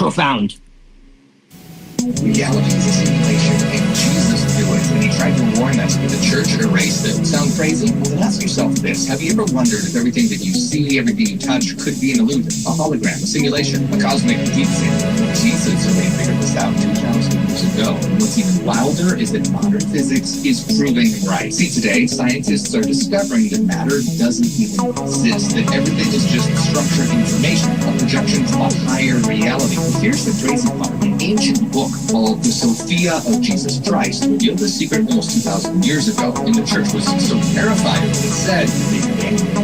Profound. Reality is a simulation, and Jesus knew it, and he tried to warn us, but the church erased it. Sound crazy? Well, then ask yourself this. Have you ever wondered if everything that you see, everything you touch, could be an illusion, a hologram, a simulation, a cosmic deep-sea? Jesus already figured this out 2,000 years ago. And what's even wilder is that modern physics is proving him right. See, today, scientists are discovering that matter doesn't even exist, that everything is just structured information, a projection from a higher reality. But here's the crazy part. An ancient book called The Sophia of Jesus Christ revealed the secret almost 2,000 years ago, and the church was so terrified of what it said.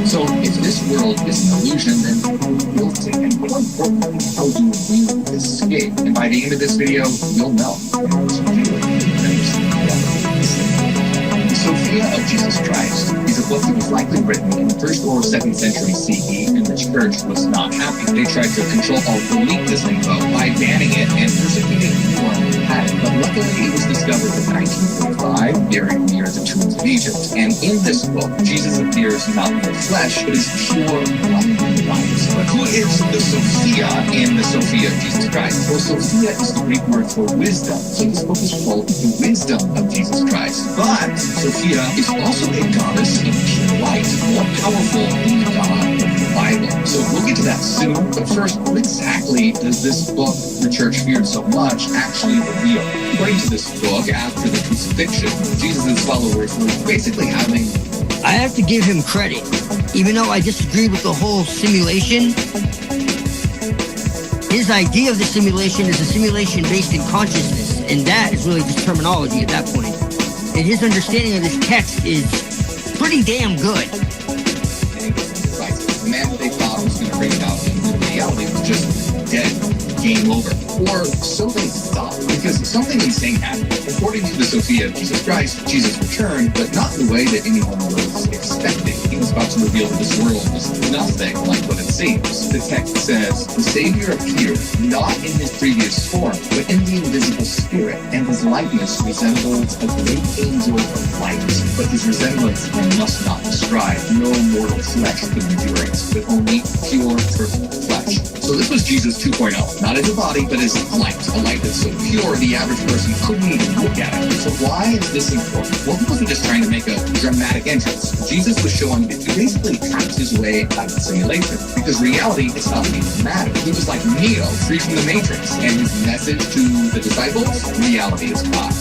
So if this world is an illusion, then who built it? And more importantly, how do we escape? And by the end of this video, you'll know. The Sophia of Jesus Christ is a book that was likely written in the 1st or 2nd century CE, and the church was not happy. They tried to control all who leaked this info by banning it and persecuting anyone who had it. But luckily, it was discovered in 1945, buried near the tombs of Egypt. And in this book, Jesus appears not in the flesh, but as pure light. But who is the Sophia in the Sophia of Jesus Christ? Well, Sophia is the Greek word for wisdom. So this book is called The Wisdom of Jesus Christ. But Sophia is also a goddess of pure light, more powerful than the God of the Bible. So we'll get to that soon. But first, what exactly does this book the church feared so much actually reveal? According to this book, after the crucifixion, Jesus' followers were basically having... I have to give him credit. Even though I disagree with the whole simulation, his idea of the simulation is a simulation based in consciousness, and that is really just terminology at that point. And his understanding of this text is pretty damn good. The man that they thought was going to bring it out in reality was just dead, game over. Or so they thought, because something insane happened. According to the Sophia of Jesus Christ, Jesus returned, but not in the way that anyone was expecting. He was about to reveal that this world was nothing like what it seems. The text says, the Savior appeared not in his previous form, but in the invisible spirit, and his likeness resembled a great angel of light. But his resemblance I must not describe. No mortal flesh could endure it, but only pure, perfect flesh. So this was Jesus 2.0, not as a body, but as light. A light that's so pure, the average person couldn't even look at it. So why is this important? Well, he wasn't just trying to make a dramatic entrance. Jesus was showing that he basically hacked his way out of the simulation. Because reality, it's not even matter. He was like Neo, free from the Matrix. And his message to the disciples, reality is God.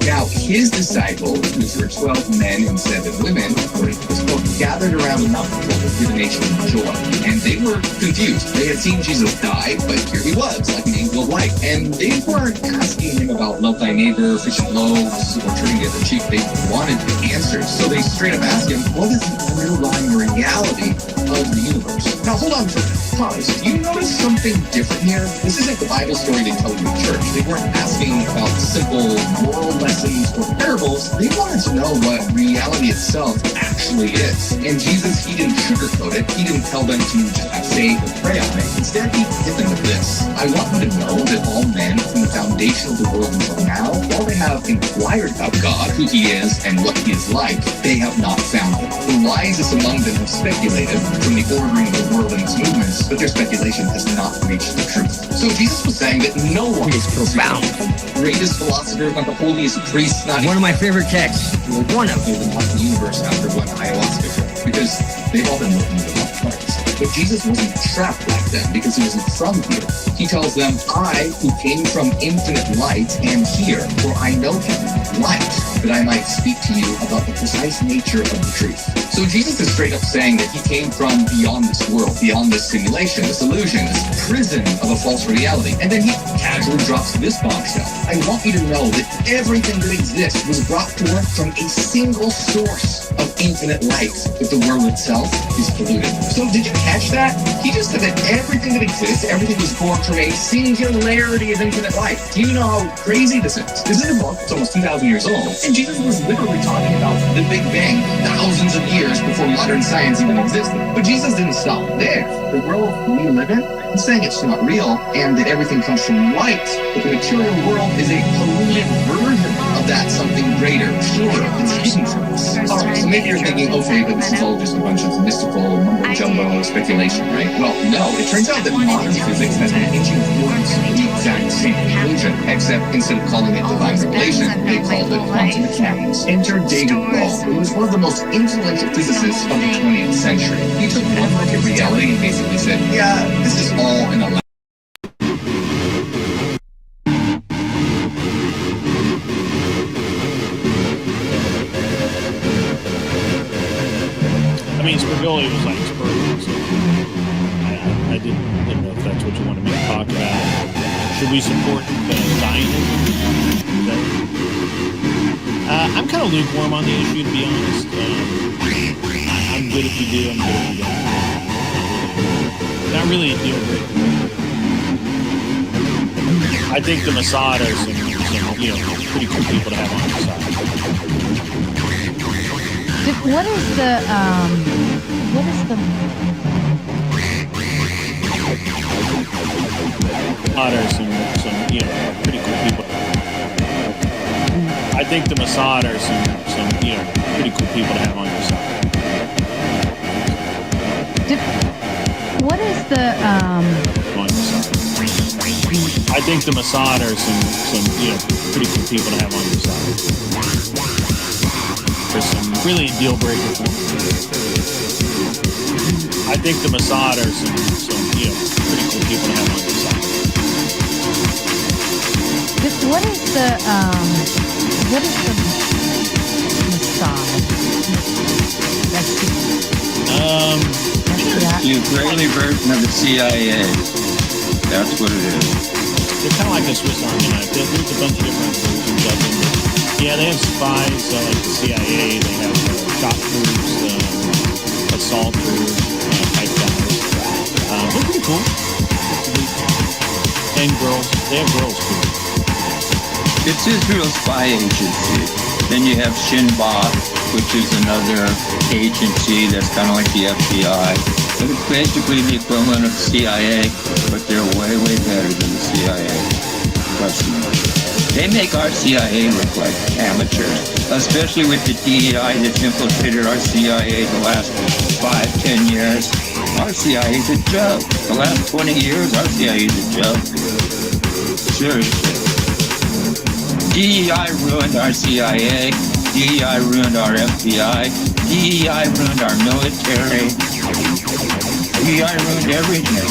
Now, his disciples, which were 12 men and 7 women, according to this book, gathered around the mountain full of divination and joy. And they were confused. They had seen Jesus die, but here he was, like an angel of light. And they weren't asking him about love thy neighbor, fish and loaves, or turning the other cheek. They wanted the answers. So they straight up asked him, what is the underlying reality of the universe? Now, hold on for a minute. Pause. Do you notice something different here? This isn't the Bible story they tell you in church. They weren't asking about simple moral lessons or parables. They wanted to know what reality itself actually is. And Jesus, he didn't sugarcoat it. He didn't tell them to just have faith or pray on it. Instead, he hit them with this. I want you to know that all men from the foundation of the world until now, while they have inquired about God, who he is, and what he is like, they have not found him. The wisest among them have speculated from the ordering of the world and its movements, but their speculation has not reached the truth. So Jesus was saying that no one is profound. Greatest philosopher, not the holiest priest, not one of my favorite texts. One of them. The universe after one ayahuasca trip, because they've all been looking at the wrong place. But Jesus wasn't trapped like them because he wasn't from here. He tells them, I, who came from infinite light, am here, for I know him, light, that I might speak to you about the precise nature of the truth. So Jesus is straight up saying that he came from beyond this world, beyond this simulation, this illusion, this prison of a false reality. And then he casually drops this bombshell. I want you to know that everything that exists was brought forth from a single source of infinite light, but the world itself is polluted. So did you catch that? He just said that everything that exists, everything was born from a singularity of infinite light. Do you know how crazy this is? This is a book that's almost 2,000 years old, and Jesus was literally talking about the Big Bang thousands of years before modern science even existed. But Jesus didn't stop there. The world we live in, he's saying it's not real, and that everything comes from light, but the material world is a polluted version of that something greater, purer, is hidden from us. All right, so maybe you're thinking, okay, but this is all just a bunch of mystical mumbo-jumbo speculation, right? Well, no, it turns out that modern physics has been inching towards the exact same conclusion, except instead of calling it divine revelation, they called it quantum mechanics. Enter David Bohm, who was one of the most influential physicists of the 20th century. He took one look at reality and basically said, yeah, this is all in a I mean, Spigoli was like Spurgeon, so I didn't know if that's what you wanted me to talk about. Should we support Zionism? I'm kind of lukewarm on the issue, to be honest. I'm good if you do, I'm good if you don't. Not really a deal breaker. I think the Mossad are some pretty cool people to have on the side. What is the some pretty cool people. I think the Mossad are some pretty cool people to have on your side. What is the on your side. I think the Mossad are some pretty cool people to have on your side. There's some really deal breaker for me. I think the Mossad are some pretty cool people to have on your side. What is the Mossad? The Israeli version of the CIA. That's what it is. They're kind of like a Swiss Army knife. There's a bunch of different versions of them. Yeah, they have spies like the CIA. They have shop troops, assault troops, type guys. They're pretty cool. And girls. They have girls too. It's Israel's spy agency. Then you have Shin Bet, which is another agency that's kind of like the FBI. But it's basically the equivalent of CIA, but they're way, way better than the CIA. Trust me. They make our CIA look like amateurs, especially with the DEI that's infiltrated our CIA the last 5-10 years. Our CIA is a joke. The last 20 years, our CIA is a joke. Seriously. DEI ruined our CIA. DEI ruined our FBI. DEI ruined our military. DEI ruined everything.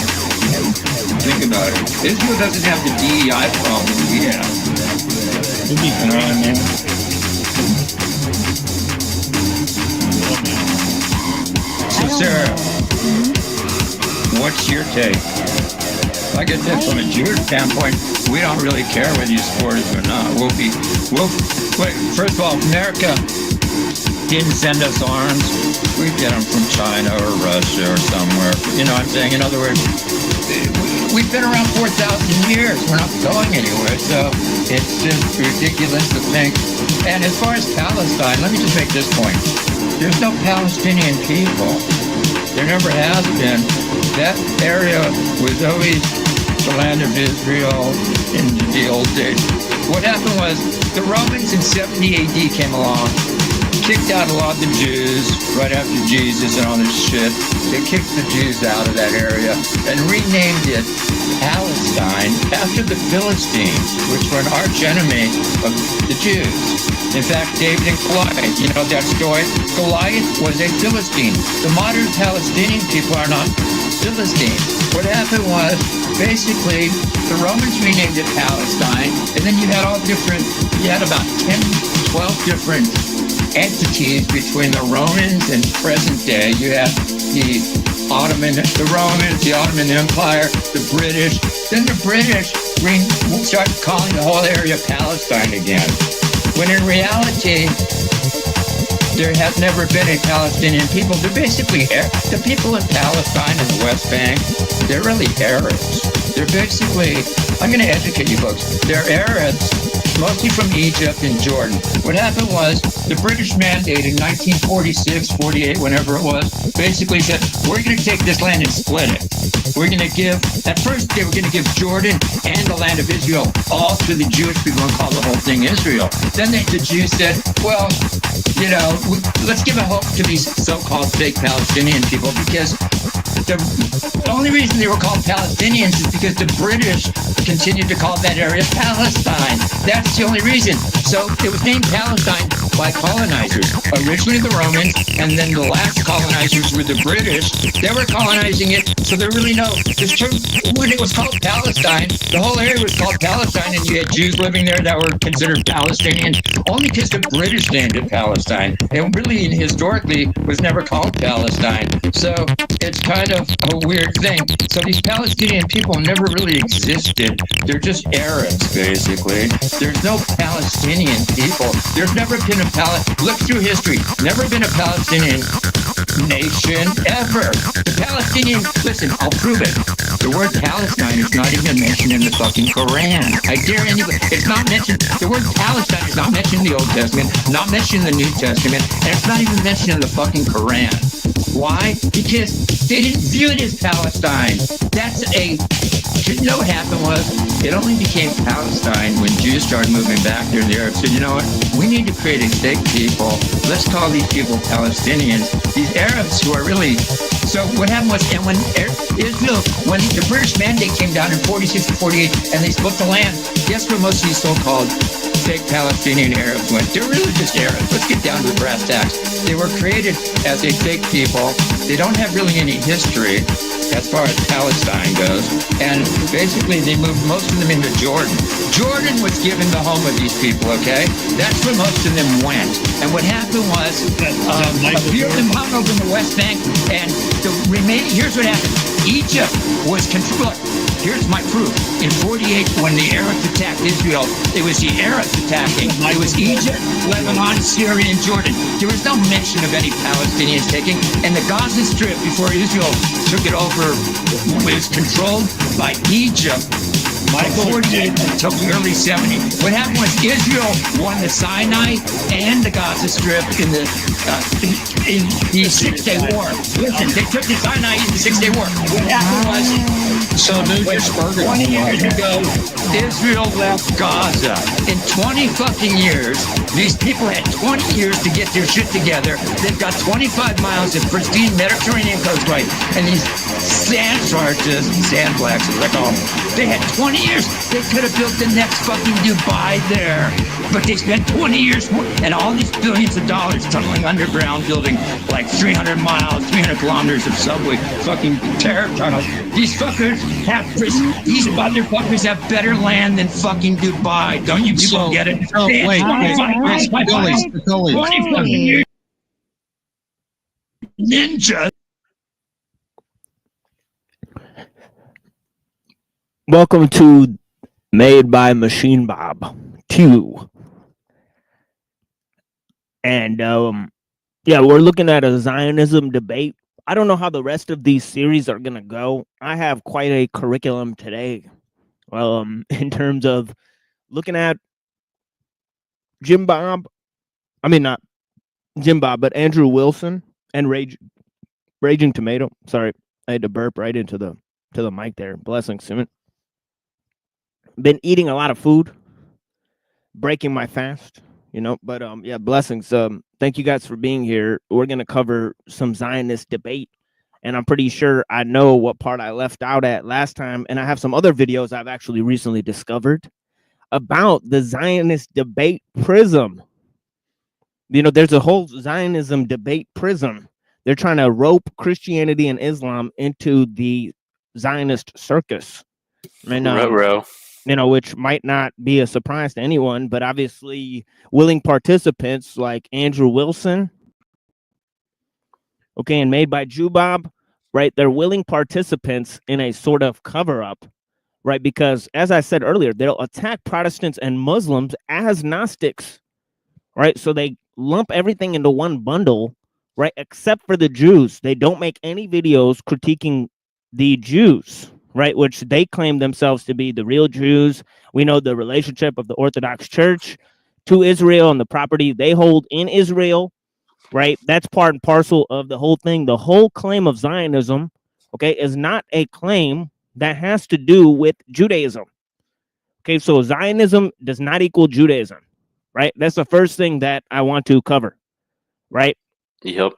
Think about it. Israel doesn't have the DEI problem we have. You know what I mean? So, Sarah, what's your take? Like I said, from a Jewish standpoint, we don't really care whether you support us or not. First of all, America didn't send us arms. We get them from China or Russia or somewhere. You know what I'm saying? In other words, we've been around 4,000 years. We're not going anywhere. So it's just ridiculous to think. And as far as Palestine, let me just make this point. There's no Palestinian people. There never has been. That area was always the land of Israel in the old days. What happened was the Romans in 70 AD came along, kicked out a lot of the Jews right after Jesus and all this shit. They kicked the Jews out of that area and renamed it Palestine after the Philistines, which were an arch enemy of the Jews. In fact, David and Goliath, you know that story? Goliath was a Philistine. The modern Palestinian people are not Philistines. What happened was, basically, the Romans renamed it Palestine, and then you had about 10, 12 different entities between the Romans and present day. You have the Romans, the Ottoman Empire, the British. Then the British started calling the whole area Palestine again. When in reality, there has never been a Palestinian people. They're basically the people in Palestine and the West Bank. They're really Arabs. They're basically, I'm going to educate you folks. They're Arabs, mostly from Egypt and Jordan. What happened was the British mandate in 1946, 48, whenever it was, basically said, we're going to take this land and split it. we're going to give, at first they were going to give Jordan and the land of Israel all to the Jewish people and call the whole thing Israel. Then the Jews said, well, you know, let's give a hope to these so-called fake Palestinian people, because the only reason they were called Palestinians is because the British continued to call that area Palestine. That's the only reason. So it was named Palestine by colonizers. Originally the Romans, and then the last colonizers were the British. They were colonizing it, so there really no, it's true, when it was called Palestine, the whole area was called Palestine, and you had Jews living there that were considered Palestinians only because the British named it Palestine. It really historically was never called Palestine. So it's kind of a weird thing. So these Palestinian people never really existed. They're just Arabs, basically. There's no Palestinian people. There's never been a look through history, never been a Palestinian nation ever. The Palestinian, listen, I'll prove it. The word Palestine is not even mentioned in the fucking Quran. I dare anybody. It's not mentioned. The word Palestine is not mentioned in the Old Testament, not mentioned in the New Testament, and it's not even mentioned in the fucking Quran. Why? Because they didn't view it as Palestine. You know what happened was, it only became Palestine when Jews started moving back there. The Arabs said, you know what, we need to create a fake people. Let's call these people Palestinians. These Arabs who are really... So what happened was, and when Israel, when the British mandate came down in 46 to 48, and they split the land, guess where most of these so-called fake Palestinian Arabs went? They're really just Arabs. Let's get down to the brass tacks. They were created as a fake people. They don't have really any history as far as Palestine goes, and basically they moved most of them into Jordan. Jordan was given the home of these people, okay? That's where most of them went. And what happened was, a few of them hung over in the West Bank, and the remaining, here's what happened. Egypt was controlled. Here's my proof. In 48, when the Arabs attacked Israel, it was the Arabs attacking. It was Egypt, Lebanon, Syria, and Jordan. There was no mention of any Palestinians taking. And the Gaza Strip, before Israel took it over, was controlled by Egypt. By 48 until the early 70s. What happened was Israel won the Sinai and the Gaza Strip in the Six-Day War. Listen, they took the Sinai in the Six-Day War. What happened was, 20 years ago, Israel left Gaza. In 20 fucking years, these people had 20 years to get their shit together. They've got 25 miles of pristine Mediterranean coastline, and these sandblacks, as I call them, they had 20 years. They could have built the next fucking Dubai there. But they spent 20 years and all these billions of dollars tunneling underground, building like 300 miles, 300 kilometers of subway, fucking terror tunnels. These fuckers these motherfuckers have better land than fucking Dubai. Don't you people get it? So, wait, 20 fucking years. Ninja. Welcome to Made by Machinebob 2. And yeah, we're looking at a Zionism debate. I don't know how the rest of these series are gonna go. I have quite a curriculum today. In terms of looking at Jim Bob. I mean not Jim Bob, but Andrew Wilson and Raging Tomato. Sorry, I had to burp right into the mic there. Blessings, Simon. Been eating a lot of food, breaking my fast, but yeah, blessings. Thank you guys for being here. We're going to cover some Zionist debate, and I'm pretty sure I know what part I left out at last time, and I have some other videos I've actually recently discovered about the Zionist debate prism. There's a whole Zionism debate prism. They're trying to rope Christianity and Islam into the Zionist circus. Which might not be a surprise to anyone, but obviously willing participants like Andrew Wilson, okay, and Made by Jubob, right? They're willing participants in a sort of cover-up, right? Because, as I said earlier, they'll attack Protestants and Muslims as Gnostics, right? So they lump everything into one bundle, right? Except for the Jews. They don't make any videos critiquing the Jews, right, which they claim themselves to be the real Jews. We know the relationship of the Orthodox Church to Israel and the property they hold in Israel, right? That's part and parcel of the whole thing. The whole claim of Zionism, okay, is not a claim that has to do with Judaism. Okay, so Zionism does not equal Judaism, right? That's the first thing that I want to cover, right? Yep.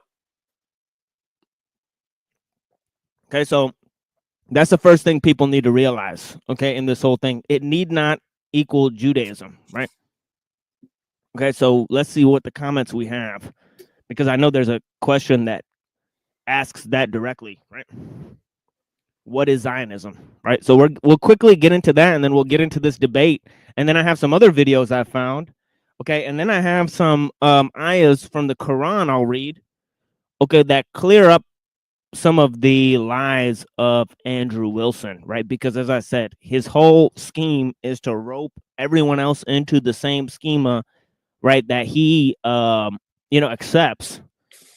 Okay, so that's the first thing people need to realize, okay, in this whole thing. It need not equal Judaism, right? Okay, so let's see what the comments we have, because I know there's a question that asks that directly, right? What is Zionism, right? So we'll quickly get into that, and then we'll get into this debate, and then I have some other videos I found, okay, and then I have some ayahs from the Quran I'll read, okay, that clear up some of the lies of Andrew Wilson, right? Because as I said, his whole scheme is to rope everyone else into the same schema, right? That he, accepts,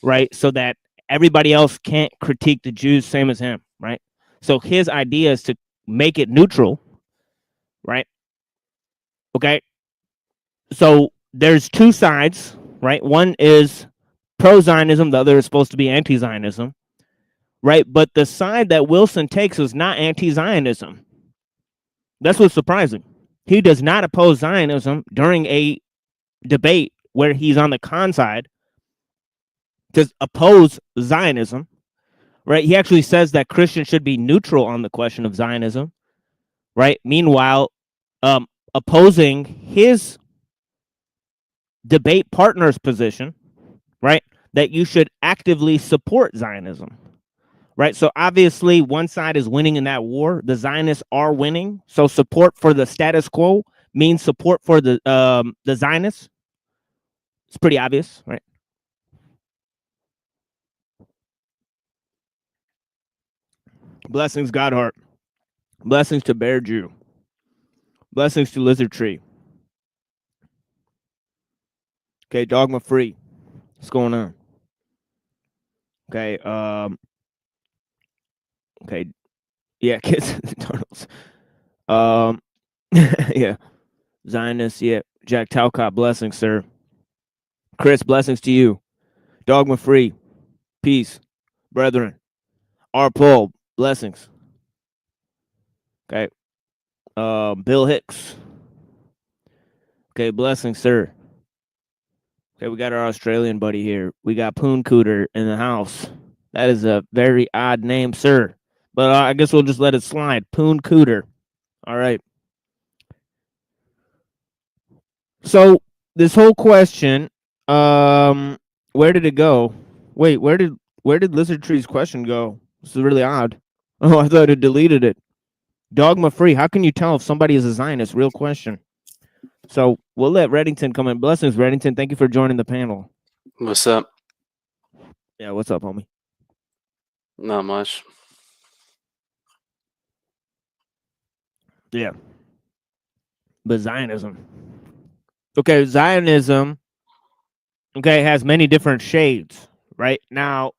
right? So that everybody else can't critique the Jews same as him, right? So his idea is to make it neutral, right? Okay. So there's two sides, right? One is pro-Zionism, the other is supposed to be anti-Zionism, right? But the side that Wilson takes is not anti-Zionism. That's what's surprising. He does not oppose Zionism during a debate where he's on the con side to oppose Zionism, right? He actually says that Christians should be neutral on the question of Zionism, right? Meanwhile, opposing his debate partner's position, right, that you should actively support Zionism, right? So obviously one side is winning in that war. The Zionists are winning. So support for the status quo means support for the Zionists. It's pretty obvious, right? Blessings, Godheart. Blessings to Bear Jew. Blessings to Lizard Tree. Okay, Dogma Free. What's going on? Okay, okay. Yeah, kids tunnels. Yeah. Zionist, yeah. Jack Talcott, blessings, sir. Chris, blessings to you. Dogma Free. Peace. Brethren. R. Paul, blessings. Okay. Bill Hicks. Okay, blessings, sir. Okay, we got our Australian buddy here. We got Poon Cooter in the house. That is a very odd name, sir. But I guess we'll just let it slide. Poon Cooter. All right. So this whole question, where did it go? Wait, where did Lizard Tree's question go? This is really odd. Oh, I thought it deleted it. Dogma Free. How can you tell if somebody is a Zionist? Real question. So we'll let Reddington come in. Blessings, Reddington. Thank you for joining the panel. What's up? Yeah, what's up, homie? Not much. Yeah. But Zionism. Okay, Zionism, okay, has many different shades, right? Now,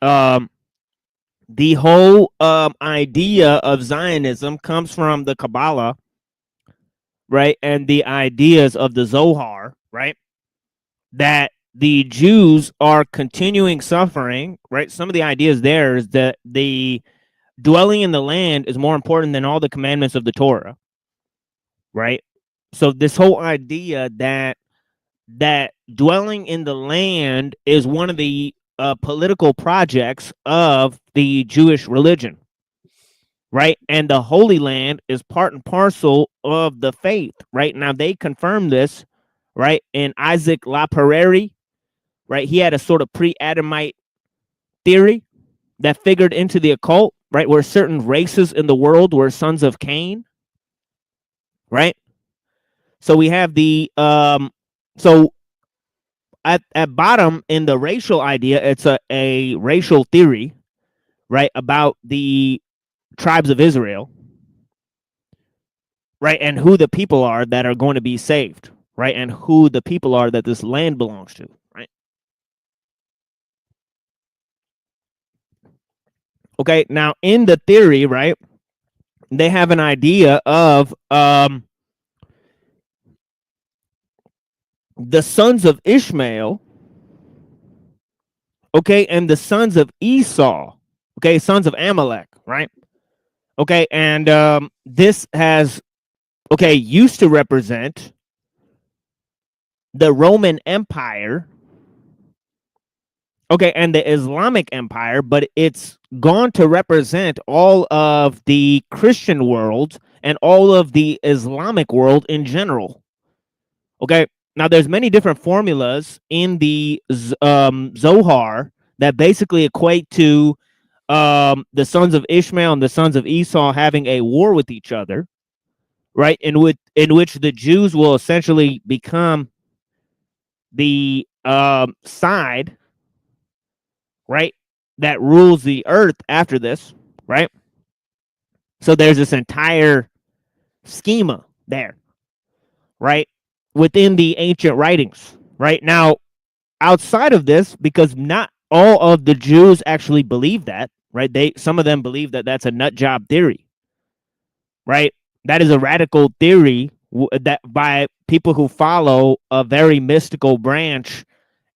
the whole idea of Zionism comes from the Kabbalah, right? And the ideas of the Zohar, right? That the Jews are continuing suffering, right? Some of the ideas there is that the dwelling in the land is more important than all the commandments of the Torah, right? So this whole idea that dwelling in the land is one of the political projects of the Jewish religion, right? And the Holy Land is part and parcel of the faith, right? Now they confirm this, right? In Isaac LaPerriere, right? He had a sort of pre-Adamite theory that figured into the occult, right? Where certain races in the world were sons of Cain, right? So we have the so at bottom in the racial idea, it's a racial theory, right, about the tribes of Israel, right, and who the people are that are going to be saved, right, and who the people are that this land belongs to, right? Okay, now in the theory, right, they have an idea of the sons of Ishmael, okay, and the sons of Esau. Okay, sons of Amalek, right? Okay, and this has used to represent the Roman Empire, okay, and the Islamic Empire, but it's gone to represent all of the Christian world and all of the Islamic world in general. Okay, now there's many different formulas in the Zohar that basically equate to the sons of Ishmael and the sons of Esau having a war with each other, right? In which the Jews will essentially become the side, right, that rules the earth after this, right? So there's this entire schema there, right, within the ancient writings, right? Now, outside of this, because not all of the Jews actually believe that, right? Some of them believe that that's a nut job theory, right? That is a radical theory that by people who follow a very mystical branch,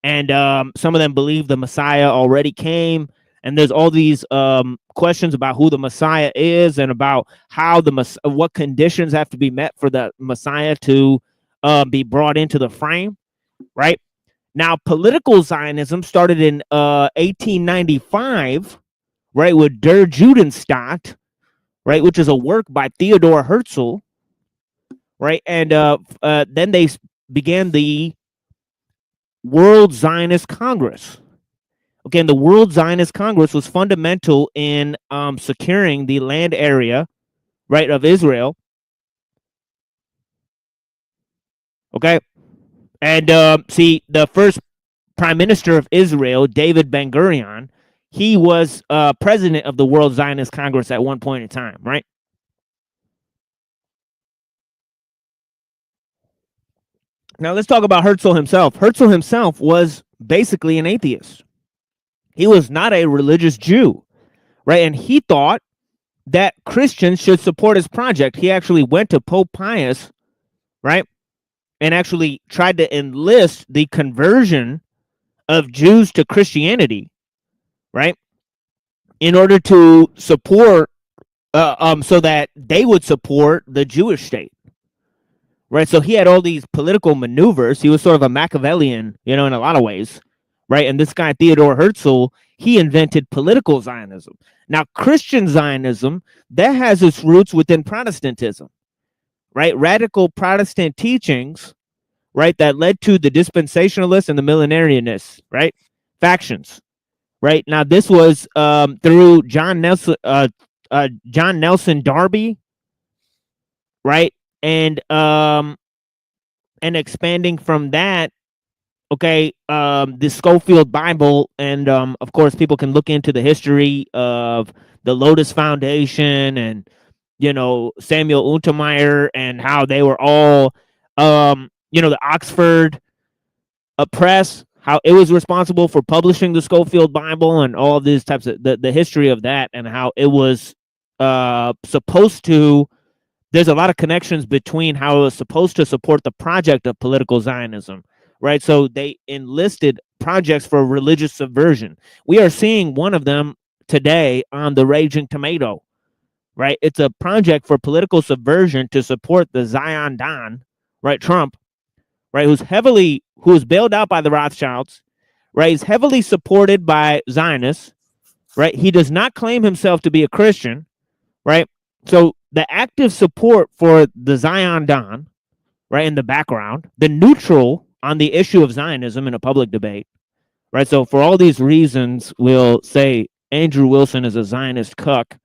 and some of them believe the Messiah already came. And there's all these questions about who the Messiah is and about how what conditions have to be met for the Messiah to be brought into the frame, right? Now, political Zionism started in 1895, right, with Der Judenstaat, right, which is a work by Theodor Herzl, right, and then they began the World Zionist Congress. Okay, and the World Zionist Congress was fundamental in securing the land area, right, of Israel. Okay, and see, the first Prime Minister of Israel, David Ben Gurion, he was president of the World Zionist Congress at one point in time, right? Now let's talk about Herzl himself. Herzl himself was basically an atheist. He was not a religious Jew, right? And he thought that Christians should support his project. He actually went to Pope Pius, right? And actually tried to enlist the conversion of Jews to Christianity, right? In order to support, so that they would support the Jewish state, right? So he had all these political maneuvers. He was sort of a Machiavellian, in a lot of ways, right? And this guy, Theodor Herzl, he invented political Zionism. Now, Christian Zionism, that has its roots within Protestantism, right? Radical Protestant teachings, right, that led to the dispensationalists and the millenarianists, right? Factions, right? Now, this was through John Nelson Darby, right? And expanding from that, okay, the Schofield Bible, and of course, people can look into the history of the Lotus Foundation and Samuel Untermeyer and how they were all, the Oxford Press, how it was responsible for publishing the Schofield Bible and all of these types of the history of that, and how it was supposed to. There's a lot of connections between how it was supposed to support the project of political Zionism, right? So they enlisted projects for religious subversion. We are seeing one of them today on the Raging Tomato, right? It's a project for political subversion to support the Zion Don, right? Trump, right? Who's bailed out by the Rothschilds, right? He's heavily supported by Zionists, right? He does not claim himself to be a Christian, right? So the active support for the Zion Don, right, in the background, the neutral on the issue of Zionism in a public debate, right? So for all these reasons, we'll say Andrew Wilson is a Zionist cuck,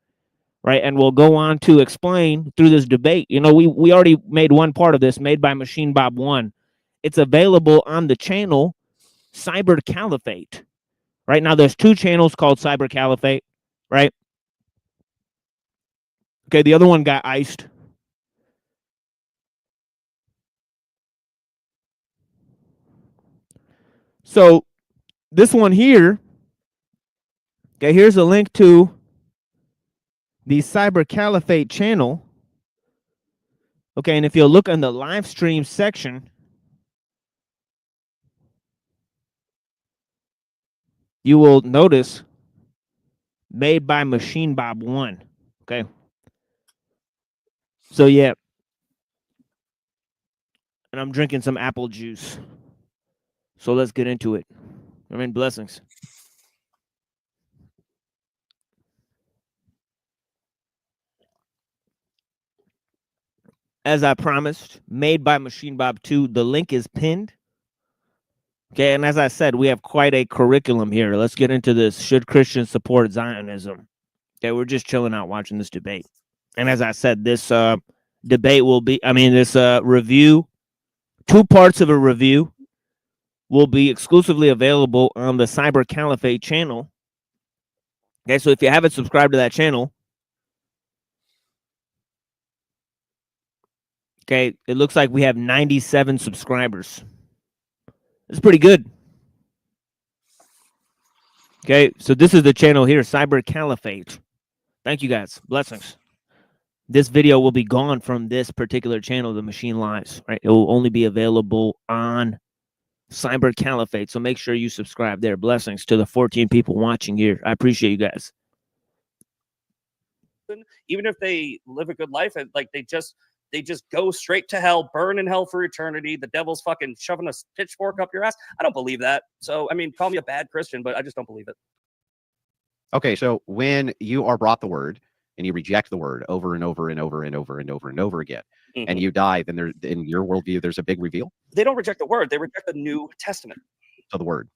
right? And we'll go on to explain through this debate. We already made one part of this, made by Machinebob 1. It's available on the channel Cyber Caliphate. Right now, there's two channels called Cyber Caliphate, right? Okay, the other one got iced. So this one here, okay, here's a link to the Cyber Caliphate channel. Okay, and if you look in the live stream section, you will notice Made by Machinebob 1. Okay. So yeah. And I'm drinking some apple juice. So let's get into it. I mean, blessings. As I promised, Made by Machinebob 2. The link is pinned. Okay, and as I said, we have quite a curriculum here. Let's get into this. Should Christians support Zionism? Okay, we're just chilling out watching this debate. And as I said, this debate will be, this review, 2 parts of a review will be exclusively available on the Cyber Caliphate channel. Okay, so if you haven't subscribed to that channel, okay, it looks like we have 97 subscribers. It's pretty good. Okay, so this is the channel here, Cyber Caliphate. Thank you guys. Blessings. This video will be gone from this particular channel, The Machine Lives, right? It will only be available on Cyber Caliphate. So make sure you subscribe there. Blessings to the 14 people watching here. I appreciate you guys. Even if they live a good life, like they just go straight to hell, burn in hell for eternity. The devil's fucking shoving a pitchfork up your ass. I don't believe that. So, I mean, call me a bad Christian, but I just don't believe it. Okay, so when you are brought the word and you reject the word over and over and over and over and over and over again, and you die, then there, in your worldview, there's a big reveal. They don't reject the word; they reject the New Testament. So the word,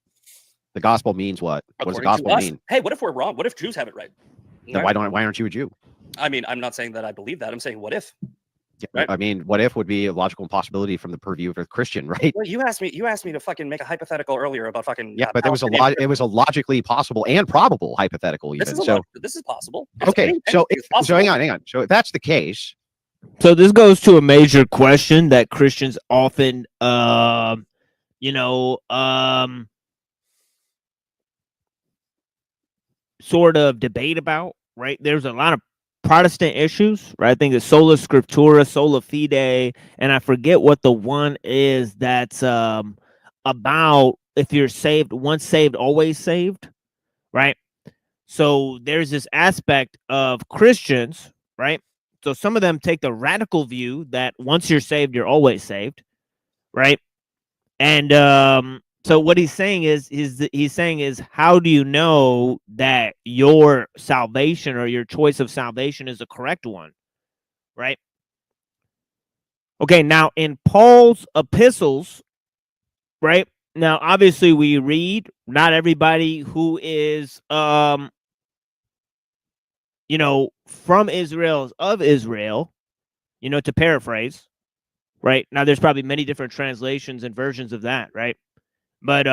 the gospel means what? What does the gospel mean? Hey, what if we're wrong? What if Jews have it right? Then why aren't you a Jew? I mean, I'm not saying that I believe that. I'm saying, what if? Yeah, right? I mean, what if would be a logical impossibility from the purview of a Christian, right? Well, you asked me to fucking make a hypothetical earlier about fucking. Yeah, but it was a logically possible and probable hypothetical. Even this is possible. Okay, so hang on. So if that's the case, so this goes to a major question that Christians often, sort of debate about, right? There's a lot of Protestant issues, right? I think it's sola scriptura, sola fide, and I forget what the one is that's about if you're saved, once saved, always saved, right? So there's this aspect of Christians, right? So some of them take the radical view that once you're saved, you're always saved, right? And so what he's saying is how do you know that your salvation or your choice of salvation is the correct one, right? Okay, now in Paul's epistles, right? Now obviously we read, not everybody who is from Israel is of Israel, to paraphrase, right? Now there's probably many different translations and versions of that, right? But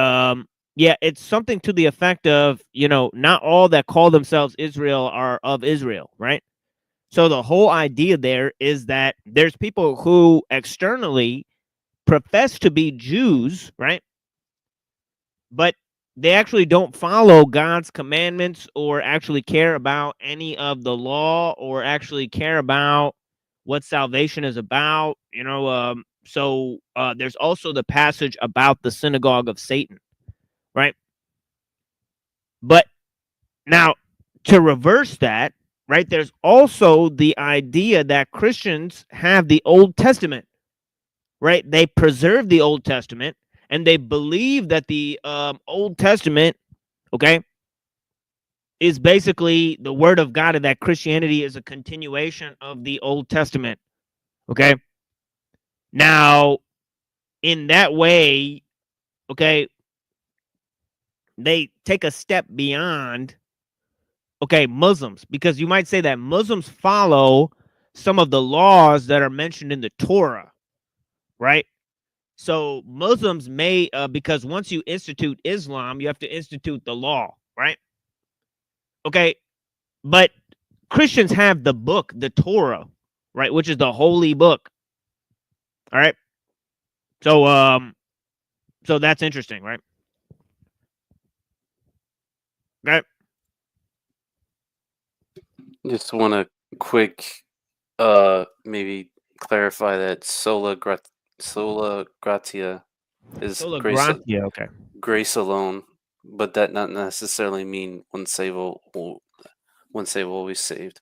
yeah, it's something to the effect of, not all that call themselves Israel are of Israel, right? So the whole idea there is that there's people who externally profess to be Jews, right? But they actually don't follow God's commandments or actually care about any of the law or actually care about what salvation is about, So there's also the passage about the synagogue of Satan, right? But now to reverse that, right, there's also the idea that Christians have the Old Testament, right? They preserve the Old Testament and they believe that the Old Testament, okay, is basically the word of God and that Christianity is a continuation of the Old Testament, okay? Now, in that way, okay, they take a step beyond, okay, Muslims, because you might say that Muslims follow some of the laws that are mentioned in the Torah, right? So Muslims may, because once you institute Islam, you have to institute the law, right? Okay, but Christians have the book, the Torah, right, which is the holy book. All right. So that's interesting, right? Okay. Just want to quick, maybe clarify that sola gratia is Sola grace, gratia, okay. grace alone, but that not necessarily mean unsavable. save, always saved.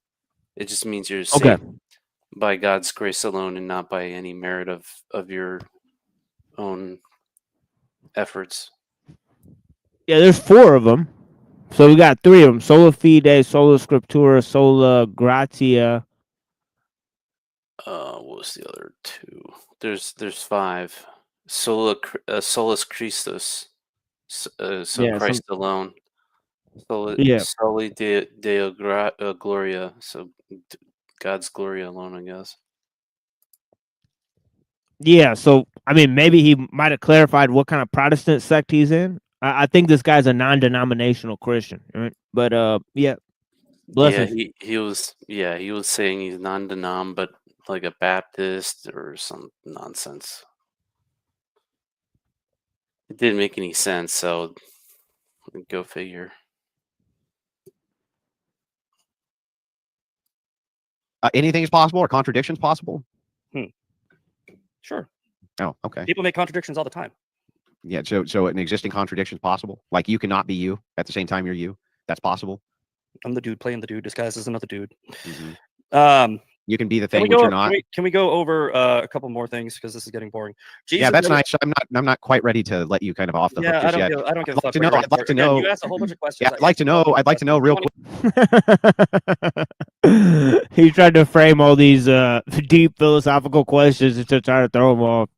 It just means you're Okay. saved by God's grace alone and not by any merit of your own efforts. Yeah, there's 4 of them. So we got 3 of them: sola fide, sola scriptura, sola gratia. What was the other 2? There's 5. Solus Christus. So Yeah, Christ alone. yeah, Soli Deo Gloria. So God's glory alone, I guess. yeah. So I mean, maybe he might have clarified what kind of Protestant sect he's in. I think this guy's a non-denominational Christian, right? But yeah, Yeah, blessings. he was saying he's non-denom, but like a Baptist or some nonsense. It didn't make any sense, so go figure. Anything is possible, or contradictions possible? Sure. Oh, okay. People make contradictions all the time. Yeah. So an existing contradiction is possible. Like you cannot be you at the same time you're you. That's possible. I'm the dude playing the dude disguised as another dude. Mm-hmm. You can be the thing which you're not. Can we go over a couple more things because this is getting boring? Jesus yeah, that's nice. I'm not quite ready to let you kind of off the hook just yet. I don't give a fuck. I'd like to know. You asked a whole bunch of questions. Yeah, I'd like to know real quick. He tried to frame all these deep philosophical questions to try to throw him off.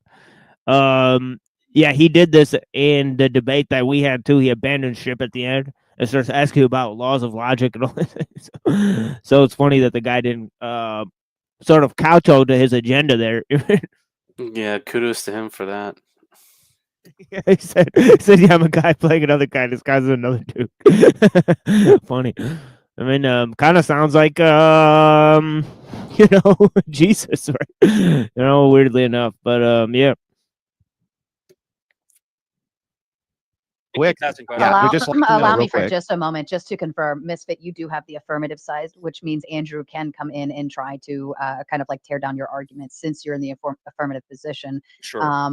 Yeah, he did this in the debate that we had too. He abandoned ship at the end and starts asking about laws of logic and all this. So it's funny that the guy didn't sort of kowtow to his agenda there. Yeah, kudos to him for that. Yeah, he said, yeah, I'm a guy playing another guy. This guy's another dude. Funny. I mean, kind of sounds like, Jesus, right? Weirdly enough. But, yeah. Quick. Allow, just like to know allow real me for quick. just a moment, just to confirm, Misfit, you do have the affirmative side, which means Andrew can come in and try to kind of like tear down your argument since you're in the affirmative position. Sure. I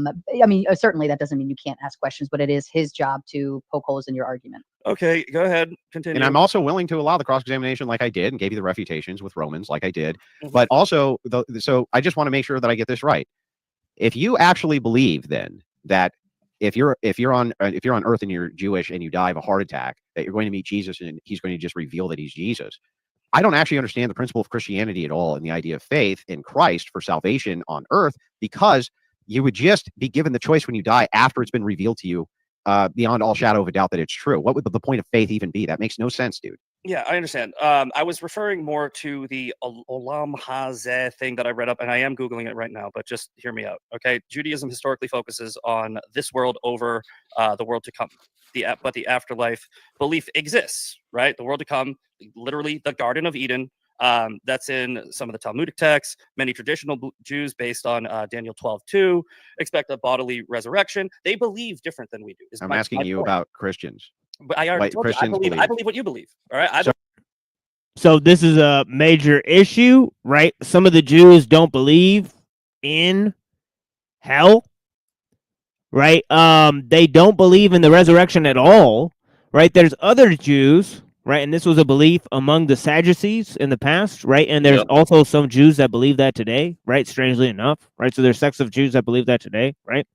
mean, certainly that doesn't mean you can't ask questions, but it is his job to poke holes in your argument. Okay, go ahead. Continue. And I'm also willing to allow the cross-examination like I did and gave you the refutations with Romans like I did. But also, so I just want to make sure that I get this right. If you actually believe then that if you're on Earth and you're Jewish and you die of a heart attack, that you're going to meet Jesus and he's going to just reveal that he's Jesus, I don't actually understand the principle of Christianity at all and the idea of faith in Christ for salvation on Earth, because you would just be given the choice when you die after it's been revealed to you beyond all shadow of a doubt that it's true. What would the point of faith even be? That makes no sense, dude. Yeah, I understand. I was referring more to the Olam Hazeh thing that I read up, and I am Googling it right now, but just hear me out, okay? Judaism historically focuses on this world over the world to come. But the afterlife belief exists, right? The world to come, literally the Garden of Eden. That's in some of the Talmudic texts. Many traditional Jews, based on Daniel 12:2, expect a bodily resurrection. They believe different than we do. I'm asking you about Christians. But I already told you, I believe what you believe. All right. So this is a major issue, right? Some of the Jews don't believe in hell, right? They don't believe in the resurrection at all, right? There's other Jews, right? And this was a belief among the Sadducees in the past, right? And there's also some Jews that believe that today, right? Strangely enough, right? So there's sects of Jews that believe that today, right?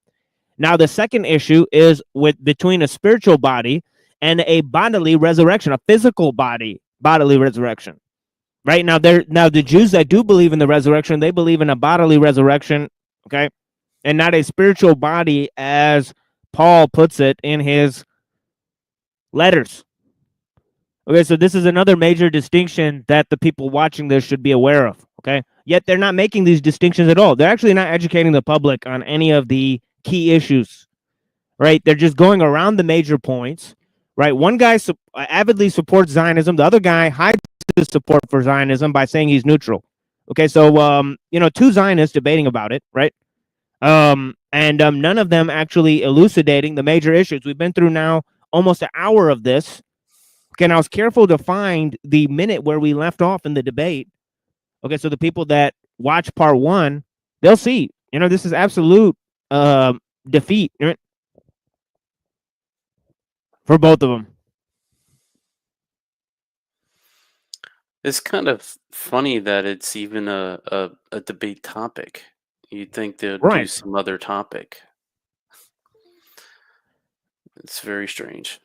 Now the second issue is between a spiritual body and a bodily resurrection, a physical bodily resurrection. Right? Now the Jews that do believe in the resurrection, they believe in a bodily resurrection, okay? And not a spiritual body, as Paul puts it in his letters. Okay, so this is another major distinction that the people watching this should be aware of, okay? Yet they're not making these distinctions at all. They're actually not educating the public on any of the key issues, right? They're just going around the major points, right? One guy avidly supports Zionism. The other guy hides his support for Zionism by saying he's neutral. Okay, so, two Zionists debating about it, right? And none of them actually elucidating the major issues. We've been through now almost an hour of this. Okay, and I was careful to find the minute where we left off in the debate. Okay, so the people that watch part one, they'll see, this is absolute defeat, right? For both of them. It's kind of funny that it's even a debate topic. You'd think they'd do Right. some other topic. It's very strange.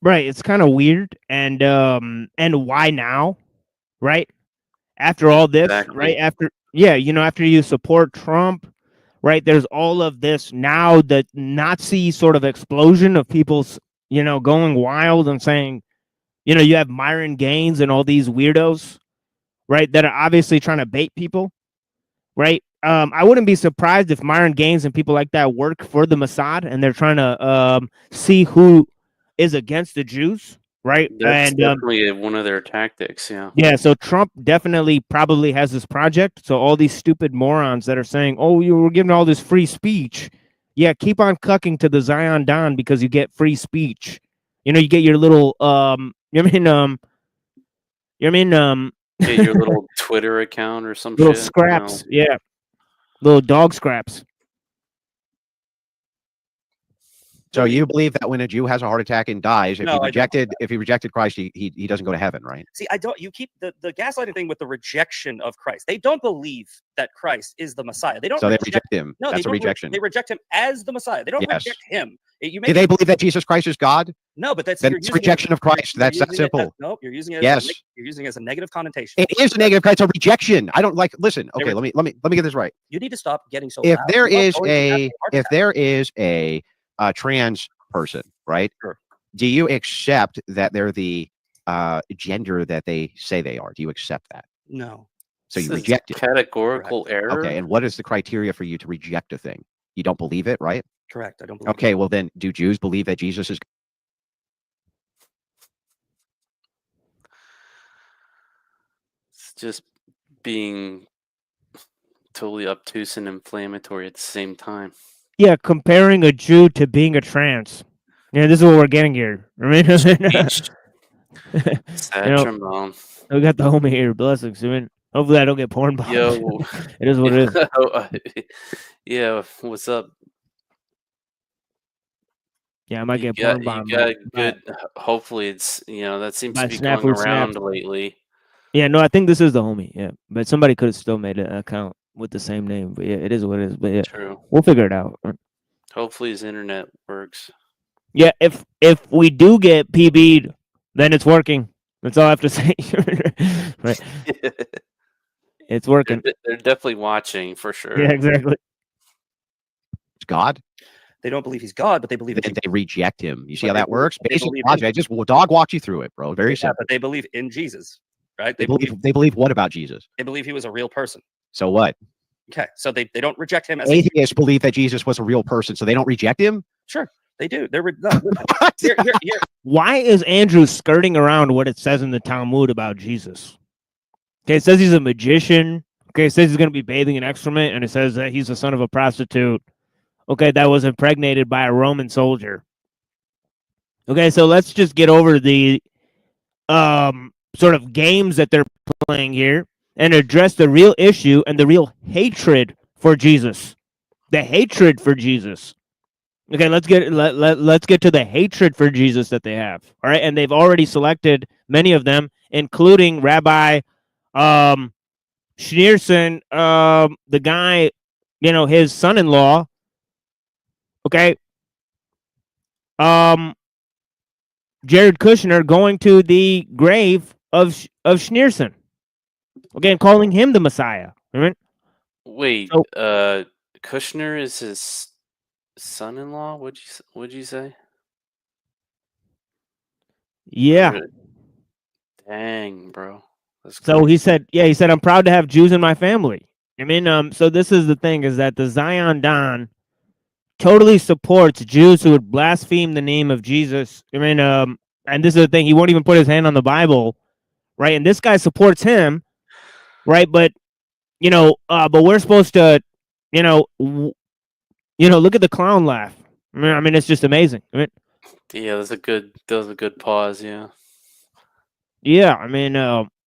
Right. It's kind of weird. And why now? Right? After all this, right? Exactly. After you support Trump, right? There's all of this now, the Nazi sort of explosion of people's, going wild and saying, you have Myron Gaines and all these weirdos, right? That are obviously trying to bait people, right? I wouldn't be surprised if Myron Gaines and people like that work for the Mossad and they're trying to see who is against the Jews, right? That's And definitely one of their tactics. Yeah. yeah, so Trump definitely probably has this project. So all these stupid morons that are saying, "Oh, you were giving all this free speech," yeah, keep on cucking to the Zion Don because you get free speech. You get your little Get your little Twitter account or some little shit. scraps, yeah, little dog scraps. So you believe that when a Jew has a heart attack and dies, if No, I don't. if he rejected Christ, he doesn't go to heaven, right? See, I don't. You keep the gaslighting thing with the rejection of Christ. They don't believe that Christ is the Messiah. They don't. So they reject him. No, That's they a don't rejection. They reject him as the Messiah. They don't Yes. reject him. You Do they believe that Jesus Christ is God? No, but that's Then you're it's using rejection of Christ. you're That's that using it as- simple. nope, you're using it. As Yes. you're using it as a negative connotation. It is a negative. It's a rejection. I don't like. Listen. Okay. Let me get this right. You need to stop getting so. If loud. there You are is going to have a heart if attack. there is a trans person, right? Sure. Do you accept that they're the gender that they say they are? Do you accept that? No. So you This is reject it. categorical error. Okay. And what is the criteria for you to reject a thing? You don't believe it, right? Correct. I don't believe. Okay. Well, then, do Jews believe that Jesus is? It's just being totally obtuse and inflammatory at the same time. Yeah, comparing a Jew to being a trans. Yeah, this is what we're getting here. I mean, Sad trombone. we got the homie here. Blessings. I mean, hopefully I don't get porn bombed. Yo. It is what it is. Yeah, what's up? Yeah, I might get porn bombed. You got good. Hopefully, it's that seems to be Snap going Food around Snaps. lately. Yeah, no, I think this is the homie. Yeah, but somebody could have still made an account with the same name. But yeah, it is what it is. But yeah, True. we'll figure it out. Hopefully, his internet works. Yeah, if we do get PB'd, then it's working. That's all I have to say. Right. It's working. They're definitely watching for sure. Yeah, exactly. It's God. They don't believe he's God, but they believe. Then they reject him. You see But how that works? they Basic believe logic. I just dog walked you through it, bro. Very Yeah, simple. but they believe in Jesus, right? They believe what about Jesus? They believe he was a real person. So what? Okay, so they don't reject him as Atheists believe that Jesus was a real person, so they don't reject him. Sure, they do. They're here. Why is Andrew skirting around what it says in the Talmud about Jesus? Okay, it says he's a magician. Okay, it says he's going to be bathing in excrement, and it says that he's the son of a prostitute. Okay, that was impregnated by a Roman soldier. Okay, so let's just get over the sort of games that they're playing here and address the real issue and the real hatred for Jesus. The hatred for Jesus. Okay, let's get to the hatred for Jesus that they have. All right, and they've already selected many of them, including Rabbi Schneerson, the guy, his son-in-law. Okay, Jared Kushner going to the grave of Schneerson. Okay, and calling him the Messiah. Right? Wait, Kushner is his son-in-law? What'd you say? Yeah. Dang, bro. So he said, I'm proud to have Jews in my family. I mean, so this is the thing, is that the Zion Don totally supports Jews who would blaspheme the name of Jesus. I mean, and this is the thing, he won't even put his hand on the Bible, right? And this guy supports him, right? But but we're supposed to, look at the clown laugh. I mean, it's just amazing. I mean, yeah, that was a good pause. Yeah. Yeah, I mean,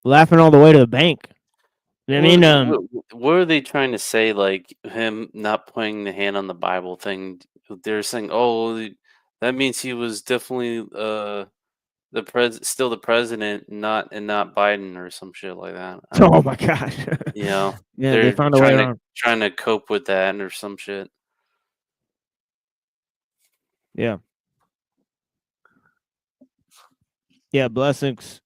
laughing all the way to the bank. I mean, what are they trying to say? Like him not putting the hand on the Bible thing? They're saying, "Oh, that means he was definitely still the president, not Biden or some shit like that. Oh my gosh. You know, Yeah, they they're found a way trying around. to cope with that or some shit. Yeah. Yeah, blessings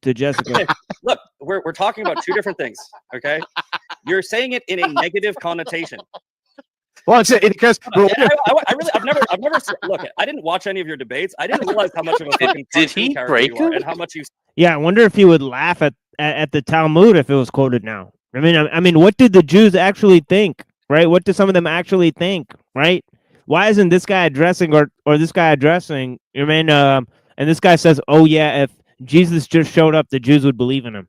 to Jessica. Look, we're talking about two different things. Okay, you're saying it in a negative connotation. Well, it's because I've never look. I didn't watch any of your debates. I didn't realize how much of a fucking Did cartoon he character break you are him? and how much you. Yeah, I wonder if he would laugh at the Talmud if it was quoted now. I mean, what did the Jews actually think, right? What did some of them actually think, right? Why isn't this guy addressing or this guy addressing? And this guy says, "Oh yeah, if Jesus just showed up, the Jews would believe in him."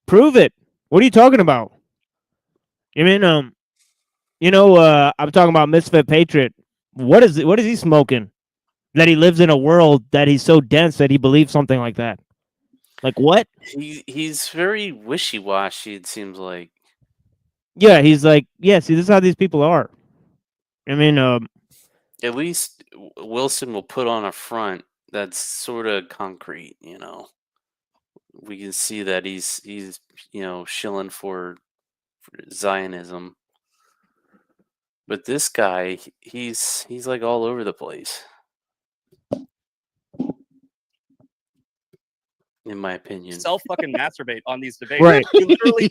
Prove it. What are you talking about? I'm talking about Misfit Patriot. What is he smoking? That he lives in a world that he's so dense that he believes something like that. Like what? He's very wishy-washy, it seems like. Yeah, he's like, yeah, see, this is how these people are. At least Wilson will put on a front that's sort of concrete, you know. We can see that he's shilling for Zionism. But this guy, he's like all over the place. In my opinion. Self-fucking masturbate on these debates. Right. You literally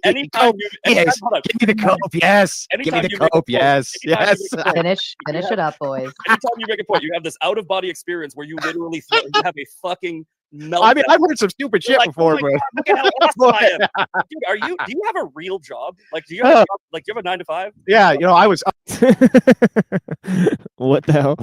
anytime you yes. Give me the cope. Yes. Give me the cope. Yes. Yes. Finish it up, boys. Anytime you make a point, you have this out-of-body experience where you literally you have a fucking meltdown. I mean, I've heard some stupid shit before, oh but God, look at how awesome I am. Dude, do you have a real job? Like, do you have a job, like, do you have a 9 to 5? yeah, I was. What the hell?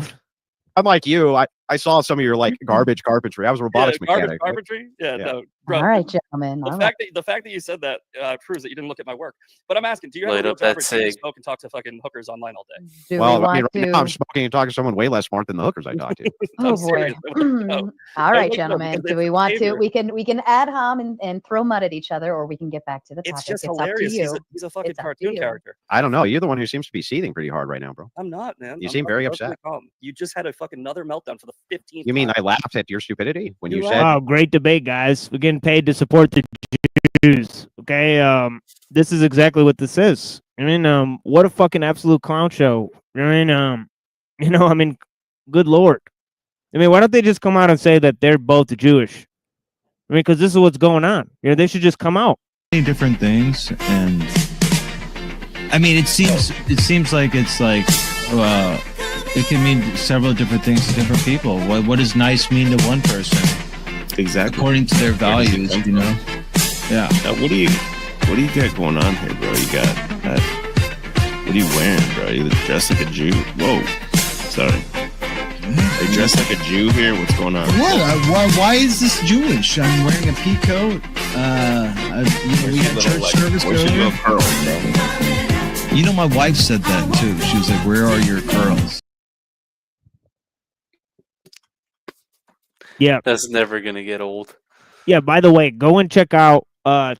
I'm like you. I saw some of your like garbage carpentry. I was a robotics mechanic. Carpentry? Yeah, Yeah. no. Bro, All right, gentlemen. the fact that you said that proves that you didn't look at my work. But I'm asking, do you have Light a real up job, that or do you cig. smoke and talk to fucking hookers online all day? Do Well, we I mean, want right to? now I'm smoking and talking to someone way less smart than the hookers I talk to. Oh I'm boy. serious. No. All right, no, gentlemen. because Do we it's want to? behavior. We can ad hom and throw mud at each other, or we can get back to the topic. It's just up hilarious. to you. He's a fucking It's up to cartoon you. character. I don't know. You're the one who seems to be seething pretty hard right now, bro. I'm not, man. You I'm seem very perfectly upset. calm. You just had a fucking another meltdown for the 15th You mean time. I laughed at your stupidity when You you laughed. said, Wow, great debate, guys. We're getting paid to support the Jews. Okay, this is exactly what this is. What a fucking absolute clown show. Good lord. Why don't they just come out and say that they're both Jewish? Because this is what's going on. They should just come out. Different things, and I mean, it seems like it's like, it can mean several different things to different people. What does nice mean to one person? Exactly. According to their values, you know. Yeah. Now, what do you got going on here, bro? You got that? What are you wearing, bro? You dressed like a Jew. Whoa. Sorry. Are you dressed like a Jew here? What's going on? What? Why is this Jewish? I'm wearing a pea coat. We had church service Where's your earlier. little curls, bro? You know, my wife said that too. She was like, "Where are your curls?" Yeah. That's never gonna get old. Yeah, by the way, go and check out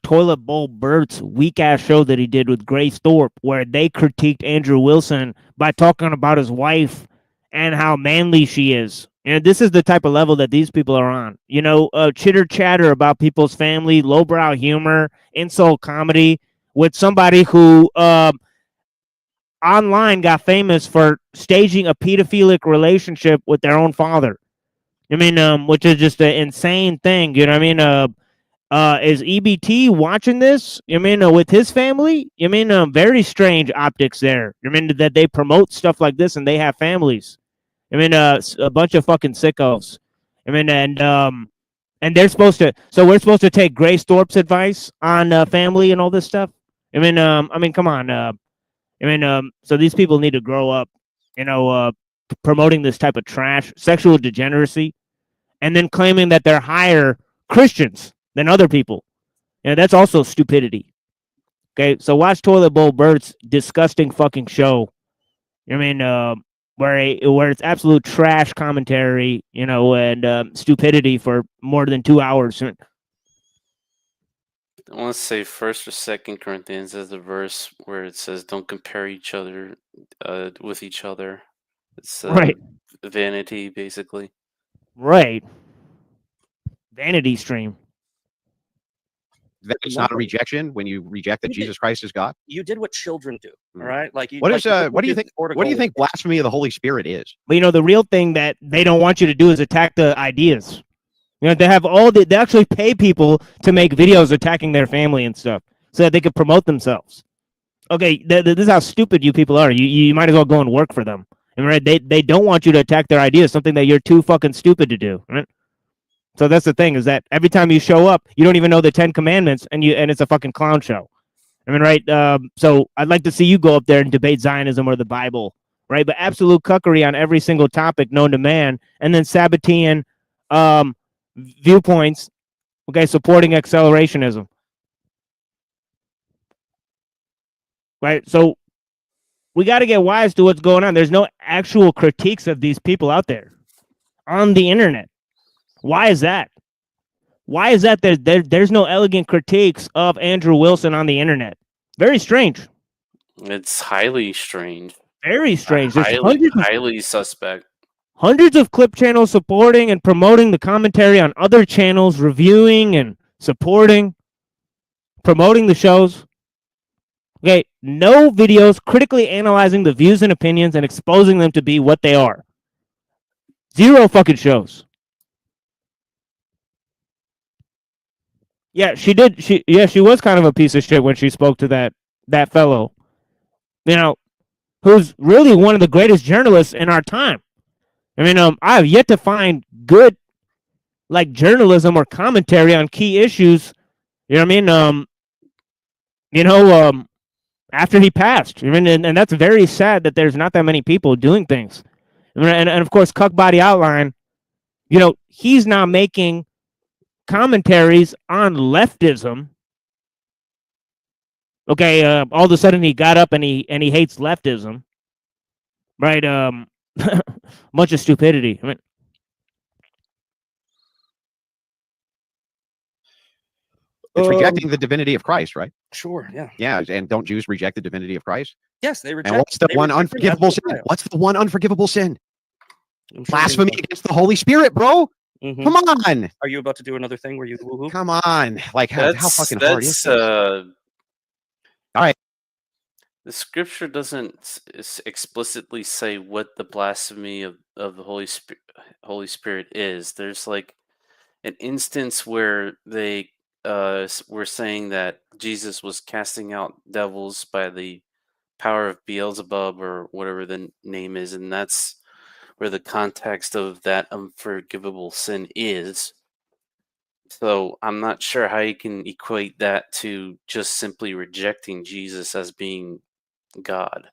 Toilet Bowl Bert's weak ass show that he did with Grace Thorpe, where they critiqued Andrew Wilson by talking about his wife and how manly she is. And this is the type of level that these people are on. Chitter chatter about people's family, lowbrow humor, insult comedy with somebody who online got famous for staging a pedophilic relationship with their own father. Which is just an insane thing. You know what I mean? Is EBT watching this? With his family? Very strange optics there. That they promote stuff like this and they have families. A bunch of fucking sickos. And they're supposed to. So we're supposed to take Grace Thorpe's advice on family and all this stuff. Come on. So these people need to grow up. Promoting this type of trash, sexual degeneracy, and then claiming that they're higher Christians than other people. That's also stupidity. Okay, so watch Toilet Bowl Bert's disgusting fucking show. Where it's absolute trash commentary, and stupidity for more than 2 hours. I want to say 1st or 2nd Corinthians is the verse where it says, "Don't compare each other with each other." It's right. Vanity, basically. Right. Vanity stream. That's not a rejection when you reject that You did- Jesus Christ is God. You did what children do. All Mm. right. Like you. What like is you look what do you at think? Sport of What do you Gold. think blasphemy of the Holy Spirit is? But you know, the real thing that they don't want you to do is attack the ideas. You know, they have they actually pay people to make videos attacking their family and stuff so that they could promote themselves. Okay, this is how stupid you people are. You might as well go and work for them. And right, they don't want you to attack their ideas, something that you're too fucking stupid to do. Right? So that's the thing, is that every time you show up, you don't even know the 10 Commandments, and it's a fucking clown show. I mean, right? So I'd like to see you go up there and debate Zionism or the Bible, right? But absolute cuckery on every single topic known to man, and then Sabbatean viewpoints, okay, supporting accelerationism. Right? So we got to get wise to what's going on. There's no actual critiques of these people out there on the internet. Why is that? Why is that there's no elegant critiques of Andrew Wilson on the internet? Very strange. It's highly strange. Very strange. There's highly suspect. Hundreds of clip channels supporting and promoting the commentary on other channels, reviewing and supporting, promoting the shows. Okay, no videos critically analyzing the views and opinions and exposing them to be what they are. Zero fucking shows. Yeah, she did. She was kind of a piece of shit when she spoke to that fellow, you know, who's really one of the greatest journalists in our time. I mean, I have yet to find good, like, journalism or commentary on key issues. You know what I mean? After he passed. I mean, and that's very sad that there's not that many people doing things. And of course, Cuckbody Outline, you know, he's now making commentaries on leftism. Okay, all of a sudden he got up and he hates leftism. Right? Bunch of stupidity. I mean, It's rejecting the divinity of Christ, right? Sure. Yeah. Yeah, and don't Jews reject the divinity of Christ? Yes, they reject. And what's the they one reject him as unforgivable sin? Messiah. What's the one unforgivable sin? I'm sure Blasphemy against the Holy Spirit, bro. Mhm. Come on. Are you about to do another thing where you woohoo? Come on. Like, how fucking hard is this? All right. The scripture doesn't explicitly say what the blasphemy of the Holy Spirit is. There's like an instance where they were saying that Jesus was casting out devils by the power of Beelzebub or whatever the name is, and that's where the context of that unforgivable sin is. So I'm not sure how you can equate that to just simply rejecting Jesus as being God.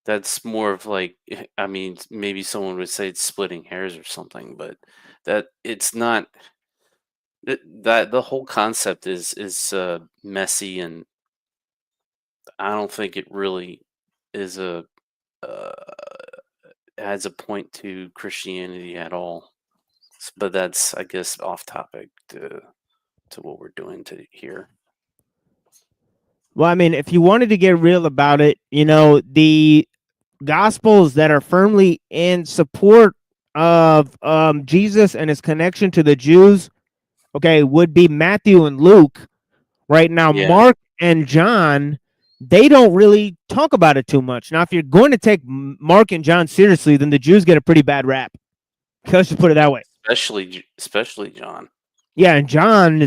That's more of like, I mean, maybe someone would say it's splitting hairs or something, but that it's not. That the whole concept is messy, and I don't think it really is uh, has a point to Christianity at all. But that's, I guess, off topic to what we're doing here. well, I mean, if you wanted to get real about it, you know, the gospels that are firmly in support of Jesus and his connection to the Jews, okay, would be Matthew and Luke. Right now, Yeah. Mark and John, they don't really talk about it too much. Now, if you're going to take Mark and John seriously, then the Jews get a pretty bad rap. Let's just put it that way. Especially John. Yeah, and John,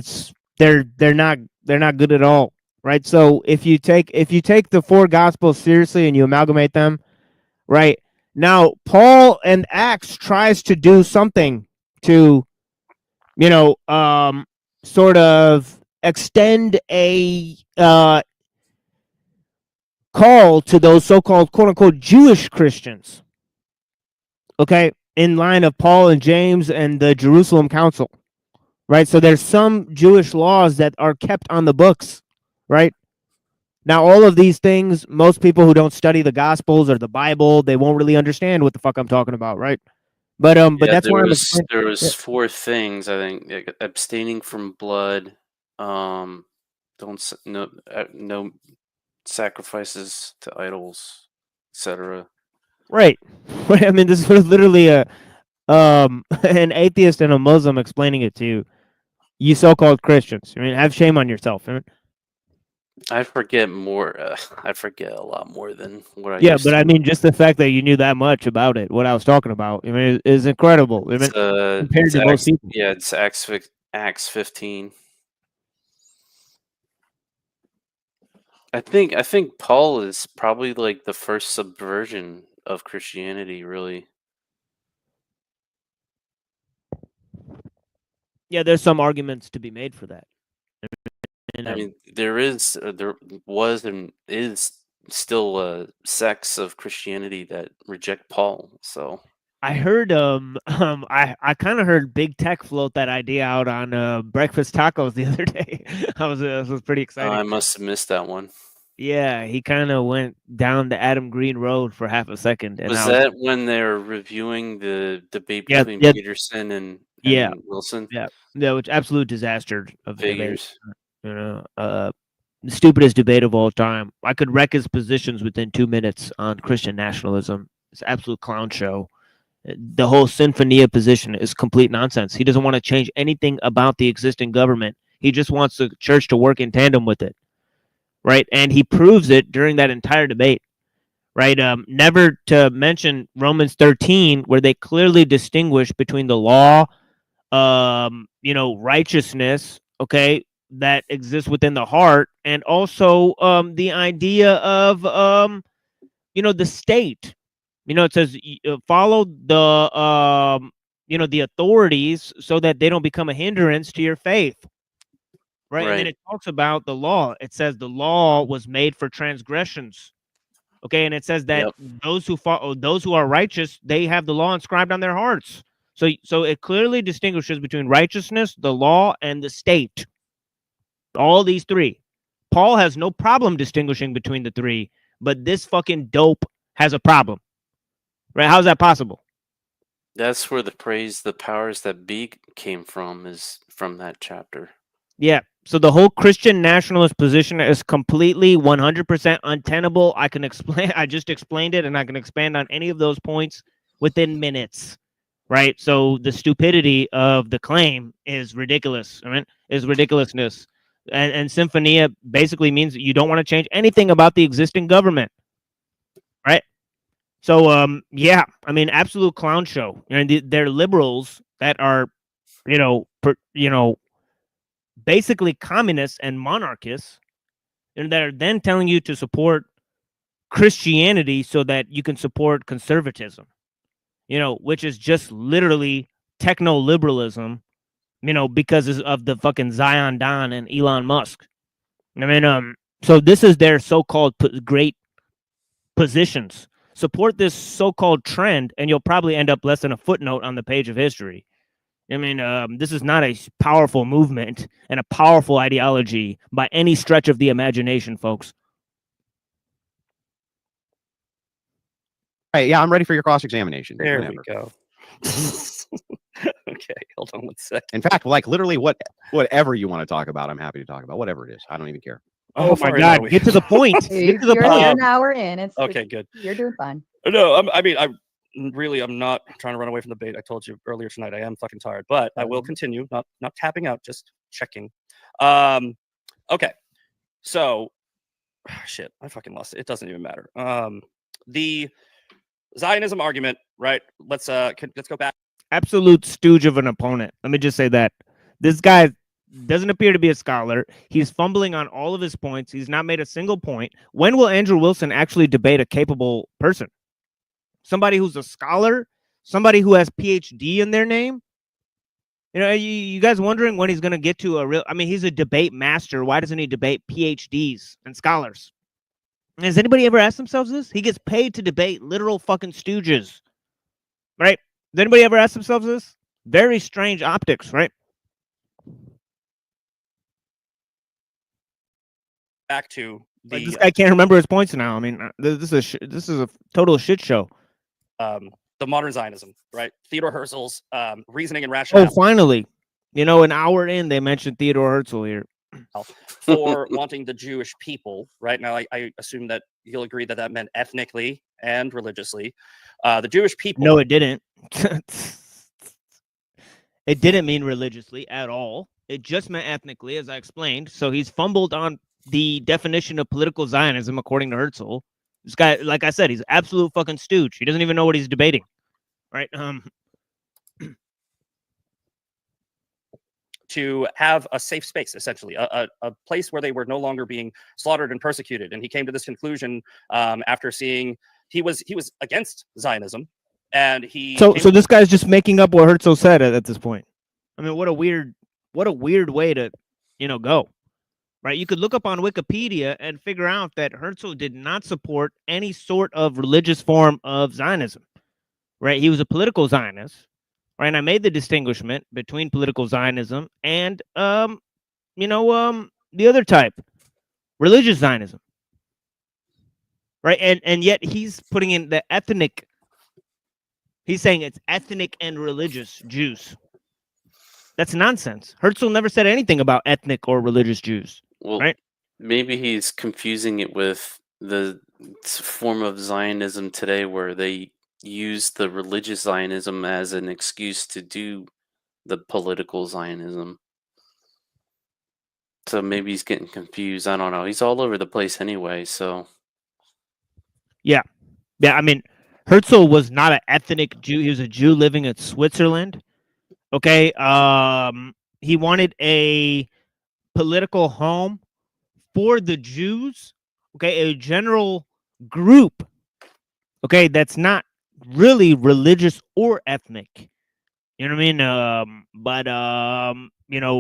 they're not good at all, right? So if you take the four gospels seriously and you amalgamate them, right? Now, Paul and Acts tries to do something to, you know, sort of extend a call to those so-called quote-unquote Jewish Christians, okay, in line of Paul and James and the Jerusalem Council, right? So there's some Jewish laws that are kept on the books, right? Now, all of these things, most people who don't study the Gospels or the Bible, they won't really understand what the fuck I'm talking about, right? But that's there why there was 4 things, I think: abstaining from blood, no sacrifices to idols, etc. Right. Right. I mean, this was literally a an atheist and a Muslim explaining it to you so-called Christians. I mean, have shame on yourself. I mean, I forget more. I forget a lot more than what I yeah, used but I to. mean, just the fact that you knew that much about it, what I was talking about, I mean, is incredible. I mean, compared It's to most people. yeah, it's Acts 15. I think Paul is probably like the first subversion of Christianity, really. Yeah, there's some arguments to be made for that. And, I mean, there was and is still sects of Christianity that reject Paul. So I heard I kind of heard Big Tech float that idea out on Breakfast Tacos the other day. I was pretty exciting. I must have missed that one. Yeah, he kind of went down the Adam Green road for half a second, and Was that when they're reviewing the debate Yeah, between yeah. Peterson and Yeah. Wilson? Yeah, which absolute disaster of the debate. Figures. You know, the stupidest debate of all time. I could wreck his positions within 2 minutes on Christian nationalism. It's an absolute clown show. The whole Sinfonia position is complete nonsense. He doesn't want to change anything about the existing government. He just wants the church to work in tandem with it, right? And he proves it during that entire debate, right? Never to mention Romans 13, where they clearly distinguish between the law, righteousness, okay, that exists within the heart, and also the idea of the state. It says follow the the authorities so that they don't become a hindrance to your faith. Right? And then Right. it talks about the law. It says the law was made for transgressions. Okay, and it says that those who are righteous, they have the law inscribed on their hearts. So it clearly distinguishes between righteousness, the law, and the state. All these three. Paul has no problem distinguishing between the three, but this fucking dope has a problem. Right? How's that possible? That's where the phrase "the powers that be" came from, is from that chapter. Yeah. So the whole Christian nationalist position is completely 100% untenable. I can explain. I just explained it, and I can expand on any of those points within minutes. Right. So the stupidity of the claim is ridiculous. I mean, is ridiculousness. And Symphonia basically means that you don't want to change anything about the existing government. Right. So yeah, I mean, absolute clown show. And they're liberals that are, basically communists and monarchists, and that are then telling you to support Christianity so that you can support conservatism, which is just literally techno-liberalism, because of the fucking Zion Don and Elon Musk. I mean, so this is their so-called great positions. Support this so-called trend, and you'll probably end up less than a footnote on the page of history. I mean, this is not a powerful movement and a powerful ideology by any stretch of the imagination, folks. Hey, yeah, I'm ready for your cross-examination. There whenever. we go. Okay, hold on one sec. In fact, like literally whatever you want to talk about, I'm happy to talk about. Whatever it is. I don't even care. Oh my God, get to the point. Get to the You're point. an hour in. Okay, good. You're doing fine. No, I'm not trying to run away from the bait. I told you earlier tonight I am fucking tired, but I will continue. Not tapping out, just checking. Okay. So shit, I fucking lost it. It doesn't even matter. The Zionism argument, right? Let's go back. Absolute stooge of an opponent. Let me just say that. This guy doesn't appear to be a scholar. He's fumbling on all of his points. He's not made a single point. When will Andrew Wilson actually debate a capable person? Somebody who's a scholar? Somebody who has PhD in their name? You guys wondering when he's going to get to a real... I mean, he's a debate master. Why doesn't he debate PhDs and scholars? Has anybody ever asked themselves this? He gets paid to debate literal fucking stooges. Right? Has anybody ever asked themselves this? Very strange optics, right? Back to the... This guy can't remember his points now. I mean, this is a total shit show. The modern Zionism, right? Theodore Herzl's reasoning and rationale. Oh, finally. An hour in, they mentioned Theodore Herzl here. For wanting the Jewish people, right? Now, I assume that you'll agree that meant ethnically and religiously. The Jewish people. No, it didn't. It didn't mean religiously at all. It just meant ethnically, as I explained. So he's fumbled on the definition of political Zionism according to Herzl. This guy, like I said, he's absolute fucking stooge. He doesn't even know what he's debating, right? To have a safe space, essentially, a place where they were no longer being slaughtered and persecuted. And he came to this conclusion after seeing he was against Zionism, and he. So this guy's just making up what Herzl said at this point. I mean, what a weird way to, go. Right? You could look up on Wikipedia and figure out that Herzl did not support any sort of religious form of Zionism. Right? He was a political Zionist. Right? And I made the distinguishment between political Zionism and the other type, religious Zionism. Right? And yet he's putting in the ethnic. He's saying it's ethnic and religious Jews. That's nonsense. Herzl never said anything about ethnic or religious Jews. Well, right? Maybe he's confusing it with the form of Zionism today where they use the religious Zionism as an excuse to do the political Zionism. So maybe he's getting confused. I don't know. He's all over the place anyway, so. Yeah. Yeah, I mean, Herzl was not an ethnic Jew. He was a Jew living in Switzerland. Okay. He wanted a political home for the Jews. Okay, a general group. Okay, that's not really religious or ethnic. You know what I mean? But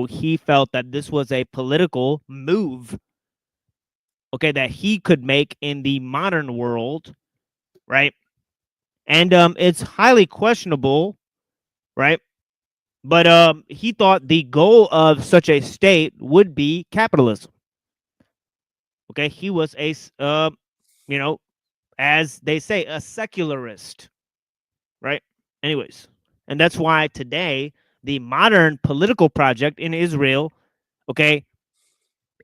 he felt that this was a political move. Okay, that he could make in the modern world, right? And it's highly questionable, right? But he thought the goal of such a state would be capitalism. Okay, he was a, as they say, a secularist, right? Anyways, and that's why today the modern political project in Israel, okay,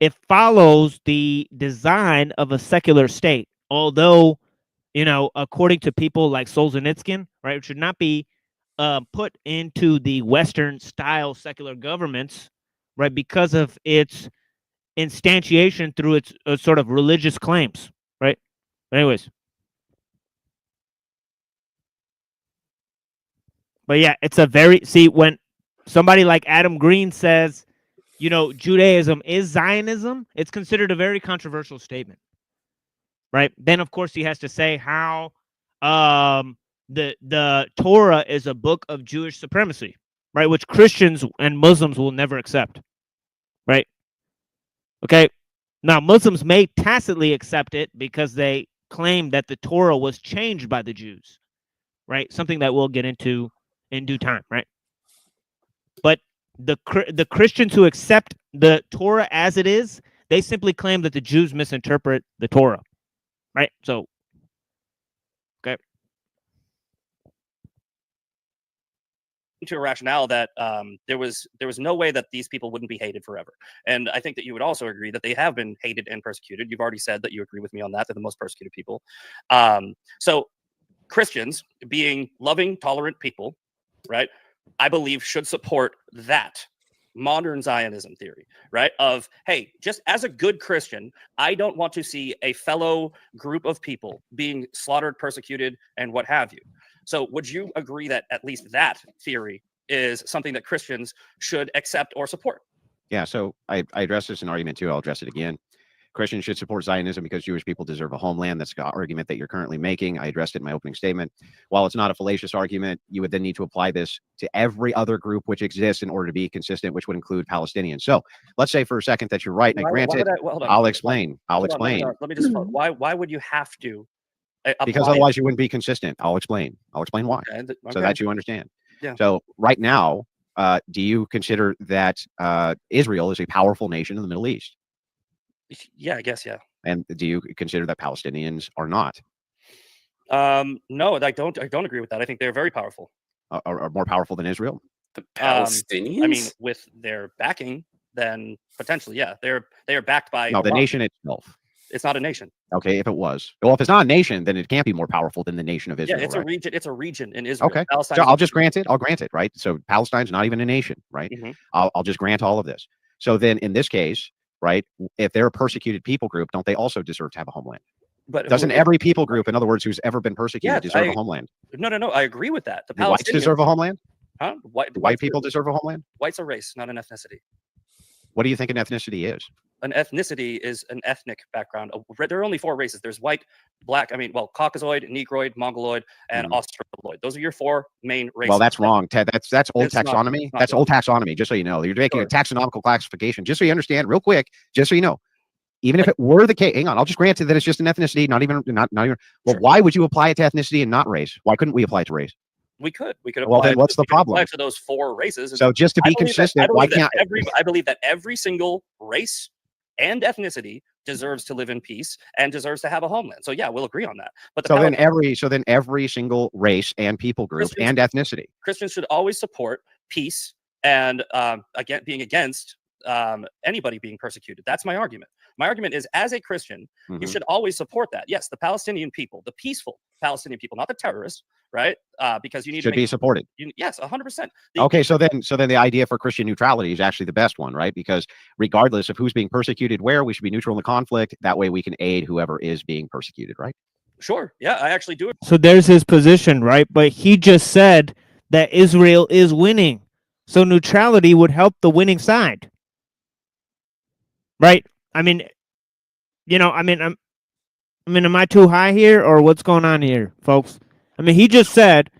it follows the design of a secular state. Although, according to people like Solzhenitsyn, right, it should not be put into the Western style secular governments, right, because of its instantiation through its sort of religious claims, right? But anyways. But yeah, it's a very, when somebody like Adam Green says, Judaism is Zionism, it's considered a very controversial statement, right? Then, of course, he has to say how the Torah is a book of Jewish supremacy, right? Which Christians and Muslims will never accept, right? Okay. Now, Muslims may tacitly accept it because they claim that the Torah was changed by the Jews, right? Something that we'll get into in due time, right? But the Christians who accept the Torah as it is, they simply claim that the Jews misinterpret the Torah, right? So, okay. To a rationale that there was no way that these people wouldn't be hated forever. And I think that you would also agree that they have been hated and persecuted. You've already said that you agree with me on that. They're the most persecuted people. So Christians, being loving, tolerant people, right, I believe should support that modern Zionism theory, right? Of, hey, just as a good Christian, I don't want to see a fellow group of people being slaughtered, persecuted, and what have you. So would you agree that at least that theory is something that Christians should accept or support? Yeah, so I addressed this in argument too. I'll address it again. Christians should support Zionism because Jewish people deserve a homeland. That's the argument that you're currently making. I addressed it in my opening statement. While it's not a fallacious argument, you would then need to apply this to every other group which exists in order to be consistent, which would include Palestinians. So let's say for a second that you're right. And granted, I'll explain. I'll explain. Let me just, why would you have to? Because otherwise you wouldn't be consistent. I'll explain. I'll explain why. Okay. So that you understand. Yeah. So right now, do you consider that Israel is a powerful nation in the Middle East? Yeah, I guess, yeah. And do you consider that Palestinians are not? No, I don't agree with that. I think they're very powerful. Are more powerful than Israel? The Palestinians? I mean, with their backing, then potentially, yeah. They are backed by the nation itself. It's not a nation. Okay, if it was. Well, if it's not a nation, then it can't be more powerful than the nation of Israel, Yeah, it's right? a region. It's a region in Israel. Okay. Palestine So is I'll a just grant it. I'll grant it, right? So Palestine's not even a nation, right? Mhm. I'll just grant all of this. So then in this case, right, if they're a persecuted people group, don't they also deserve to have a homeland? But Doesn't every people group, in other words, who's ever been persecuted, Yes, deserve a homeland? No, I agree with that. The Do whites Palestinians deserve a homeland? Huh? Do white people deserve a homeland? White's a race, not an ethnicity. What do you think an ethnicity is? An ethnicity is an ethnic background. There are only 4 races. There's white, black, Caucasoid, Negroid, Mongoloid, and Australoid. Those are your 4 main races. Well, that's wrong, Ted. That's old It's not- taxonomy. it's not That's wrong. old taxonomy, just so you know. You're making a taxonomical classification, just so you understand, real quick, just so you know. Even if it were the case, hang on, I'll just grant you that it's just an ethnicity, not even. Well, why would you apply it to ethnicity and not race? Why couldn't we apply it to race? We could apply. Well, then what's the we could apply problem? it to those 4 races. So just to be consistent, why can't I believe that every single race and ethnicity deserves to live in peace and deserves to have a homeland. So yeah, we'll agree on that. But so then every single race and people group and ethnicity. Christians should always support peace and being against anybody being persecuted. That's my argument. My argument is, as a Christian, you should always support that. Yes, the Palestinian people, the peaceful Palestinian people, not the terrorists, right? Because you need should be supported. Yes, 100%. Okay, so then the idea for Christian neutrality is actually the best one, right? Because regardless of who's being persecuted where, we should be neutral in the conflict. That way we can aid whoever is being persecuted, right? Sure. Yeah, I actually do it. So there's his position, right? But he just said that Israel is winning. So neutrality would help the winning side. Right? I mean, am I too high here, or what's going on here, folks? I mean, he just said,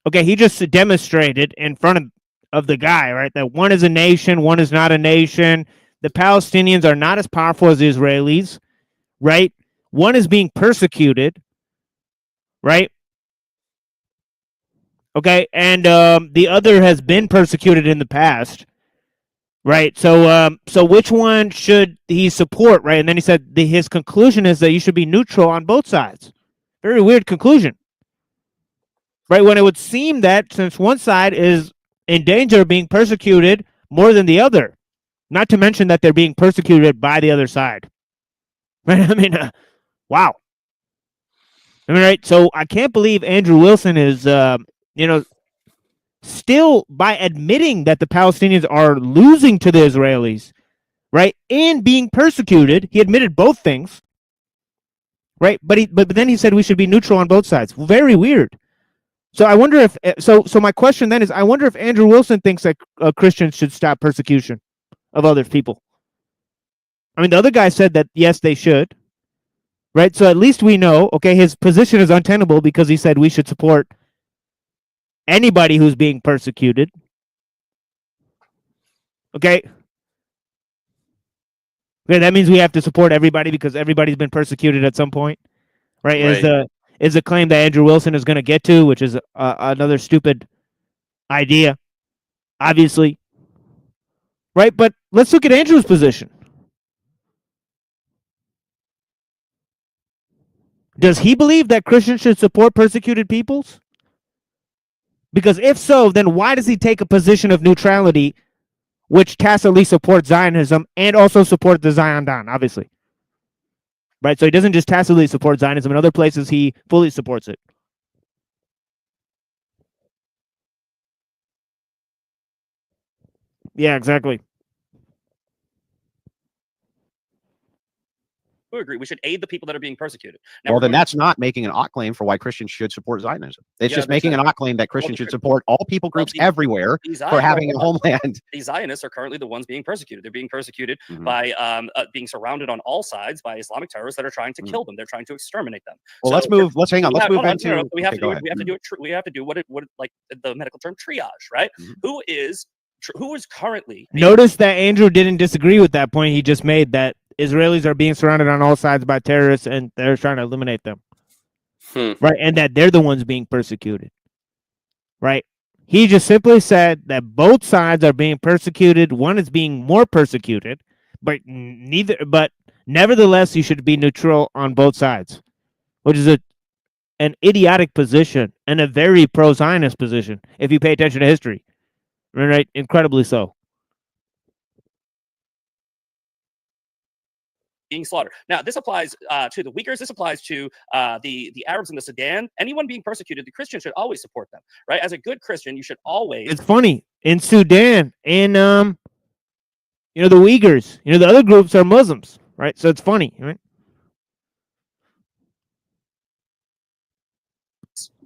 okay, he just demonstrated in front of the guy, right, that one is a nation, one is not a nation. The Palestinians are not as powerful as the Israelis, right? One is being persecuted, right? Okay, and the other has been persecuted in the past. Right. So which one should he support? Right. And then he said his conclusion is that you should be neutral on both sides. Very weird conclusion. Right. When it would seem that since one side is in danger of being persecuted more than the other, not to mention that they're being persecuted by the other side. Right. I mean, wow. I mean, right. So I can't believe Andrew Wilson is, still, by admitting that the Palestinians are losing to the Israelis, right, and being persecuted, he admitted both things, right? But then he said we should be neutral on both sides. Very weird. So I wonder if so my question then is, I wonder if Andrew Wilson thinks that Christians should stop persecution of other people. I mean, the other guy said that yes, they should, right? So at least we know, okay, his position is untenable because he said we should support anybody who's being persecuted. Okay. Okay, that means we have to support everybody because everybody's been persecuted at some point, right? Is a claim that Andrew Wilson is going to get to, which is another stupid idea, obviously, right? But let's look at Andrew's position. Does he believe that Christians should support persecuted peoples? Because if so, then why does he take a position of neutrality, which tacitly supports Zionism and also support the Zion Don, obviously? Right, so he doesn't just tacitly support Zionism. In other places, he fully supports it. Yeah, exactly. I agree. We should aid the people that are being persecuted. Now, Well, then that's not making an ought claim for why Christians should support Zionism. It's just making an ought claim that Christians should support all people groups everywhere for having a homeland. These Zionists are currently the ones being persecuted. They're being persecuted by being surrounded on all sides by Islamic terrorists that are trying to kill them. They're trying to exterminate them. Well, So let's hang on. Let's move into. We have to do what like the medical term triage, right? Who is currently Notice that Andrew didn't disagree with that point he just made, that Israelis are being surrounded on all sides by terrorists and they're trying to eliminate them. Right? And that they're the ones being persecuted. Right? He just simply said that both sides are being persecuted. One is being more persecuted, but nevertheless, you should be neutral on both sides, which is an idiotic position and a very pro-Zionist position if you pay attention to history. Right? Incredibly so. being slaughtered. Now, this applies to the Uyghurs. This applies to the Arabs in the Sudan. Anyone being persecuted, the Christian should always support them, right? As a good Christian, you should always. It's funny in Sudan and you know, the Uyghurs. You know, the other groups are Muslims, right? So it's funny, right?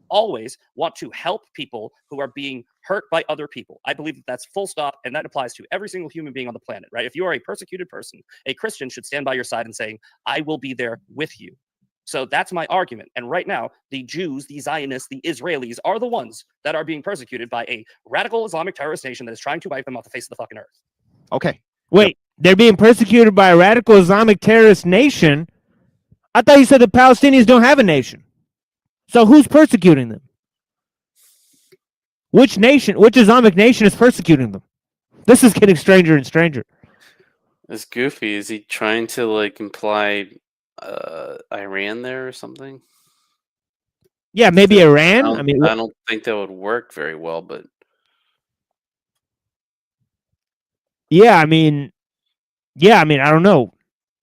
Always want to help people who are being hurt by other people. I believe that that's full stop, and that applies to every single human being on the planet, right? If you are a persecuted person, a Christian should stand by your side and saying, I will be there with you. So that's my argument. And right now, the Jews, the Zionists, the Israelis are the ones that are being persecuted by a radical Islamic terrorist nation that is trying to wipe them off the face of the fucking earth. Okay. Wait, they're being persecuted by a radical Islamic terrorist nation? I thought you said the Palestinians don't have a nation. So who's persecuting them? Which nation, which Islamic nation is persecuting them? This is getting stranger and stranger. It's goofy. Is he trying to like imply Iran there or something? Yeah, maybe Iran. I don't think that would work very well, but yeah, I mean, I don't know.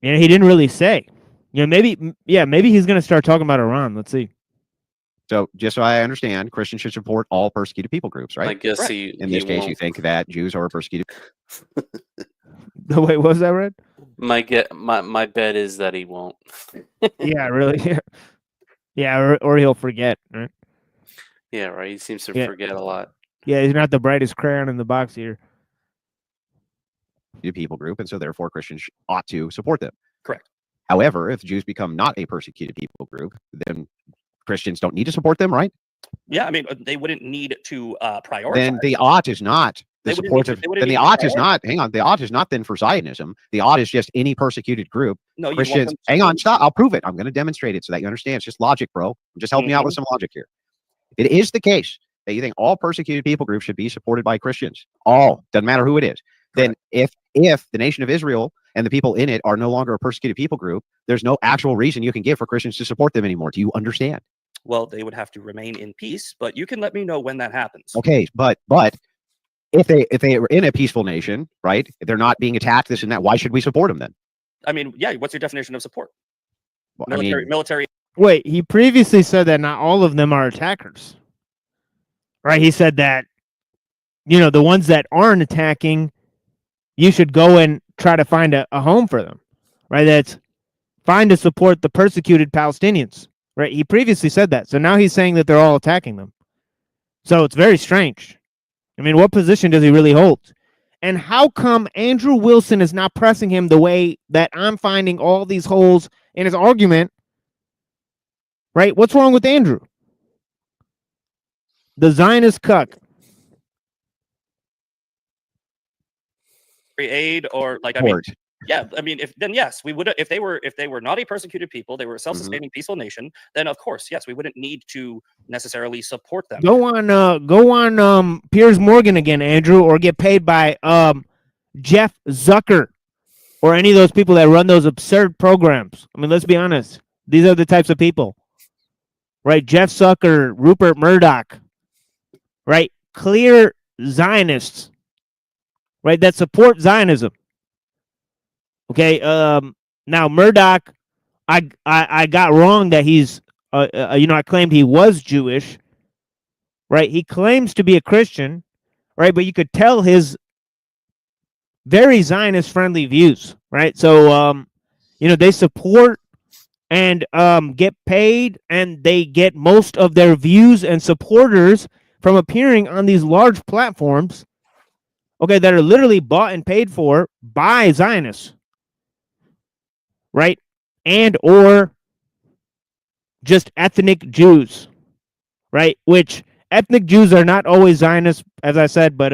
You know, he didn't really say. You know, maybe he's gonna start talking about Iran. Let's see. So just so I understand, Christians should support all persecuted people groups, right? I guess in this case, you think that Jews are persecuted. Wait, what was that, Red? My bet is that he won't. Yeah, really. Yeah, or he'll forget, right? Yeah, right. He seems to forget a lot. Yeah, he's not the brightest crayon in the box here. People group, and so therefore Christians ought to support them. Correct. However, if Jews become not a persecuted people group, then Christians don't need to support them, right? Yeah, I mean, they wouldn't need to prioritize. Then the ought is not the support of. Then the ought is not. Hang on, the ought is not then for Zionism. The ought is just any persecuted group. No, Christians. Hang on, stop. I'll prove it. I'm going to demonstrate it so that you understand. It's just logic, bro. I'm just helping you out with some logic here. It is the case that you think all persecuted people groups should be supported by Christians. All, doesn't matter who it is. Then if the nation of Israel and the people in it are no longer a persecuted people group, there's no actual reason you can give for Christians to support them anymore. Do you understand? Well, they would have to remain in peace, but you can let me know when that happens. Okay, but if they are in a peaceful nation, right? If they're not being attacked, this and that, why should we support them then? I mean, yeah, what's your definition of support? Well, military. Wait, he previously said that not all of them are attackers. Right? He said that, you know, the ones that aren't attacking, you should go and try to find a home for them. Right? That's fine to support the persecuted Palestinians. Right? He previously said that. So now he's saying that they're all attacking them. So it's very strange. I mean, what position does he really hold? And how come Andrew Wilson is not pressing him the way that I'm finding all these holes in his argument? Right? What's wrong with Andrew? The Zionist cuck. Aid or like, I mean, yeah, I mean, yes, we would. If they were not a persecuted people, they were a self-sustaining peaceful nation. Then of course, yes, we wouldn't need to necessarily support them. Go on, Piers Morgan again, Andrew, or get paid by Jeff Zucker or any of those people that run those absurd programs. I mean, let's be honest; these are the types of people, right? Jeff Zucker, Rupert Murdoch, right? Clear Zionists, right? That support Zionism. Okay, now Murdoch, I got wrong that he's, I claimed he was Jewish, right? He claims to be a Christian, right? But you could tell his very Zionist-friendly views, right? So, they support and get paid, and they get most of their views and supporters from appearing on these large platforms, okay, that are literally bought and paid for by Zionists. Right? And or just ethnic Jews, right? Which ethnic Jews are not always Zionists, as I said, but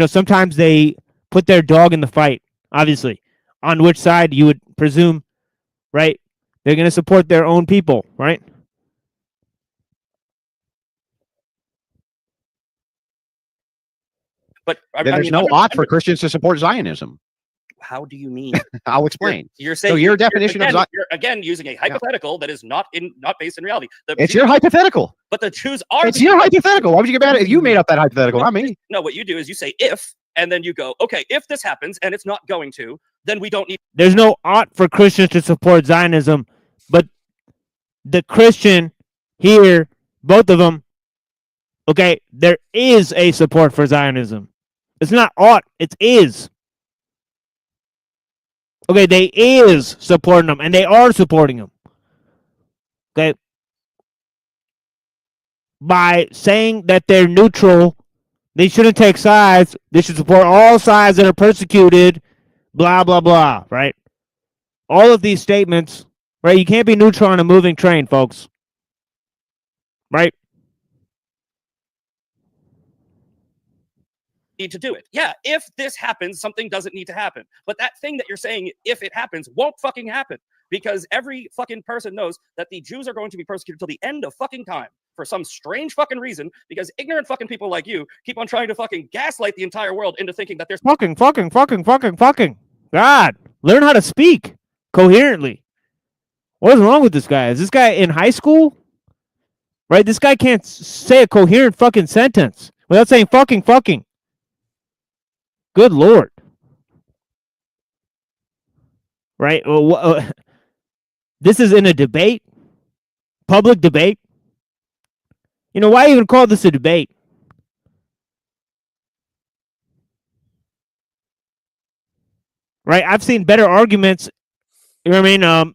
sometimes they put their dog in the fight, obviously. On which side you would presume, right? They're going to support their own people, right? But there's no ought for Christians to support Zionism. How do you mean? I'll explain. You're saying so your definition again, of you're again using a hypothetical that is not based in reality. It's your hypothetical. But the Jews are. It's your hypothetical. Why would you get mad at it? You made up that hypothetical, not me. No, what you do is you say if, and then you go, okay, if this happens, and it's not going to, then we don't need. There's no ought for Christians to support Zionism, but the Christian here, both of them, okay, there is a support for Zionism. It's not ought, it is. Okay, they is supporting them, and they are supporting them. Okay? By saying that they're neutral, they shouldn't take sides, they should support all sides that are persecuted, blah, blah, blah, right? All of these statements, right? You can't be neutral on a moving train, folks. Right? Need to do it. Yeah, if this happens, something doesn't need to happen. But that thing that you're saying, if it happens, won't fucking happen. Because every fucking person knows that the Jews are going to be persecuted till the end of fucking time for some strange fucking reason, because ignorant fucking people like you keep on trying to fucking gaslight the entire world into thinking that there's fucking. God, learn how to speak coherently. What is wrong with this guy? Is this guy in high school? Right? This guy can't say a coherent fucking sentence without saying fucking. Good Lord. Right? This is in a debate, public debate. You know, why even call this a debate? Right? I've seen better arguments, you know what I mean?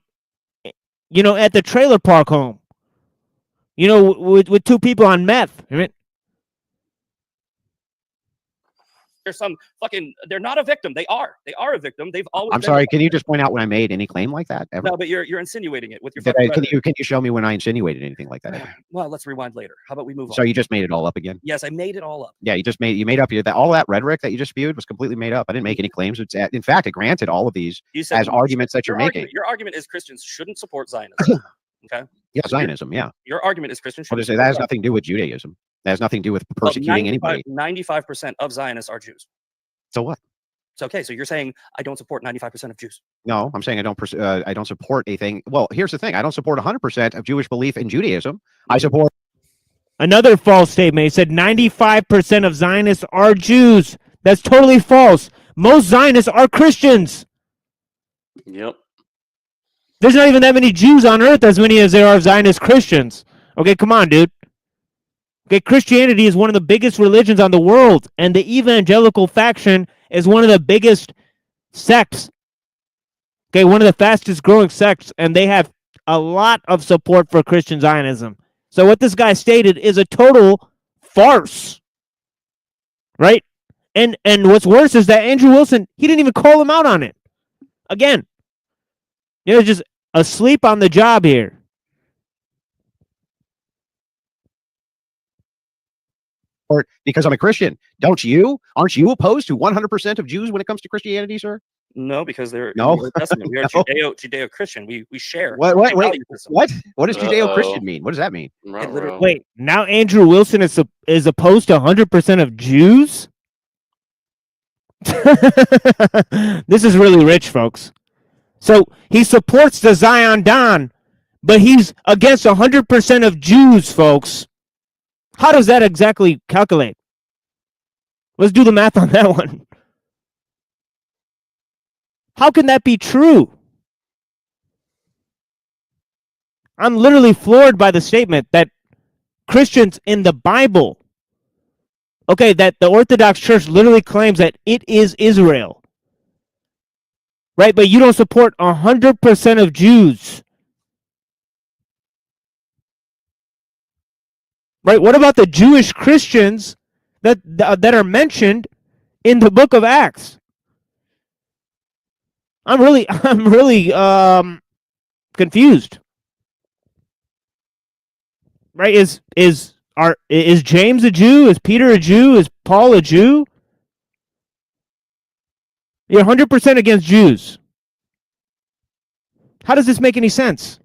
You know, at the trailer park home. You know, with two people on meth. I mean, there's some fucking, they're not a victim. They are a victim. They've always I'm sorry, can you just point out when I made any claim like that ever? No, but you're insinuating it with your Can you show me when I insinuated anything like that ever? Well, let's rewind later. How about we move on? So you just made it all up again? Yes, I made it all up. Yeah, you made up all that rhetoric that you just spewed was completely made up. I didn't make any claims. In fact, it granted all of these as arguments that you're making. Your argument is Christians shouldn't support Zionism. Okay? Yeah, Zionism, yeah. Your argument is Christians shouldn't support that has nothing to do with Judaism. That has nothing to do with persecuting anybody. 95% of Zionists are Jews. So what? It's okay. So you're saying I don't support 95% of Jews. No, I'm saying I don't support a thing. Well, here's the thing. I don't support 100% of Jewish belief in Judaism. I support another false statement. He said 95% of Zionists are Jews. That's totally false. Most Zionists are Christians. Yep. There's not even that many Jews on earth as many as there are Zionist Christians. Okay, come on, dude. Okay, Christianity is one of the biggest religions on the world, and the evangelical faction is one of the biggest sects. Okay, one of the fastest growing sects, and they have a lot of support for Christian Zionism. So what this guy stated is a total farce. Right? And what's worse is that Andrew Wilson, he didn't even call him out on it. Again, you know, just asleep on the job here. Because I'm a Christian. Don't you? Aren't you opposed to 100% of Jews when it comes to Christianity, sir? No, because they're no. We are Judeo-Christian. We share. What? What does Judeo-Christian mean? What does that mean? Wait, now Andrew Wilson is opposed to 100% of Jews? This is really rich, folks. So he supports the Zion Don, but he's against 100% of Jews, folks. How does that exactly calculate? Let's do the math on that one. How can that be true? I'm literally floored by the statement that Christians in the Bible, okay, that the Orthodox Church literally claims that it is Israel. Right? But you don't support 100% of Jews. Right? What about the Jewish Christians that are mentioned in the book of Acts? I'm really confused. Right? Is James a Jew? Is Peter a Jew? Is Paul a Jew? You're 100% against Jews. How does this make any sense?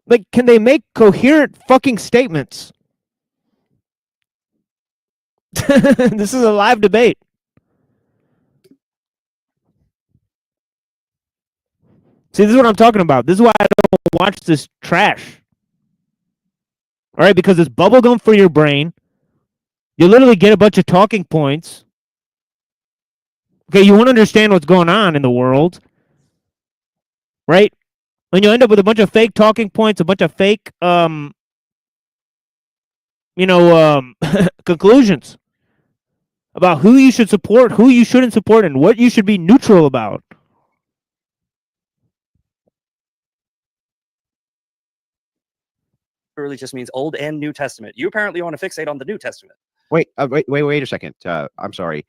Like, can they make coherent fucking statements? This is a live debate. See, this is what I'm talking about. This is why I don't watch this trash. All right, because it's bubblegum for your brain. You literally get a bunch of talking points. Okay, you want to understand what's going on in the world, right? And you'll end up with a bunch of fake talking points, a bunch of fake, conclusions about who you should support, who you shouldn't support, and what you should be neutral about. Literally just means Old and New Testament. You apparently want to fixate on the New Testament. Wait a second. I'm sorry.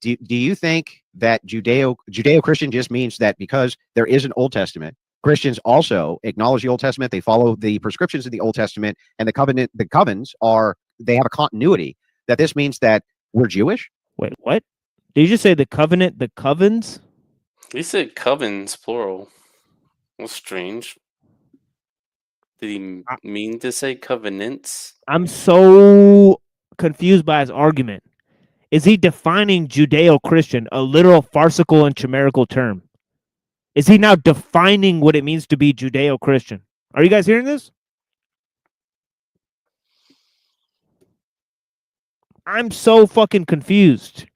Do you think that Judeo-Christian just means that because there is an Old Testament, Christians also acknowledge the Old Testament, they follow the prescriptions of the Old Testament, and the covens they have a continuity, that this means that we're Jewish? Wait, what? Did you just say the covenant, the covens? He said covens, plural. Well, strange. Did he mean to say covenants? I'm so confused by his argument. Is he defining Judeo-Christian, a literal farcical and chimerical term? Is he now defining what it means to be Judeo-Christian? Are you guys hearing this? I'm so fucking confused.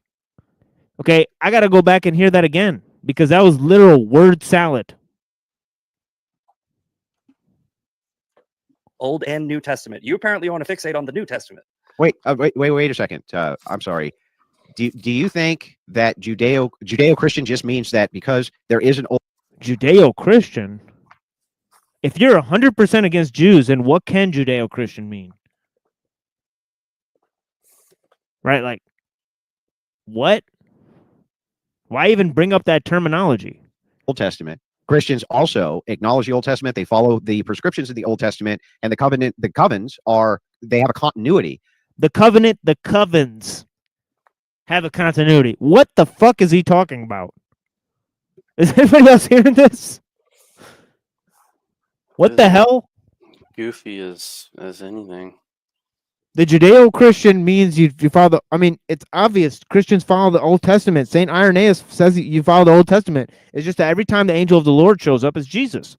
Okay, I got to go back and hear that again because that was literal word salad. Old and New Testament. You apparently want to fixate on the New Testament. Wait a second. I'm sorry. Do you think that Judeo-Christian just means that because there is an Old Judeo-Christian? If you're 100% against Jews, then what can Judeo-Christian mean? Right? Like, what? Why even bring up that terminology? Old Testament. Christians also acknowledge the Old Testament. They follow the prescriptions of the Old Testament, and the covens they have a continuity. The covenant, the covens have a continuity. What the fuck is he talking about? Is anybody else hearing this? What the hell? Goofy as anything. The Judeo-Christian means you follow the. I mean, it's obvious. Christians follow the Old Testament. Saint Irenaeus says you follow the Old Testament. It's just that every time the angel of the Lord shows up, it's Jesus.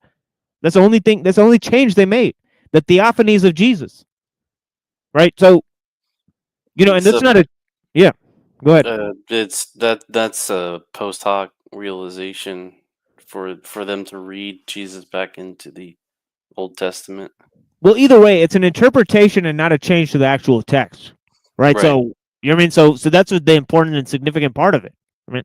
That's the only thing. That's the only change they made. The theophanies of Jesus. Right. So, and that's not a. Yeah. Go ahead. That's a post hoc realization for them to read Jesus back into the Old Testament. Well, either way, it's an interpretation and not a change to the actual text, right? So you know what I mean. So that's the important and significant part of it. I mean,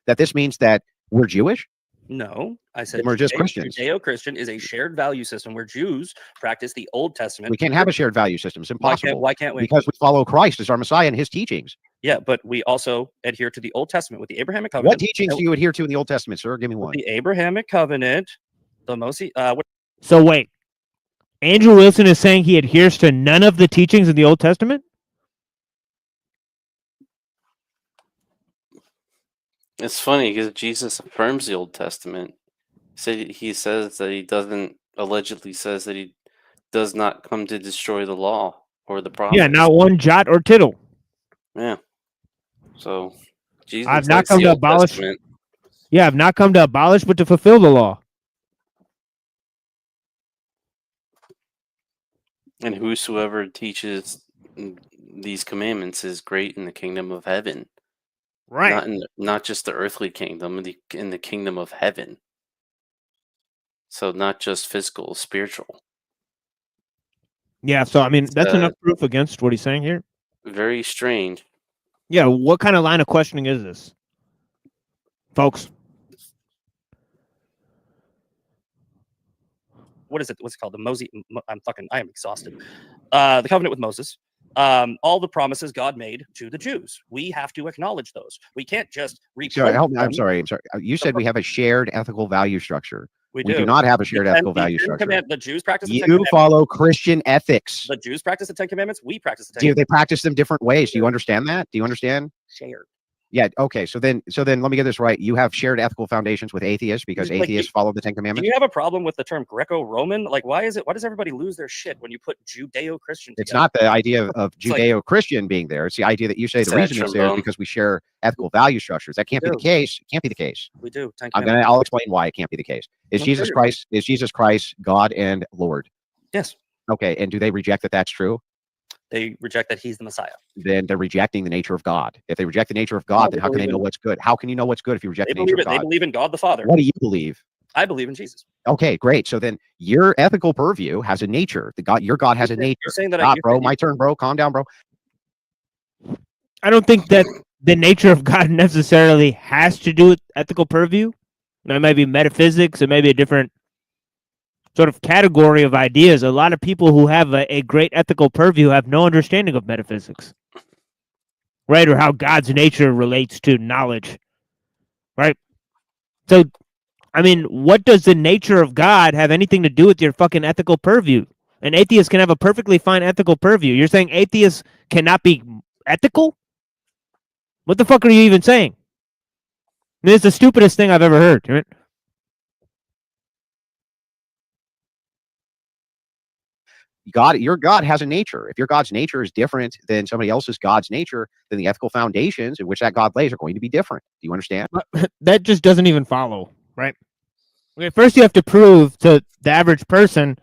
that this means that we're Jewish? No, I said we're just Christians. Judeo-Christian is a shared value system where Jews practice the Old Testament. We can't have a shared value system. It's impossible. Why can't we? Because we follow Christ as our Messiah and his teachings. Yeah, but we also adhere to the Old Testament with the Abrahamic covenant. What teachings do you adhere to in the Old Testament, sir? Give me one. The Abrahamic covenant. The Moshe. So wait, Andrew Wilson is saying he adheres to none of the teachings in the Old Testament? It's funny because Jesus affirms the Old Testament. He says that he does not come to destroy the law or the prophets. Yeah, not one jot or tittle. Yeah. So Jesus I've not come to abolish. Testament. Yeah, I've not come to abolish, but to fulfill the law. And whosoever teaches these commandments is great in the kingdom of heaven. Right. Not just the earthly kingdom, in the kingdom of heaven. So not just physical, spiritual. Yeah, so I mean, that's enough proof against what he's saying here. Very strange. Yeah, what kind of line of questioning is this, folks? What is it? What's it called? I am exhausted. The covenant with Moses. All the promises God made to the Jews. We have to acknowledge those. We can't just Sorry, help me. I'm sorry. You said we have a shared ethical value structure. We do not have a shared ethical value structure. The Jews practice the You follow Christian ethics. The Jews practice the Ten Commandments. We practice the Ten Commandments. They practice them different ways. Do you understand that? Do you understand? Shared. Yeah. Okay. So then let me get this right. You have shared ethical foundations with atheists because atheists follow the Ten Commandments. Do you have a problem with the term Greco-Roman? Like, why does everybody lose their shit when you put Judeo-Christian together? It's not the idea of Judeo-Christian being there. It's the idea that you say the reason it's there is because we share ethical value structures. That can't be the case. It can't be the case. We do. I'll explain why it can't be the case. Is Jesus Christ God and Lord? Yes. Okay. And do they reject that that's true? They reject that he's the Messiah. Then they're rejecting the nature of God. If they reject the nature of God, then how can they know what's good? How can you know what's good if you reject They the nature believe of it. They God? believe in God the Father. What do you believe? I believe in Jesus. Okay, great. So then your ethical purview has a nature. Your God has a nature. You're saying that Stop, bro. My turn, bro. Calm down, bro. I don't think that the nature of God necessarily has to do with ethical purview. It might be metaphysics. It may be a different sort of category of ideas. A lot of people who have a great ethical purview have no understanding of metaphysics, right? Or how God's nature relates to knowledge, right? So, I mean, what does the nature of God have anything to do with your fucking ethical purview? An atheist can have a perfectly fine ethical purview. You're saying atheists cannot be ethical? What the fuck are you even saying? I mean, it's the stupidest thing I've ever heard. Right? Your God has a nature. If your God's nature is different than somebody else's God's nature, then the ethical foundations in which that God lays are going to be different. Do you understand? That just doesn't even follow, right? Okay, first you have to prove to the average person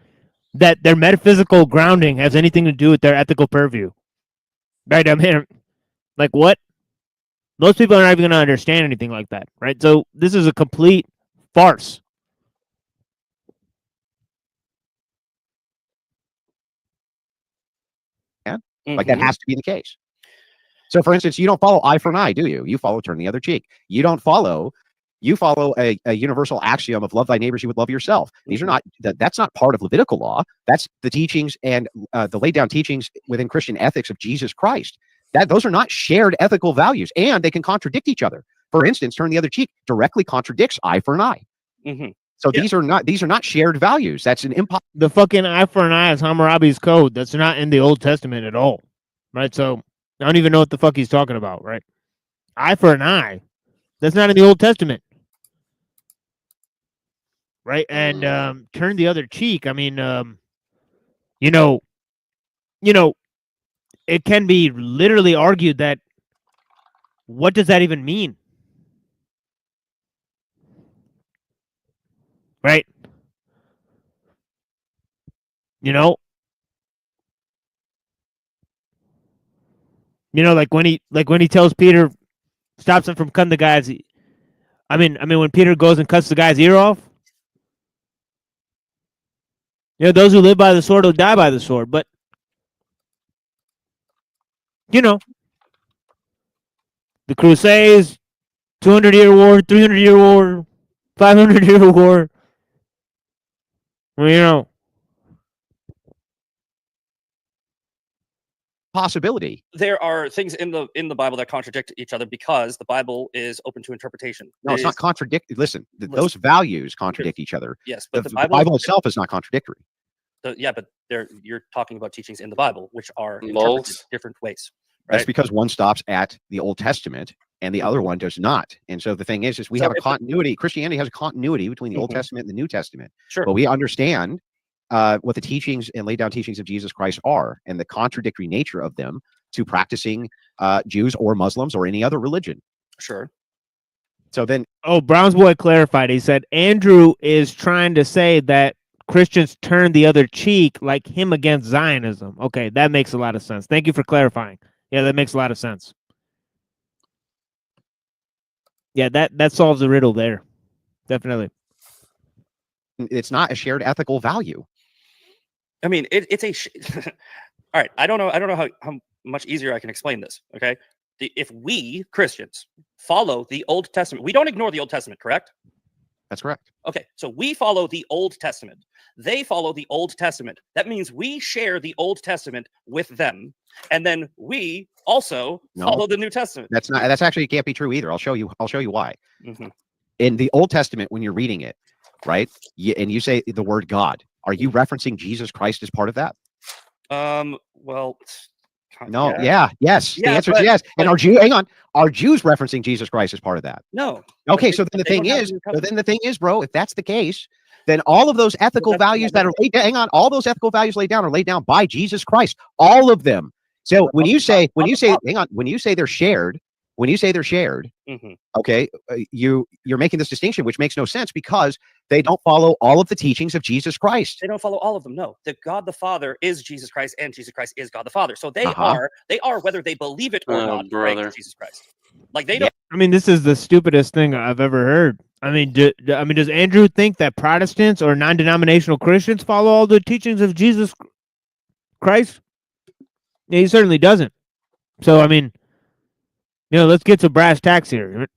that their metaphysical grounding has anything to do with their ethical purview. Right? I mean, like what? Most people are not even going to understand anything like that, right? So this is a complete farce. Like that has to be the case. So, for instance, you don't follow eye for an eye, do you? You follow turn the other cheek. You follow a universal axiom of love thy neighbors, you would love yourself. These are not, that's not part of Levitical law. That's the teachings and the laid down teachings within Christian ethics of Jesus Christ. Those are not shared ethical values, and they can contradict each other. For instance, turn the other cheek directly contradicts eye for an eye. So these are not shared values. That's an impossible. The fucking eye for an eye is Hammurabi's code. That's not in the Old Testament at all, right? So I don't even know what the fuck he's talking about, right? Eye for an eye. That's not in the Old Testament, right? And turn the other cheek. I mean, you know, it can be literally argued that what does that even mean? Right? Like when he tells Peter, stops him from cutting the guy's. I mean, when Peter goes and cuts the guy's ear off. Those who live by the sword will die by the sword. But the Crusades, 200-year war, 300-year war, 500-year war. Well, possibility. There are things in the Bible that contradict each other because the Bible is open to interpretation. No, it's not contradict. Listen, those values contradict each other. Yes, but the Bible itself is not contradictory. Yeah, but you're talking about teachings in the Bible which are interpreted different ways. Right? That's because one stops at the Old Testament and the other one does not. And so the thing is we have a continuity. Christianity has a continuity between the Old Testament and the New Testament. Sure. But we understand what the teachings and laid down teachings of Jesus Christ are and the contradictory nature of them to practicing Jews or Muslims or any other religion. Sure. So then, Brown's boy clarified. He said Andrew is trying to say that Christians turn the other cheek like him against Zionism. Okay, that makes a lot of sense. Thank you for clarifying. Yeah, that makes a lot of sense. Yeah, that solves the riddle there. Definitely. It's not a shared ethical value. I mean, it's a all right. I don't know how much easier I can explain this. Okay, if we Christians follow the Old Testament, we don't ignore the Old Testament, correct? That's correct. Okay, so we follow the Old Testament. They follow the Old Testament. That means we share the Old Testament with them, and then we also follow the New Testament. That's actually can't be true either. I'll show you why. In the Old Testament, when you're reading it, right, and you say the word God, are you referencing Jesus Christ as part of that? Well, no, yes. The answer is yes. And are Jews referencing Jesus Christ as part of that? No. Okay, so then the thing is, bro, if that's the case, then all of those ethical values that are laid down, all those ethical values laid down are laid down by Jesus Christ, all of them. So when you say they're shared, when you say they're shared, Mhm. okay, you're making this distinction, which makes no sense because they don't follow all of the teachings of Jesus Christ. They don't follow all of them. No, the God the Father is Jesus Christ, and Jesus Christ is God the Father. So they Uh-huh. are whether they believe it or Oh, not, praying to brother. Jesus Christ. Like they Yeah. don't. I mean, this is the stupidest thing I've ever heard. I mean, does Andrew think that Protestants or non-denominational Christians follow all the teachings of Jesus Christ? Yeah, he certainly doesn't. So, I mean, let's get to brass tacks here.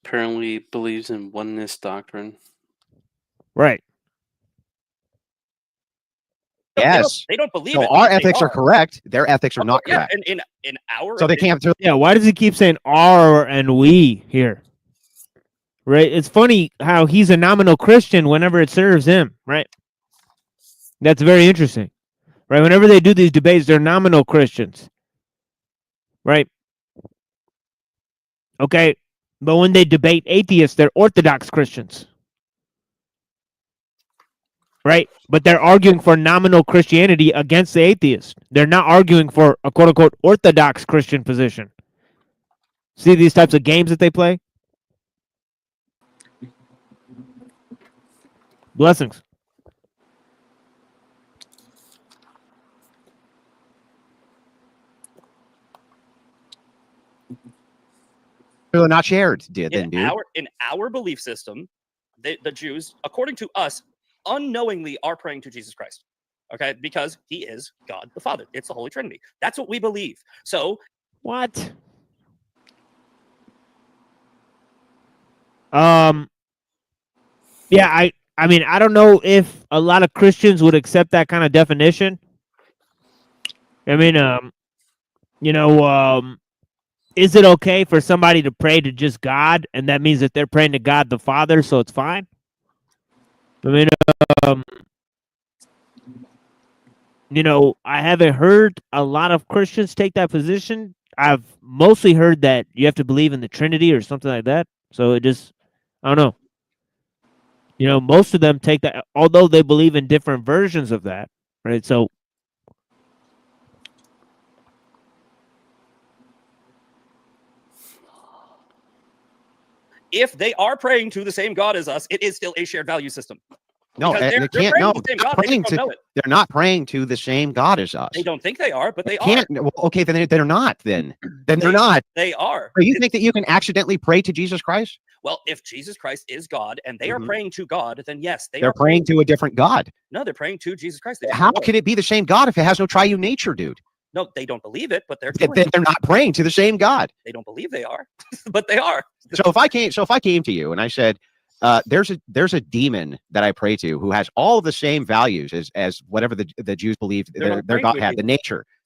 Apparently believes in oneness doctrine. Right. No, Yes. they don't believe So it. our but they ethics are correct. Their ethics are not Yeah, correct. and in our So they opinion, can't. Yeah, why does he keep saying "our" and "we" here? Right? It's funny how he's a nominal Christian whenever it serves him, right? That's very interesting. Right? Whenever they do these debates, they're nominal Christians. Right? Okay. But when they debate atheists, they're Orthodox Christians. Right? But they're arguing for nominal Christianity against the atheist. They're not arguing for a quote unquote Orthodox Christian position. See these types of games that they play? Blessings. They're not shared, dude. in our belief system, the Jews, according to us, unknowingly are praying to Jesus Christ. Okay, because he is God the Father. It's the Holy Trinity. That's what we believe. So what? Yeah, I mean, I don't know if a lot of Christians would accept that kind of definition. I mean, is it okay for somebody to pray to just God, and that means that they're praying to God the Father, so it's fine? I mean, I haven't heard a lot of Christians take that position. I've mostly heard that you have to believe in the Trinity or something like that. So I don't know. Most of them take that, although they believe in different versions of that, right? So, if they are praying to the same God as us, it is still a shared value system. No, Because they they're can't. praying No, to the same they're God. They praying just don't know it. they're not praying to the same God as us. They don't think they are, but they Can't. are. Well, okay, then they're not. Then they're not. They are. So you think that you can accidentally pray to Jesus Christ? Well, if Jesus Christ is God and they are Mhm. praying to God, then yes, They're praying to a different God. No, they're praying to Jesus Christ. They just How don't know can it be the same God if it has no triune nature, dude? No, they don't believe it, but they're Then doing it. they're not praying to the same God. They don't believe they are, but they are. So if I came to you and I said, there's a demon that I pray to who has all of the same values as whatever the Jews believed They're their not God praying to a had,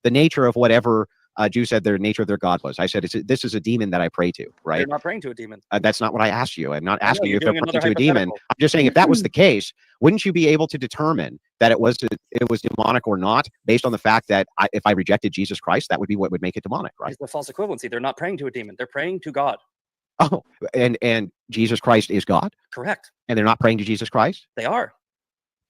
the nature of whatever Jews said their nature of their God was. I said, this is a demon that I pray to, right? They're not praying to a demon. That's not what I asked you. I'm not I know, asking you you're if they're doing praying another to a demon. hypothetical. I'm just saying if that was the case, wouldn't you be able to determine that it was demonic or not based on the fact that if I rejected Jesus Christ, that would be what would make it demonic, right? It's the false equivalency. They're not praying to a demon. They're praying to God. Oh, and Jesus Christ is God? Correct. And they're not praying to Jesus Christ? They are.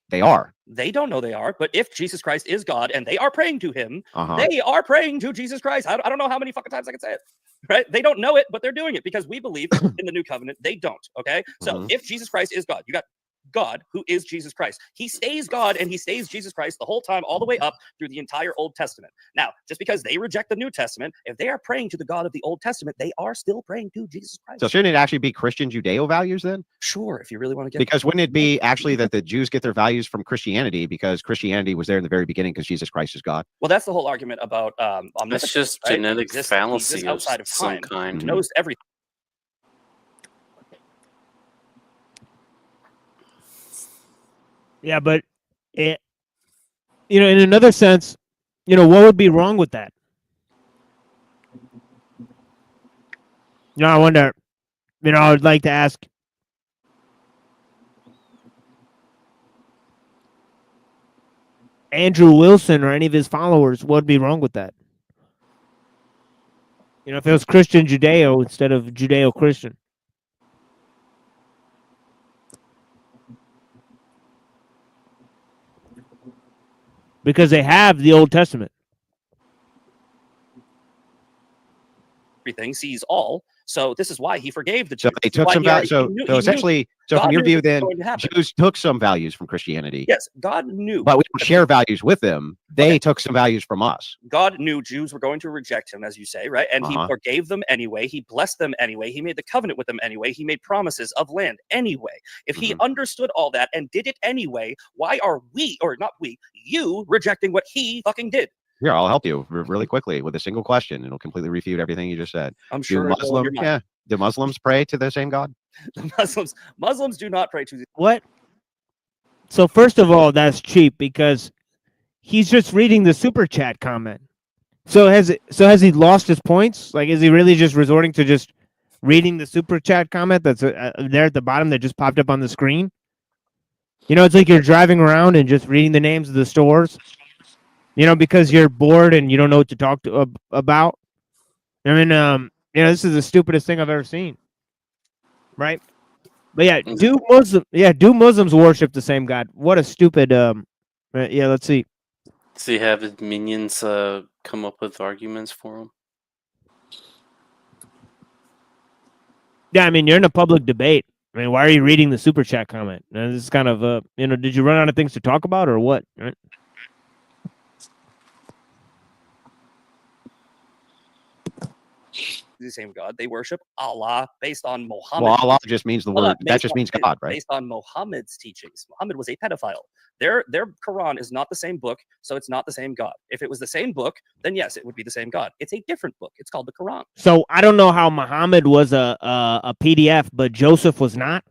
They are. They don't know they are, but if Jesus Christ is God and they are praying to him, Uh-huh. they are praying to Jesus Christ. I don't know how many fucking times I can say it. Right? They don't know it, but they're doing it because we believe in the new covenant. They don't. Okay. So if Jesus Christ is God, you got God who is Jesus Christ. He stays God and he stays Jesus Christ the whole time, all the way up through the entire Old Testament. Now, just because they reject the New Testament, if they are praying to the God of the Old Testament, they are still praying to Jesus Christ. So shouldn't it actually be Christian Judeo values then? Sure, if you really want to get Because wouldn't it be actually that the Jews get their values from Christianity because Christianity was there in the very beginning because Jesus Christ is God? Well, that's the whole argument about That's omnipotence, just right? genetic He exists fallacy of outside of some time, kind. knows everything. yeah, but in another sense, what would be wrong with that? I wonder, I would like to ask, Andrew Wilson or any of his followers, what would be wrong with that? If it was Christian Judeo instead of Judeo Christian. Because they have the Old Testament. everything, sees all. So this is why he forgave the So Jews. they This is took why some he already- value. he knew- So he knew essentially, so God from your knew view, this was then going to happen. Jews took some values from Christianity. Yes, God knew. But we don't share values with them. They took some values from us. God knew Jews were going to reject him, as you say, right? And he forgave them anyway. He blessed them anyway. He made the covenant with them anyway. He made promises of land anyway. If he understood all that and did it anyway, why are we, or not we, you rejecting what he fucking did? Here, I'll help you really quickly with a single question. It'll completely refute everything you just said. I'm sure it will in your mind. Do Muslims pray to the same God? Muslims do not pray to the What? So first of all, that's cheap because he's just reading the super chat comment. So has he lost his points? Like, is he really just resorting to just reading the super chat comment that's there at the bottom that just popped up on the screen? You know, it's like you're driving around and just reading the names of the stores. You know, because you're bored and you don't know what to talk to about. I mean, you know, this is the stupidest thing I've ever seen. Right? But yeah, do Muslims worship the same God? What a stupid yeah, let's see. Does he have his minions come up with arguments for him? Yeah, I mean, you're in a public debate. I mean, why are you reading the super chat comment? This is kind of you know, did you run out of things to talk about or what? Right? the same God. They worship Allah based on Muhammad. Well, Allah just means the word. That just means God, right? Based on Muhammad's teachings. Muhammad was a pedophile. Their Quran is not the same book, so it's not the same God. If it was the same book, then yes, it would be the same God. It's a different book. It's called the Quran. So I don't know how Muhammad was a PDF, but Joseph was not.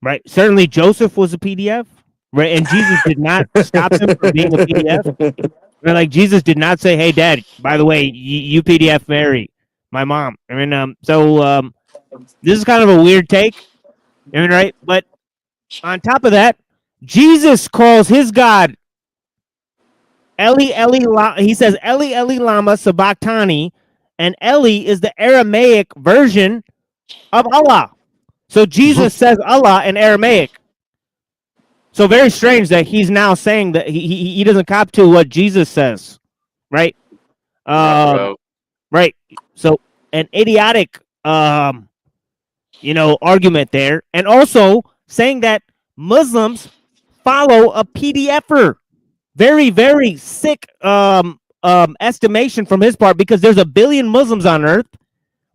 Right? Certainly Joseph was a PDF. Right? And Jesus did not stop him from being a PDF. Right? Like Jesus did not say, "Hey, Dad, by the way, you PDF Mary, my mom." I mean, so this is kind of a weird take. I mean, right? But on top of that, Jesus calls his God Eli Eli. He says Eli Eli Lama Sabachthani, and Eli is the Aramaic version of Allah. So Jesus says Allah in Aramaic. So very strange that he's now saying that he doesn't cop to what Jesus says, right? Right. So an idiotic you know, argument there, and also saying that Muslims follow a PDFer. Very, very sick estimation from his part, because there's 1 billion Muslims on Earth,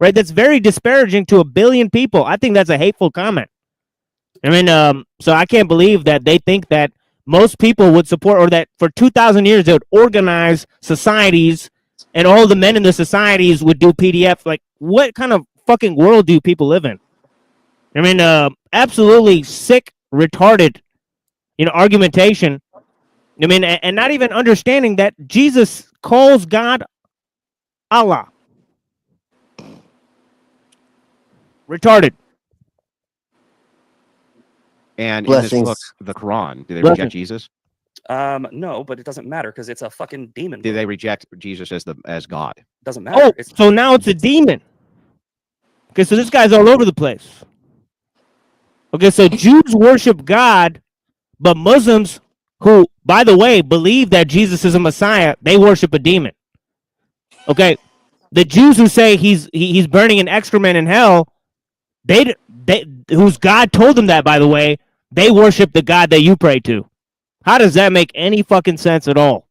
right? That's very disparaging to 1 billion people. I think that's a hateful comment. I mean, so I can't believe that they think that most people would support, or that for 2,000 years they would organize societies and all the men in the societies would do PDF. Like, what kind of fucking world do people live in? I mean, absolutely sick, retarded, you know, argumentation. I mean, and not even understanding that Jesus calls God Allah. Retarded. And in this book, the Quran, do they reject Jesus? No, but it doesn't matter because it's a fucking demon. Do they reject Jesus as God? Doesn't matter. Oh, so now it's a demon. Okay, so this guy's all over the place. Okay, so Jews worship God, but Muslims, who, by the way, believe that Jesus is a Messiah, they worship a demon. Okay, the Jews who say he's burning in excrement in hell, they whose God told them that, by the way, they worship the God that you pray to. How does that make any fucking sense at all?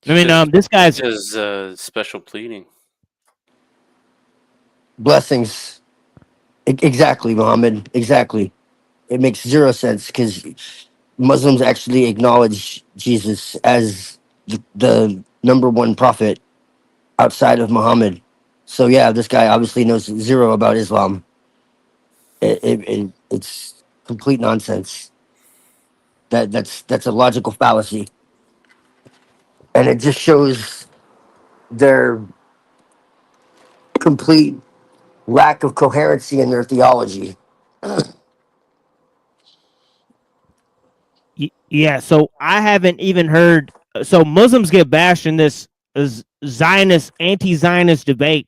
I mean, this guy's just special pleading. Blessings. Exactly, Muhammad. Exactly. It makes zero sense because Muslims actually acknowledge Jesus as the number one prophet outside of Muhammad. So yeah, this guy obviously knows zero about Islam. It's complete nonsense. That's a logical fallacy, and it just shows their complete lack of coherency in their theology. Yeah, so I haven't even heard. So Muslims get bashed in this Zionist, anti-Zionist debate,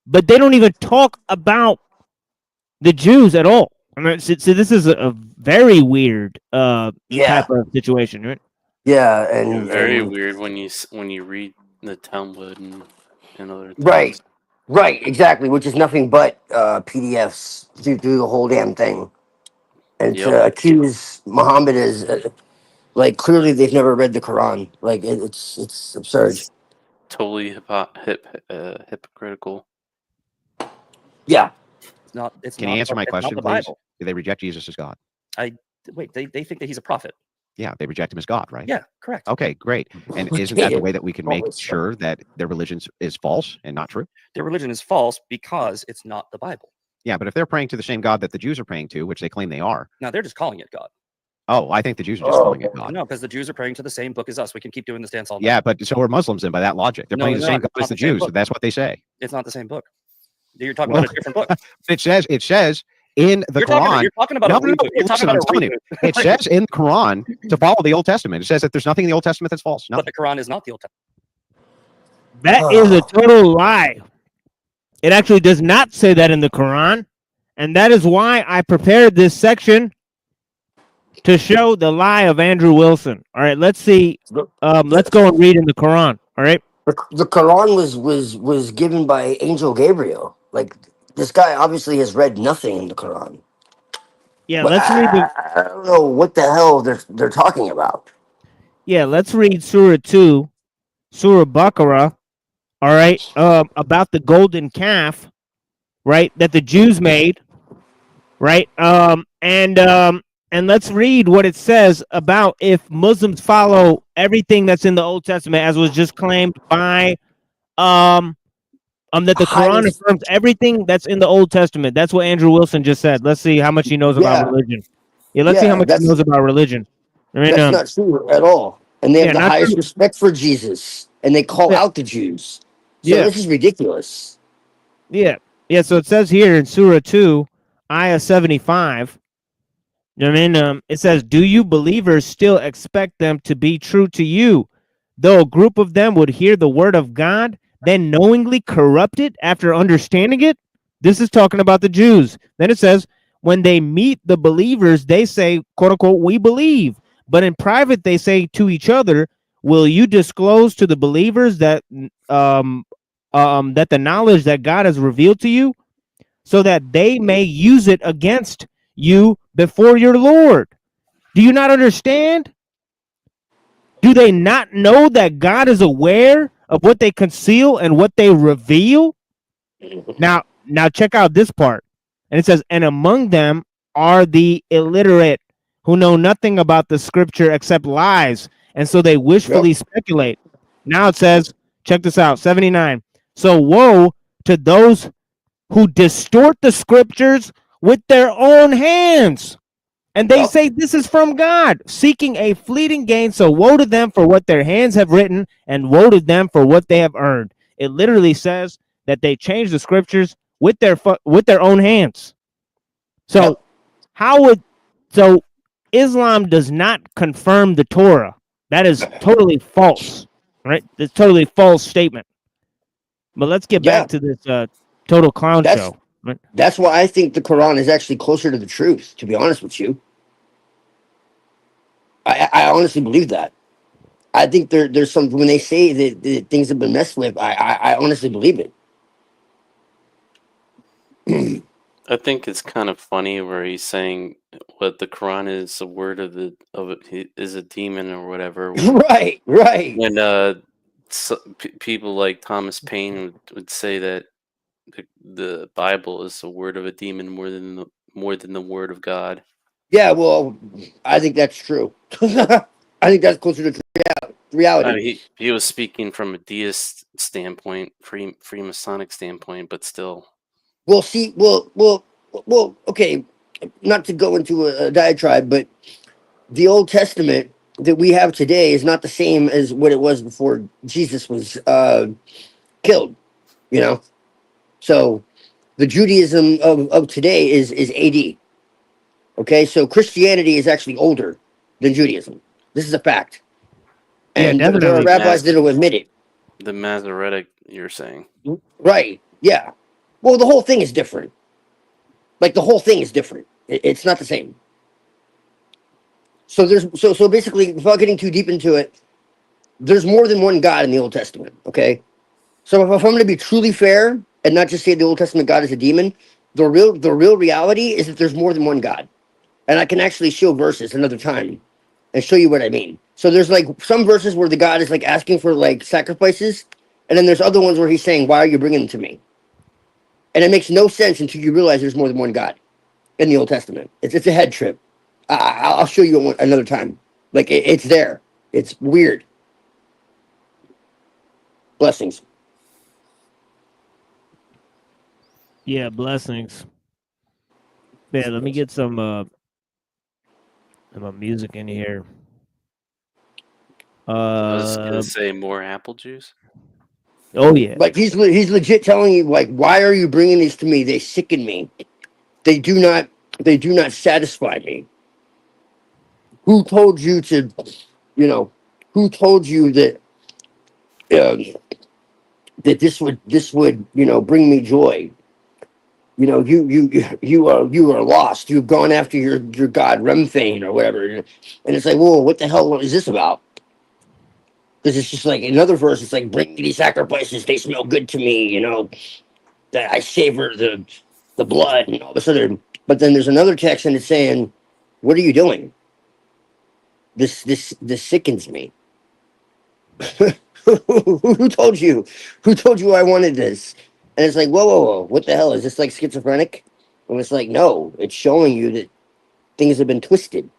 but they don't even talk about the Jews at all. I mean, so this is a very weird type of situation, right? Yeah, and very weird when you read the Talmud and other things. Right. Right, exactly, which is nothing but PDFs through the whole damn thing. And Yep. to accuse Muhammad as like clearly they've never read the Quran. Like it's absurd. It's totally hypocritical. Yeah. It's not. It's Can not. you answer my It's not question, the please? Bible. Do they reject Jesus as God? Wait. They think that he's a prophet. Yeah, they reject him as God, right? Yeah, correct. Okay, great. And isn't that the way that we can make sure that their religion is false and not true? Their religion is false because it's not the Bible. Yeah, but if they're praying to the same God that the Jews are praying to, which they claim they are. Now they're just calling it God. Oh, I think the Jews are just calling it God. No, because the Jews are praying to the same book as us. We can keep doing this dance all night. Yeah, but so are Muslims then by that logic. They're No, praying to they're the same not. God as It's not the the same Jews. book. That's what they say. It's not the same book. You're talking about a different book. It says in the Quran. You're talking about No, a no, no, reboot. You're talking listen, about I'm a telling you. reboot. It says in the Quran to follow the Old Testament. It says that there's nothing in the Old Testament that's false. But the Quran is not the Old Testament. That is a total lie. It actually does not say that in the Quran. And that is why I prepared this section to show the lie of Andrew Wilson. All right, let's see. Let's go and read in the Quran. All right. The Quran was given by Angel Gabriel. Like this guy obviously has read nothing in the Quran. Yeah, But let's read the. I don't know what the hell they're talking about. Yeah, let's read Surah 2, Surah Baqarah. All right, about the golden calf, right? That the Jews made, right? And let's read what it says about if Muslims follow everything that's in the Old Testament, as was just claimed by that the Quran affirms everything that's in the Old Testament. That's what Andrew Wilson just said. Let's see how much he knows about religion. Yeah, let's see how much he knows about religion. I mean, that's not true at all. And they have the highest true. respect for Jesus, and they call out the Jews. So this is ridiculous. Yeah. So it says here in Surah 2, Ayah 75. I mean, it says, "Do you believers still expect them to be true to you, though a group of them would hear the word of God, then knowingly corrupt it after understanding it?" This is talking about the Jews. Then it says, "When they meet the believers, they say, quote unquote, we believe. But in private, they say to each other, will you disclose to the believers that that the knowledge that God has revealed to you, so that they may use it against you before your Lord? Do you not understand? Do they not know that God is aware of what they conceal and what they reveal?" Now check out this part. And it says, "And among them are the illiterate who know nothing about the scripture except lies, and so they wishfully speculate." Now it says, check this out, 79. "So woe to those who distort the scriptures with their own hands, and they say this is from God, seeking a fleeting gain. So woe to them for what their hands have written, and woe to them for what they have earned." It literally says that they change the scriptures with their own hands. So so Islam does not confirm the Torah. That is totally false, right? It's totally false statement. But let's get back to this total clown show. Right? That's why I think the Quran is actually closer to the truth, to be honest with you. I honestly believe that. I think there's some, when they say that things have been messed with, I honestly believe it. I think it's kind of funny where he's saying what the Quran is a word of is a demon or whatever. Right. When people like Thomas Paine would say that the Bible is a word of a demon more than the word of God. Yeah, well, I think that's true. I think that's closer to reality. He was speaking from a deist standpoint, Freemasonic standpoint, but still. Well, see, okay, not to go into a diatribe, but the Old Testament that we have today is not the same as what it was before Jesus was killed, you know? So the Judaism of today is AD. Okay, so Christianity is actually older than Judaism. This is a fact. And there are rabbis that will admit it. The Masoretic, you're saying. Right, yeah. Well, the whole thing is different. Like, the whole thing is different. It's not the same. So so basically, without getting too deep into it, there's more than one God in the Old Testament, okay? So if I'm going to be truly fair and not just say the Old Testament God is a demon. The real reality is that there's more than one God, and I can actually show verses another time and show you what I mean. So there's like some verses where the God is like asking for like sacrifices, and then there's other ones where he's saying, "Why are you bringing them to me?" And it makes no sense until you realize there's more than one God in the Old Testament. It's a head trip. I'll show you another time. Like it's there. It's weird. Blessings. Yeah, blessings. Yeah, let me get some music in here. I was gonna say more apple juice. Oh yeah. Like he's legit telling you, like, why are you bringing these to me? They sicken me. They do not satisfy me. Who told you to, who told you that that this would bring me joy? You are lost. You've gone after your god Remfane or whatever, and it's like, whoa, what the hell is this about? Because it's just like another verse. It's like, bring me these sacrifices. They smell good to me. That I savor the blood and all this other. But then there's another text and it's saying, what are you doing? This sickens me. Who told you? Who told you I wanted this? And it's like, whoa, what the hell? Is this like schizophrenic? And it's like, no, it's showing you that things have been twisted.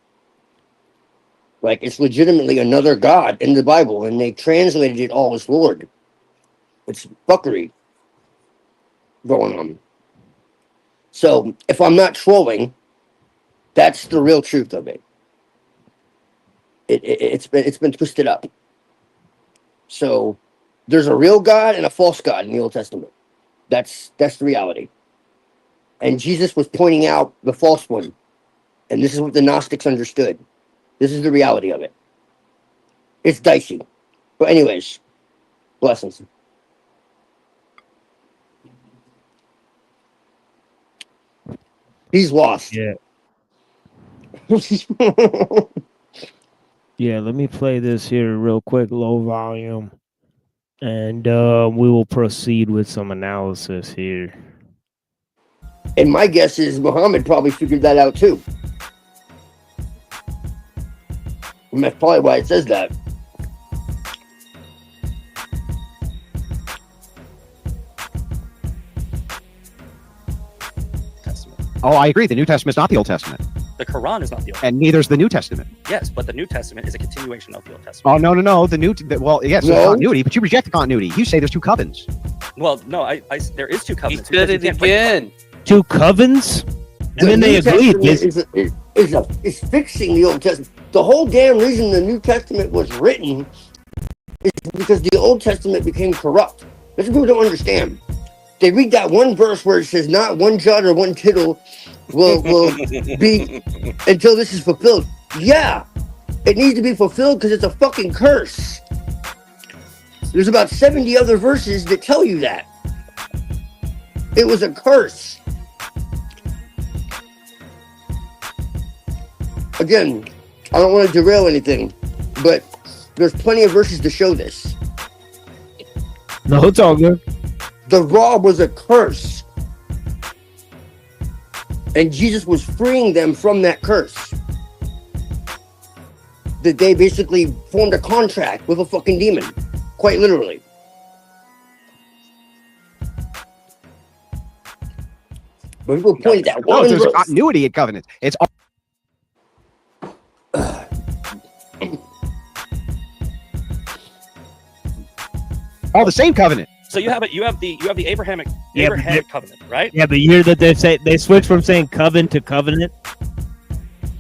Like it's legitimately another God in the Bible, and they translated it all as Lord. It's fuckery going on. So if I'm not trolling, that's the real truth of it. It's been twisted up. So there's a real God and a false God in the Old Testament. That's the reality. And Jesus was pointing out the false one. And this is what the Gnostics understood. This is the reality of it. It's dicey. But anyways, blessings. He's lost. Yeah. Yeah, let me play this here real quick, low volume. And we will proceed with some analysis here. And my guess is Muhammad probably figured that out too. And that's probably why it says that. Oh, I agree. The New Testament is not the Old Testament. The Quran is not the Old Testament. And neither is the New Testament. Yes, but the New Testament is a continuation of the Old Testament. Oh, no. Well, yes, there's continuity, but you reject the continuity. You say there's two covens. Well, no, there is two covenants. He said it again. Two covens? And then they agreed. Is fixing the Old Testament. The whole damn reason the New Testament was written is because the Old Testament became corrupt. That's what people don't understand. They read that one verse where it says, not one jot or one tittle will be until this is fulfilled. Yeah, it needs to be fulfilled because it's a fucking curse. There's about 70 other verses that tell you that. It was a curse. Again, I don't want to derail anything, but there's plenty of verses to show this. No, it's all good. The law was a curse. And Jesus was freeing them from that curse. That they basically formed a contract with a fucking demon. Quite literally. But people point that one there's verse. continuity in covenants. It's all the same covenant. So you have the Abrahamic covenant, right? Yeah, but you hear that they switch from saying covenant to covenant,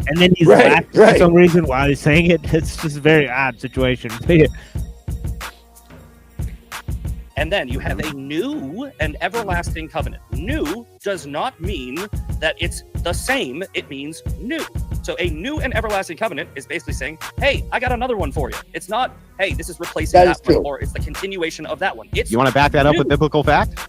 and then he's laughing for some reason while he's saying it. It's just a very odd situation. And then you have a new and everlasting covenant. New does not mean that it's the same. It means new. So a new and everlasting covenant is basically saying, hey, I got another one for you. It's not, hey, this is replacing that one, or it's the continuation of that one. It's you want to back that up with biblical fact?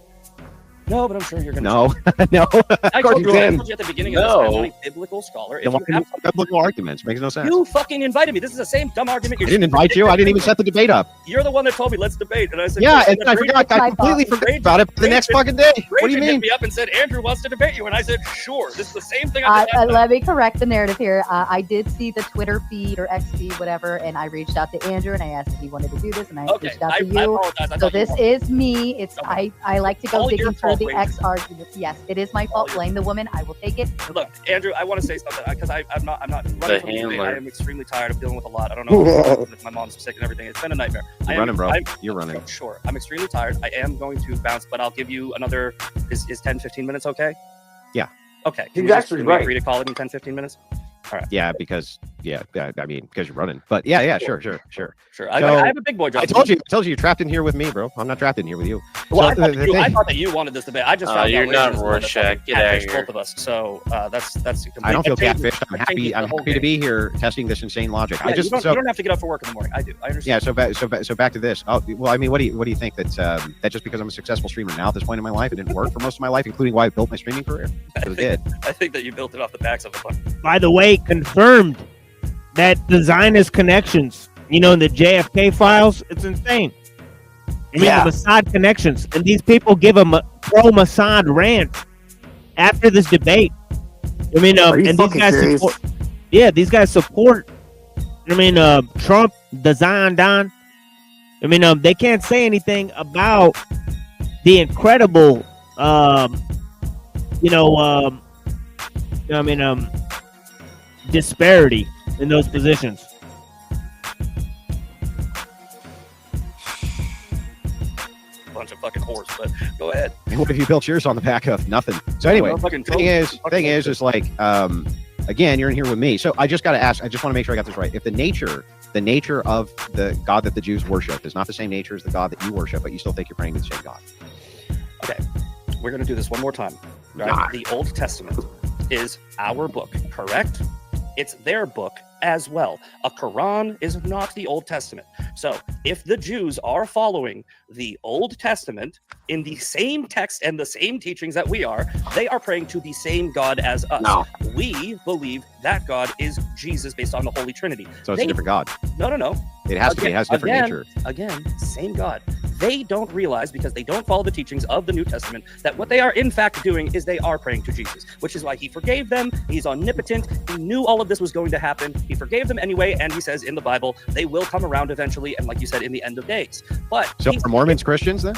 No, but I'm sure you're gonna. No, no. I course told you you, can. I told you at the beginning of this. I'm not a biblical scholar. If Then why you have didn't you biblical arguments? Makes no sense. You fucking invited me. This is the same dumb argument. I didn't invite you. I didn't even set the debate up. You're the one that told me let's debate, and I said, Yeah, "Chris, and I forgot. I completely forgot about it the next fucking day. What do you Hit mean? me up and said Andrew wants to debate you, and I said sure. This is the same thing. I did Let me correct the narrative here. I did see the Twitter feed or X feed, whatever, and I reached out to Andrew and I asked if he wanted to do this, and I reached out to you. I apologize. I So thought you this wanted- is me. It's I like to go All your digging through fault, the Rachel. X arguments. Yes, it is my fault. Blame the woman. I will take it. Look, Andrew, I want to say something because I'm not running from this debate. handler. I am extremely tired of dealing with a lot. I don't know if my mom's sick and everything. It's been a nightmare. You're running, bro. You're running. Sure. I'm extremely tired. I am going to bounce, but I'll give you another. Is 10, 15 minutes okay? Yeah. Okay. He's Can actually we right. agree to call it in 10, 15 minutes? All right. Yeah, because I mean, because you're running. But yeah, sure. Sure. So, I have a big boy job. I told you you're trapped in here with me, bro. I'm not trapped in here with you. Well, So I thought that you wanted this debate. I just found you're out not Rachel's the one that Rorschach. fucking Get outta catfished here. both of us. So that's. I don't feel that changes- catfished. I'm that changes happy. the I'm whole happy to game. be here testing this insane logic. Yeah, I just you don't have to get up for work in the morning. I do. I understand. Yeah. So back to this. Oh, well, I mean, what do you think that just because I'm a successful streamer now at this point in my life, it didn't work for most of my life, including why I built my streaming career? Because it did. I think that you built it off the backs of a bunch. By the way, confirmed that the Zionist connections, in the JFK files, it's insane. I mean, Yeah. the Mossad connections, and these people give a pro-Mossad rant after this debate. I mean, Are you and these fucking guys serious? support. Yeah, these guys support. I mean, Trump, the Zion Don. I mean, they can't say anything about the incredible, disparity in those positions. Bunch of fucking whores, but go ahead. And what if you built yours on the back of nothing? So anyway, Well, fucking thing is like, again, you're in here with me. So I just got to ask. I just want to make sure I got this right. If the nature of the God that the Jews worship is not the same nature as the God that you worship, but you still think you're praying to the same God. Okay, we're gonna do this one more time. Right? God. The Old Testament is our book, correct? It's their book as well. A Quran is not the Old Testament. So if the Jews are following the Old Testament in the same text and the same teachings that we are, they are praying to the same God as us. No. We believe that God is Jesus based on the Holy Trinity. So it's a different God. No. It has to be. It has different nature. Again, same God. They don't realize, because they don't follow the teachings of the New Testament, that what they are in fact doing is they are praying to Jesus, which is why he forgave them. He's omnipotent. He knew all of this was going to happen. He forgave them anyway, and he says in the Bible, they will come around eventually, and like you said, in the end of days. But So are Mormons Christians then?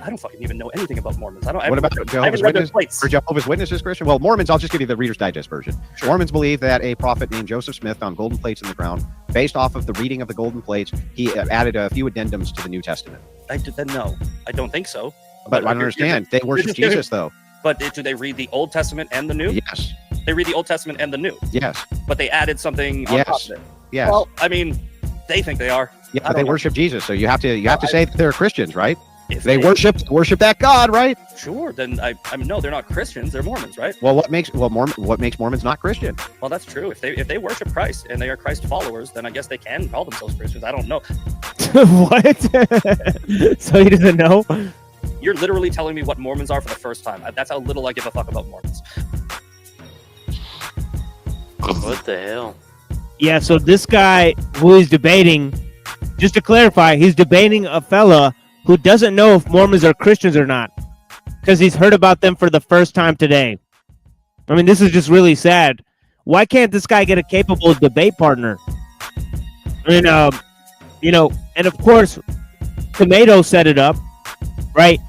I don't fucking even know anything about Mormons. I What about haven't Jehovah's read their Witnesses? plates. Are Jehovah's Witnesses Christian? Well, Mormons, I'll just give you the Reader's Digest version. Sure. Mormons believe that a prophet named Joseph Smith found golden plates in the ground. Based off of the reading of the golden plates, he added a few addendums to the New Testament. No, I don't think so. But I don't understand. They worship Jesus, though. But do they read the Old Testament and the New? Yes. They read the Old Testament and the New. Yes. But they added something on top Yes. of it. Yes. Well, I mean, they think they are. Yeah, I but they don't know. worship Jesus, so you have to say that they're Christians, right? If They worship that God, right? Sure. Then I mean, no, they're not Christians. They're Mormons, right? Well, what makes Mormons not Christian? Well, that's true. If they worship Christ and they are Christ followers, then I guess they can call themselves Christians. I don't know. What? So he doesn't know? You're literally telling me what Mormons are for the first time. That's how little I give a fuck about Mormons. What the hell? Yeah, so this guy who is debating, just to clarify, he's debating a fella who doesn't know if Mormons are Christians or not, because he's heard about them for the first time today. I mean, this is just really sad. Why can't this guy get a capable debate partner? I mean, and of course, Tomato set it up, right?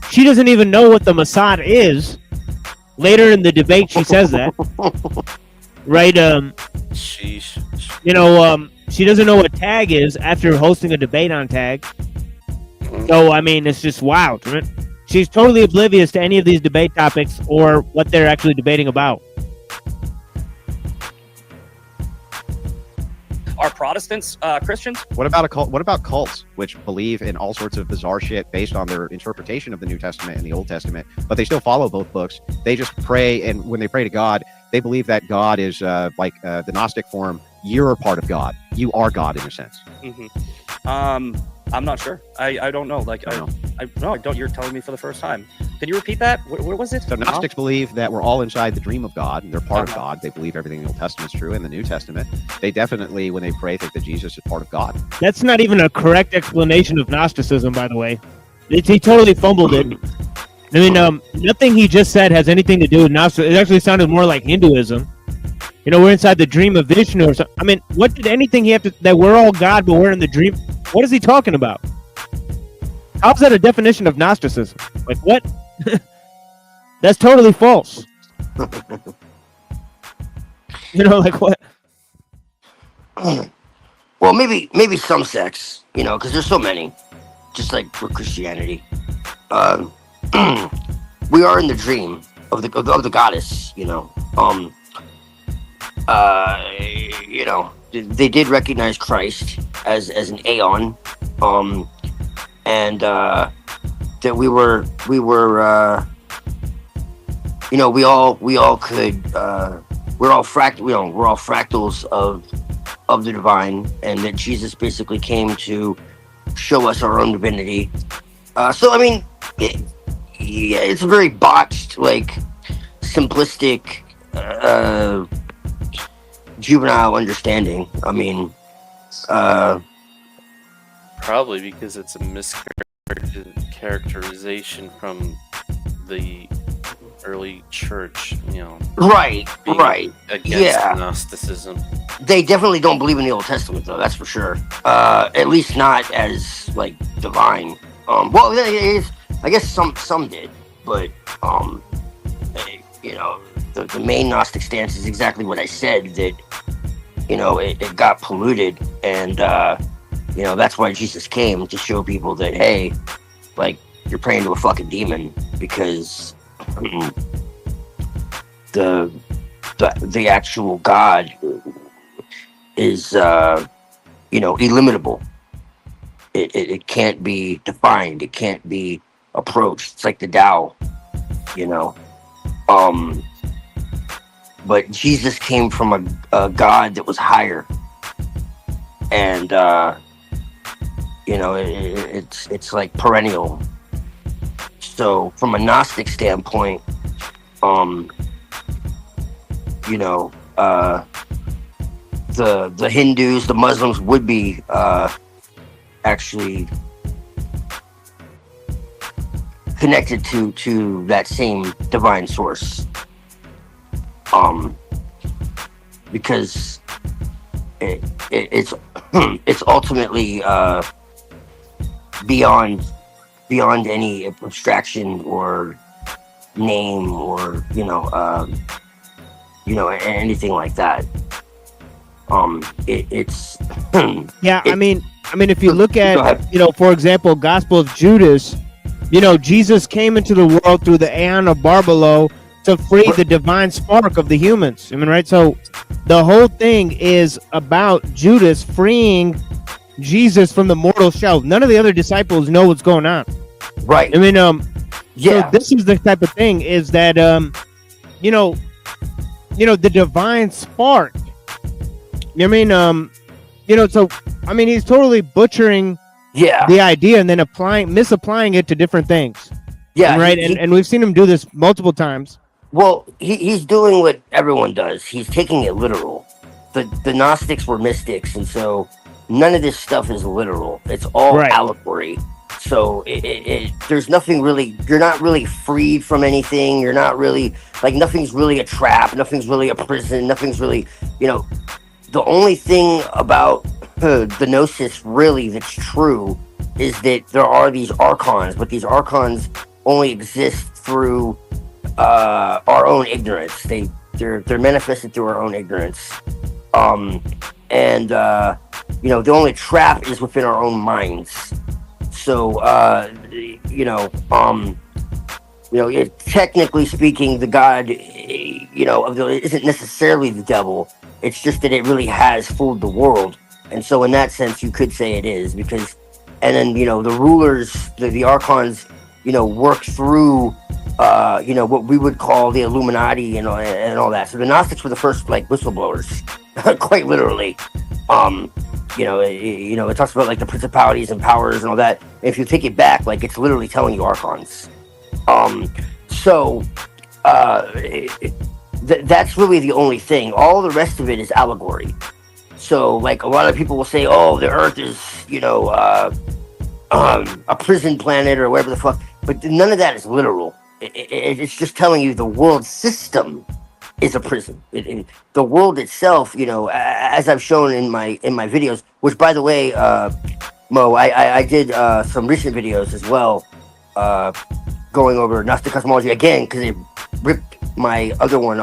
She doesn't even know what the Mossad is. Later in the debate, she says that, right? Sheesh. She doesn't know what tag is after hosting a debate on tag. So, I mean, it's just wild, right? She's totally oblivious to any of these debate topics or what they're actually debating about. Are Protestants Christians? What about a cult? What about cults, which believe in all sorts of bizarre shit based on their interpretation of the New Testament and the Old Testament, but they still follow both books? They just pray, and when they pray to God, they believe that God is like the Gnostic form. You're a part of God. You are God in a sense. Mm-hmm. I'm not sure. I don't know. Like, I don't. You're telling me for the first time. Can you repeat that? What was it? So Gnostics believe that we're all inside the dream of God, and they're part of God. They believe everything in the Old Testament is true. In the New Testament, they definitely, when they pray, think that Jesus is part of God. That's not even a correct explanation of Gnosticism, by the way. He totally fumbled it. I mean, nothing he just said has anything to do with Gnosticism. It actually sounded more like Hinduism. You know, we're inside the dream of Vishnu or something. I mean, what did anything he have to, that we're all God, but we're in the dream? What is he talking about? How's that a definition of Gnosticism? Like, what? That's totally false. You know, like what? Well, maybe some sects, you know, because there's so many, just like for Christianity. We are in the dream of the goddess, you know. You know, they did recognize Christ as an aeon, and that we were you know, we all could we're all fractals of the divine, and that Jesus basically came to show us our own divinity. So I mean, yeah, it's a very botched, like, simplistic, juvenile understanding. I mean, probably because it's a mischaracterization from the early church, you know. Right. Against Gnosticism. They definitely don't believe in the Old Testament, though. That's for sure. At least not as, like, divine. Well, I guess some did, but you know, the main Gnostic stance is exactly what I said, that, you know, it got polluted, and you know, that's why Jesus came, to show people that, hey, like, you're praying to a fucking demon, because the actual God is you know, illimitable. It can't be defined. It can't be approached. It's like the Tao, you know. But Jesus came from a God that was higher, and you know, it's like perennial. So from a Gnostic standpoint, you know, the Hindus, the Muslims would be actually connected to that same divine source, because it's ultimately beyond any abstraction or name, or you know, anything like that. It's yeah. I mean, if you look at, you know, for example, Gospel of Judas, you know, Jesus came into the world through the Aeon of Barbelo to free the divine spark of the humans. I mean, right? So the whole thing is about Judas freeing Jesus from the mortal shell. None of the other disciples know what's going on. Right. I mean, yeah. So this is the type of thing, is that you know, the divine spark. I mean, you know, so I mean, he's totally butchering the idea and then misapplying it to different things. Yeah, right. And we've seen him do this multiple times. Well, he's doing what everyone does. He's taking it literal. The Gnostics were mystics, and so none of this stuff is literal. It's all allegory. So there's nothing really. You're not really freed from anything. You're not really, like, nothing's really a trap. Nothing's really a prison. Nothing's really, you know. The only thing about the Gnosis really that's true is that there are these archons, but these archons only exist through our own ignorance. They're manifested through our own ignorance, and you know, the only trap is within our own minds. So you know, technically speaking, the God, you know, isn't necessarily the devil. It's just that it really has fooled the world, and so in that sense, you could say it is, because, and then, you know, the rulers, the archons, you know, work through, you know, what we would call the Illuminati and all that. So the Gnostics were the first, like, whistleblowers, quite literally. It talks about like the principalities and powers and all that. If you take it back, like it's literally telling you archons. So that's really the only thing. All the rest of it is allegory. So like a lot of people will say, oh, the Earth is a prison planet or whatever the fuck, but none of that is literal. It's just telling you the world system is a prison. The world itself, as I've shown in my videos, which by the way, Mo, I did some recent videos as well, going over Gnostic cosmology again because it ripped my other one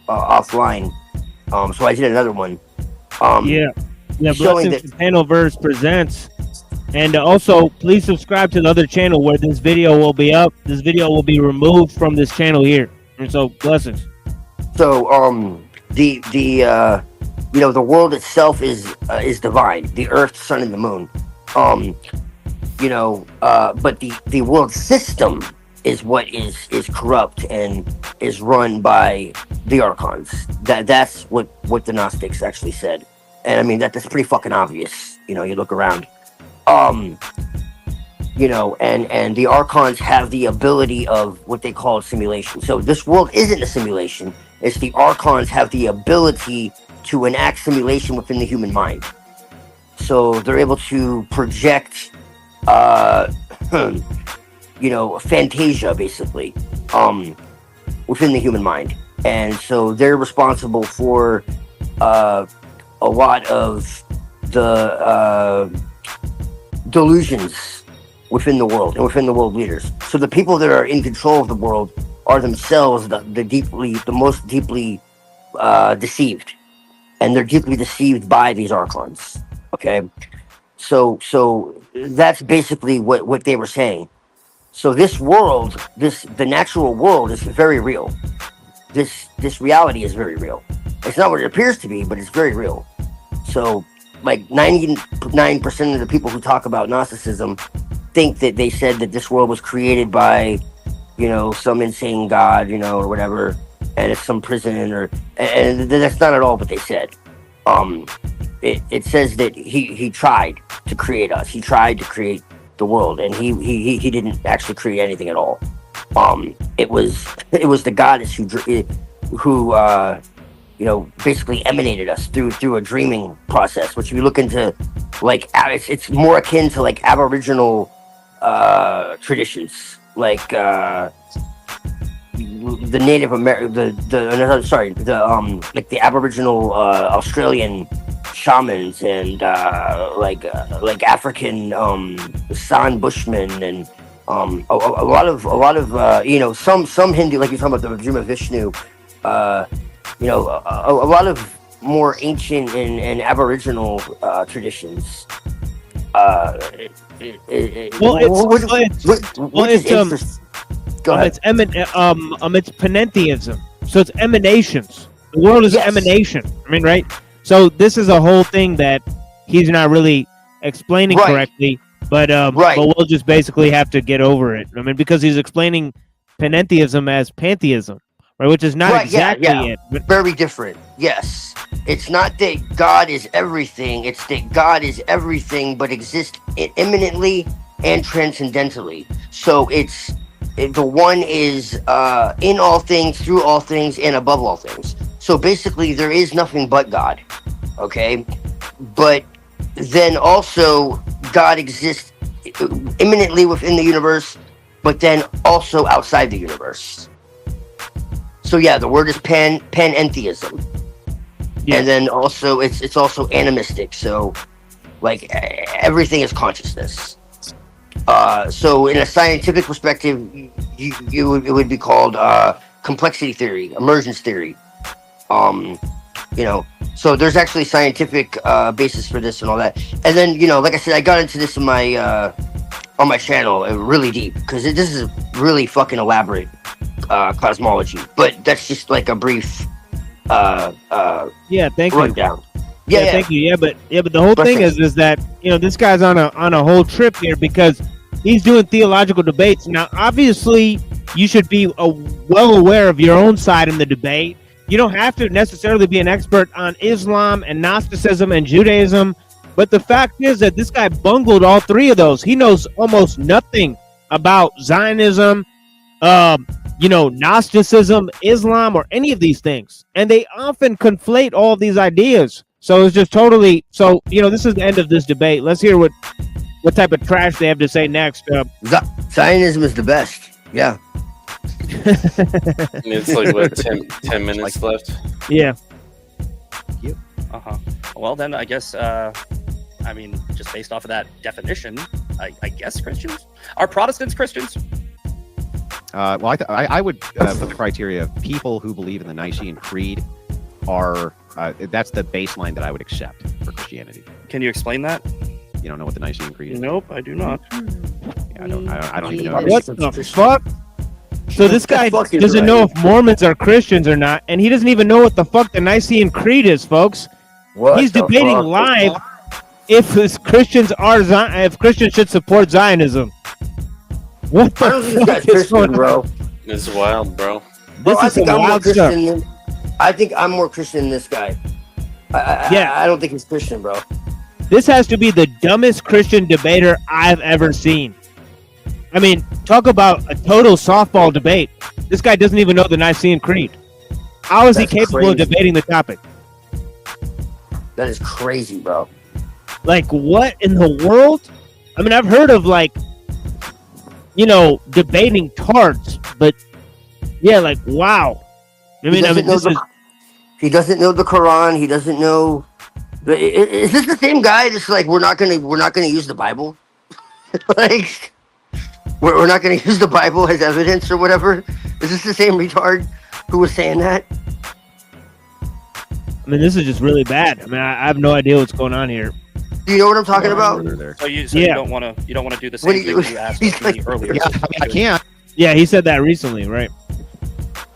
offline. So I did another one. Yeah, showing Blessings to Panelverse presents. And also, please subscribe to the other channel where this video will be up. This video will be removed from this channel here. And so, blessings. So, the world itself is divine. The earth, sun, and the moon. But the world system is what is corrupt and is run by the archons. That's what the Gnostics actually said. And I mean that's pretty fucking obvious. You look around. And the archons have the ability of what they call simulation. So this world isn't a simulation. It's the archons have the ability to enact simulation within the human mind. So they're able to project, fantasia basically, within the human mind. And so they're responsible for a lot of the delusions within the world and within the world leaders. So the people that are in control of the world are themselves the most deeply deceived, and they're deeply deceived by these archons. Okay, so that's basically what they were saying. So this world, the natural world, is very real. This reality is very real. It's not what it appears to be, but it's very real. So like 99% of the people who talk about Gnosticism think that they said that this world was created by, some insane god, or whatever, and it's some prison, and that's not at all what they said. It says that he tried to create us. He tried to create the world, and he didn't actually create anything at all. It was the goddess who basically emanated us through a dreaming process, which if you look into, like, it's more akin to like Aboriginal traditions, like the Native American, like the Aboriginal Australian shamans, and like African San Bushmen, and a lot of some Hindu, like you're talking about the Dream of Vishnu. A lot of more ancient and Aboriginal traditions. It's panentheism. So it's emanations. The world is emanation. I mean, right? So this is a whole thing that he's not really explaining correctly, but we'll just basically have to get over it. I mean, because he's explaining panentheism as pantheism, right? Which is not exactly it. But very different. Yes. It's not that God is everything. It's that God is everything, but exists immanently and transcendentally. So the one is in all things, through all things, and above all things. So basically, there is nothing but God. Okay? But then also, God exists immanently within the universe, but then also outside the universe. So yeah, the word is panentheism. Yeah. And then also it's also animistic. So like everything is consciousness. So in a scientific perspective, it would be called complexity theory, emergence theory. So there's actually scientific basis for this and all that. And then like I said, I got into this in my on my channel really deep, because this is really fucking elaborate cosmology. But that's just like a brief thank rundown. you. Thank you. But the whole thing is that this guy's on a whole trip here because he's doing theological debates. Now, obviously, you should be well aware of your own side in the debate. You don't have to necessarily be an expert on Islam and Gnosticism and Judaism But the fact is that this guy bungled all three of those. He knows almost nothing about Zionism, Gnosticism, Islam, or any of these things. And they often conflate all of these ideas. So it's just totally. So this is the end of this debate. Let's hear what type of trash they have to say next. Zionism is the best. Yeah. It's like what 10 minutes left. Yeah. Well, then I guess, just based off of that definition, I guess Christians are Protestants Christians. Well, I would put the criteria of people who believe in the Nicene Creed are that's the baseline that I would accept for Christianity. Can you explain that? You don't know what the Nicene Creed is? Nope, I do not. Yeah, I don't even know. What the fuck? So this guy doesn't know if Mormons are Christians or not, and he doesn't even know what the fuck the Nicene Creed is, folks. He's debating live if Christians should support Zionism. What the fuck is going on, bro? This is wild, bro. This is some wild stuff. I think I'm more Christian than this guy. I don't think he's Christian, bro. This has to be the dumbest Christian debater I've ever seen. I mean, talk about a total softball debate. This guy doesn't even know the Nicene Creed. How is he capable of debating the topic? That is crazy, bro. Like, what in the world? I mean, I've heard of, debating tards, but, yeah, like, wow. He doesn't know the Quran. He doesn't know... Is this the same guy that's like, we're not gonna use the Bible? Like... We're not going to use the Bible as evidence or whatever. Is this the same retard who was saying that? I mean, this is just really bad. I mean, I have no idea what's going on here. Do you know what I'm talking about? So you don't want to do the same thing you asked me earlier. Yeah, I can't. Yeah, he said that recently, right?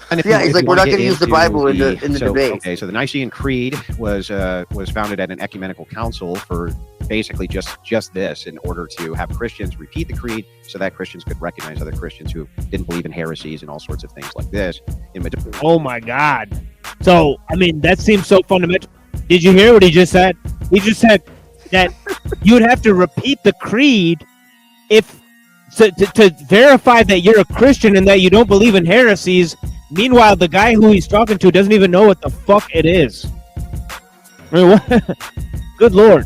And he's like, we're not going to use the Bible in the debate. Okay, so the Nicene Creed was founded at an ecumenical council for basically just this, in order to have Christians repeat the creed so that Christians could recognize other Christians who didn't believe in heresies and all sorts of things like this. Oh my God. So, I mean, that seems so fundamental. Did you hear what he just said? He just said that you would have to repeat the creed to verify that you're a Christian and that you don't believe in heresies. Meanwhile, the guy who he's talking to doesn't even know what the fuck it is. I mean, what? Good Lord.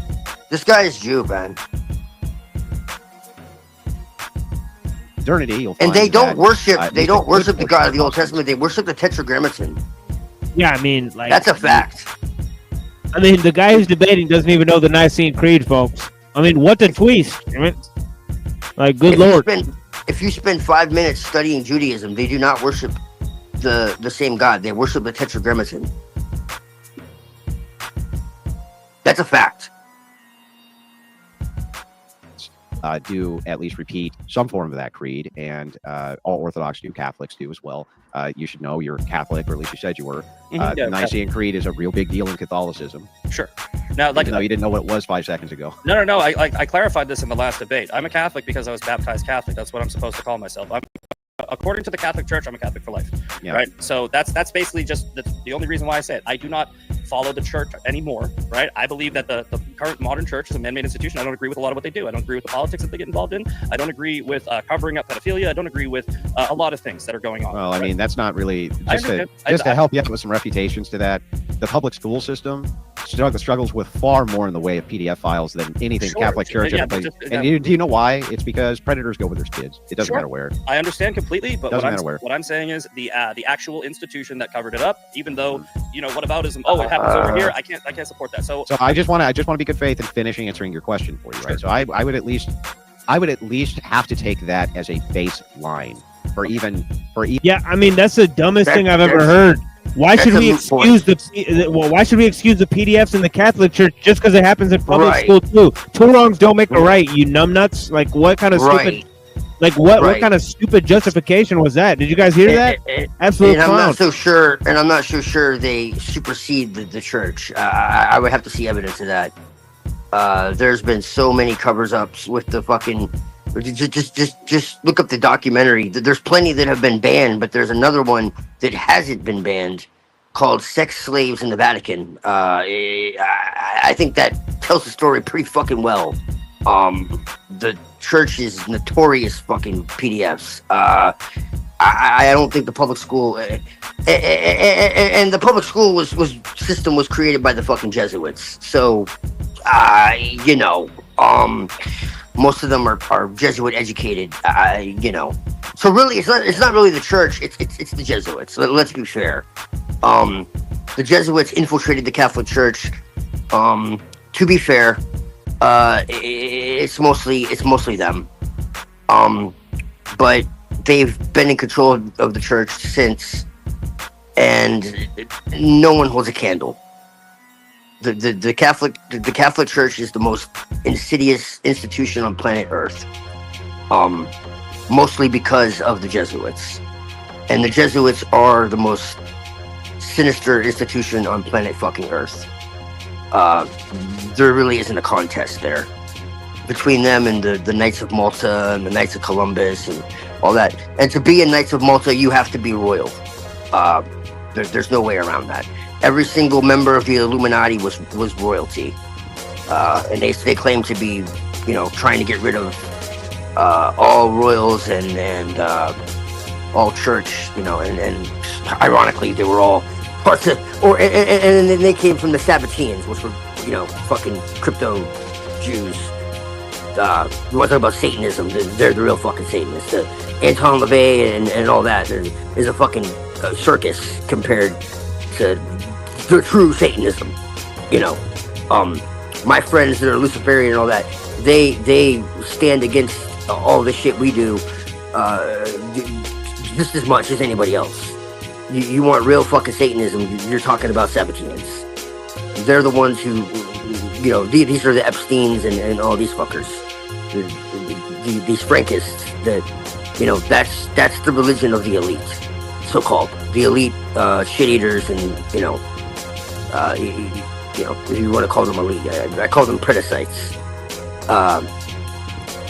This guy is Jew, man. Eternity, you'll and find they don't worship. They don't worship the God of the Old Testament. Testament. They worship the Tetragrammaton. Yeah, I mean, like, that's a fact. I mean, the guy who's debating doesn't even know the Nicene Creed, folks. I mean, what a twist! I mean, like, good Lord. If you spend 5 minutes studying Judaism, they do not worship the same God. They worship the Tetragrammaton. That's a fact. Do at least repeat some form of that creed, and all Orthodox do, Catholics do as well. You should know you're Catholic, or at least you said you were. The Nicene Creed is a real big deal in Catholicism. Sure. Now, like, you didn't know what it was 5 seconds ago. No. I clarified this in the last debate. I'm a Catholic because I was baptized Catholic. That's what I'm supposed to call myself. According to the Catholic Church, I'm a Catholic for life. Yeah. Right. So that's basically just the only reason why I say it. I do not follow the church anymore. Right. I believe that the current modern church is a man-made institution. I don't agree with a lot of what they do. I don't agree with the politics that they get involved in. I don't agree with covering up pedophilia. I don't agree with a lot of things that are going on. Well, I mean, that's not really just to help you out with some refutations to that. The public school system struggles with far more in the way of PDF files than anything Catholic Church ever plays. And do you know why? It's because predators go with their kids. It doesn't matter where. I understand completely, but what I'm saying is the actual institution that covered it up, even though whataboutism, it happens over here, I can't support that. So I just want to be good faith in finishing answering your question for you, right? So I would at least have to take that as a baseline for even. Yeah, I mean, that's the dumbest thing I've ever heard. Why should we excuse why should we excuse the PDFs in the Catholic Church just because it happens in public school too? Two wrongs don't make a right, you numbnuts. Like, what kind of stupid? Like, what kind of stupid justification was that? Did you guys hear that? Absolutely. And I'm not so sure. And I'm not so sure they supersede the church. I would have to see evidence of that. There's been so many covers ups with the fucking. Just look up the documentary. There's plenty that have been banned, but there's another one that hasn't been banned. called "Sex Slaves in the Vatican." I think that tells the story pretty fucking well. The church is notorious fucking PDFs. I don't think the public school and the public school was system was created by the fucking Jesuits. So, you know, most of them are Jesuit educated. You know, so really, it's not really the church. It's the Jesuits. Let's be fair. The Jesuits infiltrated the Catholic Church. To be fair, it's mostly them. But they've been in control of the church since, and no one holds a candle. The Catholic Church is the most insidious institution on planet Earth. Mostly because of the Jesuits, and the Jesuits are the most sinister institution on planet fucking Earth. There really isn't a contest there between them and the Knights of Malta and the Knights of Columbus and all that. And to be a Knights of Malta, you have to be royal. There's no way around that. Every single member of the Illuminati was royalty, and they claim to be, you know, trying to get rid of all royals and all church, you know, and ironically they were all parts of, and then they came from the Sabbateans, which were, you know, fucking crypto Jews. We want to talk about Satanism. They're the real fucking Satanists. Anton LaVey and all that is a fucking circus compared to true Satanism. You know, my friends that are Luciferian and all that, they stand against all the shit we do just as much as anybody else. You want real fucking Satanism, you're talking about Sabbateans. They're the ones who, you know, these are the Epsteins and all these fuckers. These Frankists that, you know, that's the religion of the elite, so-called. The elite shit eaters and, you know, if you want to call them elite, I call them predicites.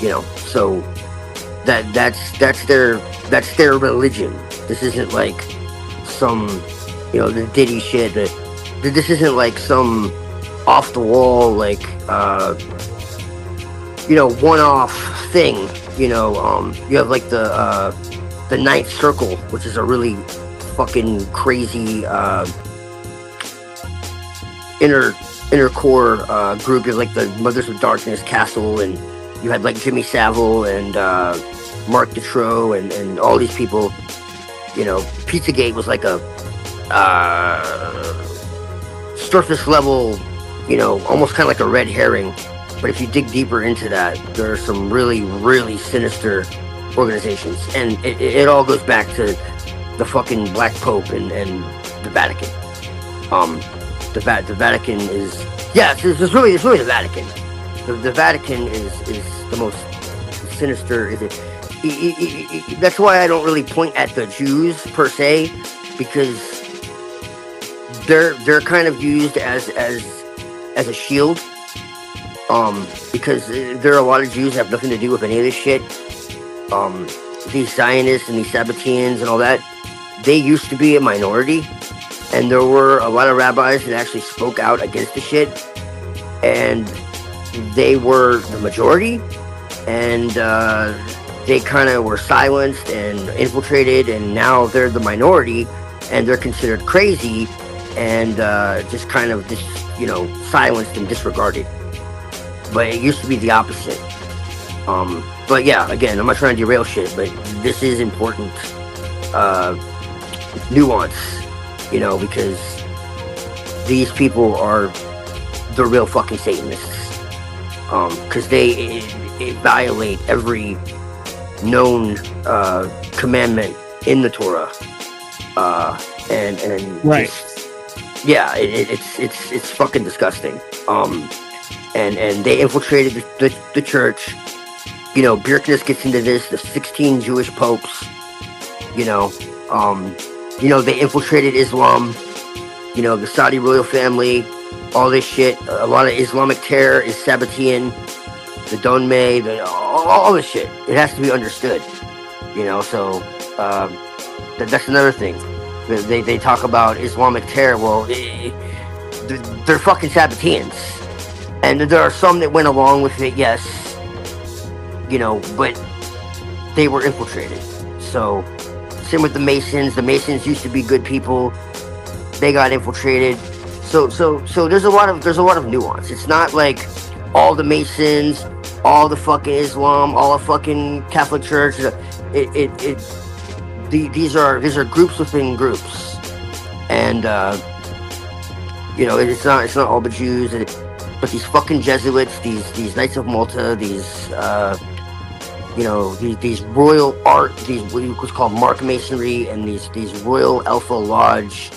You know, so that's their religion. This isn't like some, you know, the Diddy shit. This isn't like some off the wall, like, you know, one-off thing. You know, you have like the Ninth Circle, which is a really fucking crazy inner core group. You have like the Mothers of Darkness Castle, and you had like Jimmy Savile and Mark Dutroux and all these people. You know, Pizzagate was like a surface level, you know, almost kind of like a red herring. But if you dig deeper into that, there are some really, really sinister organizations. And it all goes back to the fucking Black Pope and the Vatican. The Vatican is, yeah, it's really the Vatican. The Vatican is the most sinister. That's why I don't really point at the Jews per se, because they're kind of used as a shield. Because there are a lot of Jews that have nothing to do with any of this shit. These Zionists and these Sabbateans and all that, they used to be a minority, and there were a lot of rabbis that actually spoke out against the shit, and they were the majority, and they kind of were silenced and infiltrated, and now they're the minority, and they're considered crazy, and just kind of you know, silenced and disregarded. But it used to be the opposite. But yeah, again, I'm not trying to derail shit, but this is important nuance, you know, because these people are the real fucking Satanists. Because they violate every known commandment in the Torah. And right. Yeah, it's fucking disgusting. And they infiltrated the church. You know, Bjerknes gets into this, the 16 Jewish popes, you know, they infiltrated Islam, you know, the Saudi royal family, all this shit. A lot of Islamic terror is Sabbatean, the Donmei, all this shit. It has to be understood, you know, so that's another thing. They talk about Islamic terror. Well, they're fucking Sabbateans, and there are some that went along with it, yes, you know, but they were infiltrated. So same with the Masons. The Masons used to be good people. They got infiltrated. So there's a lot of nuance. It's not like all the Masons, all the fucking Islam, all the fucking Catholic Church. These are groups within groups, and you know, it's not all the Jews, but these fucking Jesuits, these Knights of Malta, these you know, these royal art, these what's called Mark Masonry, and these Royal Alpha Lodge,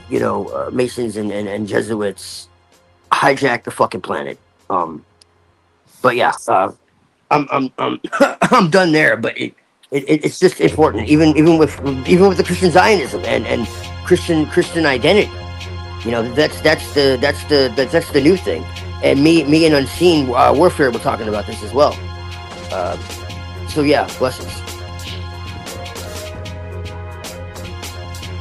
you know, Masons and Jesuits hijack the fucking planet. But yeah, I'm I'm done there. But it's just important, even with the Christian Zionism and Christian identity. You know, that's the new thing. And me and Unseen Warfare were talking about this as well. So yeah, blessings.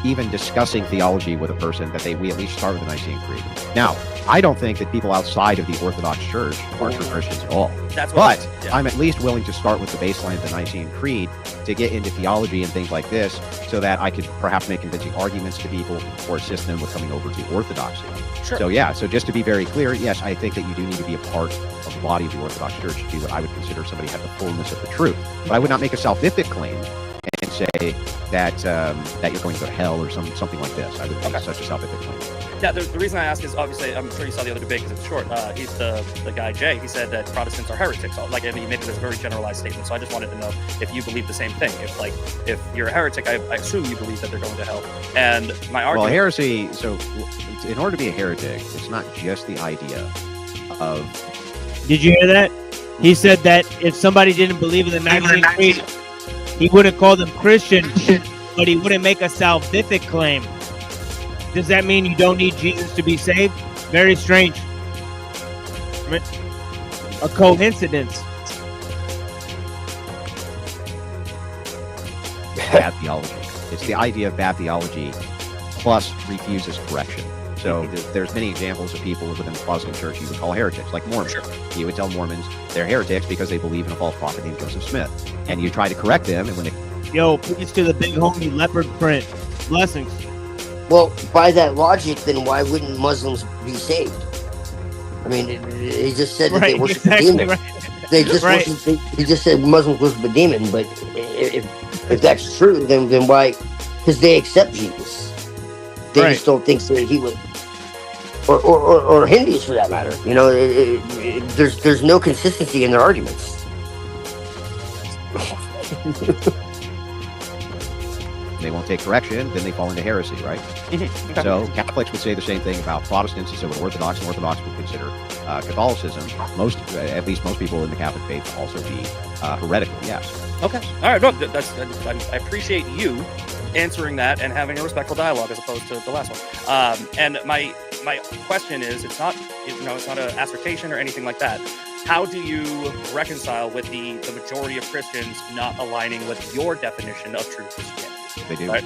Even discussing theology with a person that we at least start with the Nicene Creed. Now, I don't think that people outside of the Orthodox Church are true Christians at all. But I'm at least willing to start with the baseline of the Nicene Creed to get into theology and things like this, so that I could perhaps make convincing arguments to people or assist them with coming over to Orthodoxy. Sure. So yeah, so just to be very clear, yes, I think that you do need to be a part of the body of the Orthodox Church to be what I would consider somebody who had the fullness of the truth. But I would not make a salvific claim and say that that you're going to go to hell or something like this. I would make such a salvific claim. Yeah, the reason I ask is obviously, I'm sure you saw the other debate because it's short. He's the guy, Jay. He said that Protestants are heretics. Like, and he made it as a very generalized statement. So I just wanted to know if you believe the same thing. If you're a heretic, I assume you believe that they're going to hell. And my argument... Well, heresy, so in order to be a heretic, it's not just the idea of... Did you hear that? He said that if somebody didn't believe in the Nicene Creed, he wouldn't call them Christian, but he wouldn't make a salvific claim. Does that mean you don't need Jesus to be saved? Very strange. A coincidence. Bad theology. It's the idea of bad theology plus refuses correction. So there's many examples of people within the Protestant Church you would call heretics, like Mormons. Sure. You would tell Mormons they're heretics because they believe in a false prophet named Joseph Smith. And you try to correct them, and when they... Yo, peace to the big homie leopard print. Blessings. Well, by that logic, then why wouldn't Muslims be saved? I mean, he just said that they worship a demon. Right. They just worship, he just said Muslims worship a demon, but if that's true, then why? Because they accept Jesus. They just don't think that he would, or Hindus for that matter. You know, there's no consistency in their arguments. They won't take correction, then they fall into heresy, right? So Catholics would say the same thing about Protestants, and so would Orthodox, and Orthodox would consider Catholicism, at least most people in the Catholic faith, to also be heretical, yes. Okay. All right, look, I appreciate you answering that and having a respectful dialogue as opposed to the last one. And my question is, it's not an assertion or anything like that. How do you reconcile with the majority of Christians not aligning with your definition of true Christianity? They do. Right?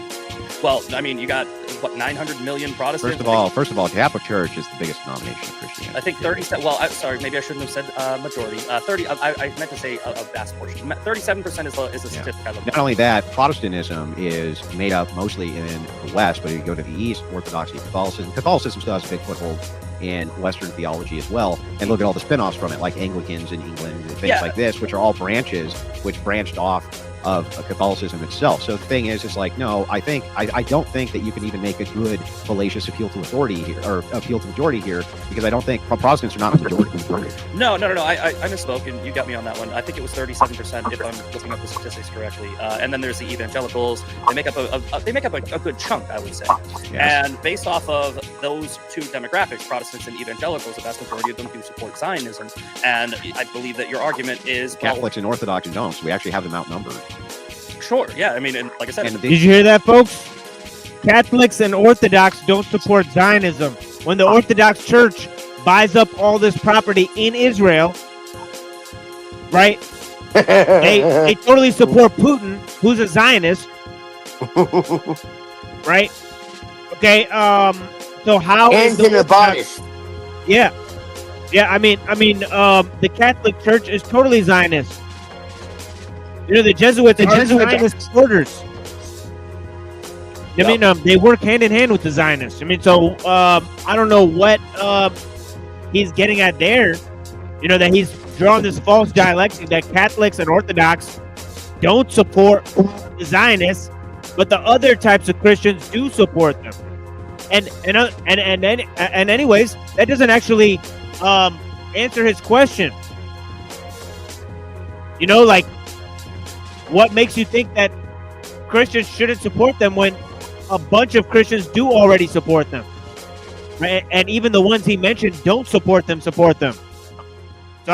Well, I mean, you got, 900 million Protestants? First of all, Catholic Church is the biggest denomination of Christianity. I think 37, well, sorry, maybe I shouldn't have said majority. 30, I meant to say a vast portion. 37% is the statistic I looked at. Not only that, Protestantism is made up mostly in the West, but if you go to the East, Orthodoxy, Catholicism still has a big foothold in Western theology as well. And look at all the spin-offs from it, like Anglicans in England and things like this, which are all branches which branched off of Catholicism itself. So the thing is, it's like, no, I don't think that you can even make a good fallacious appeal to authority here, or appeal to majority here, because I don't think Protestants are not a majority. No, I misspoke, and you got me on that one. I think it was 37%, if I'm looking up the statistics correctly. And then there's the evangelicals. They make up a good chunk, I would say. Yes. And based off of those two demographics, Protestants and evangelicals, the vast majority of them do support Zionism. And I believe that your argument is Catholics and Orthodox don't. So we actually have them outnumbered. Sure, yeah. I mean, and like I said, did you hear that, folks? Catholics and Orthodox don't support Zionism. When the Orthodox Church buys up all this property in Israel, right? They totally support Putin, who's a Zionist, right? Okay. So how is And the an Abbotist. Yeah. I mean, the Catholic Church is totally Zionist. You know, the Jesuits are Zionist supporters. I mean, they work hand in hand with the Zionists. I mean, so I don't know what he's getting at there. You know, that he's drawn this false dialectic that Catholics and Orthodox don't support the Zionists, but the other types of Christians do support them. And anyways, that doesn't actually answer his question. You know, like, what makes you think that Christians shouldn't support them when a bunch of Christians do already support them, right? And even the ones he mentioned don't support them. So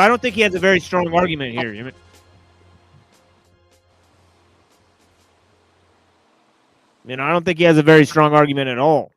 I don't think he has a very strong argument here. I don't think he has a very strong argument at all.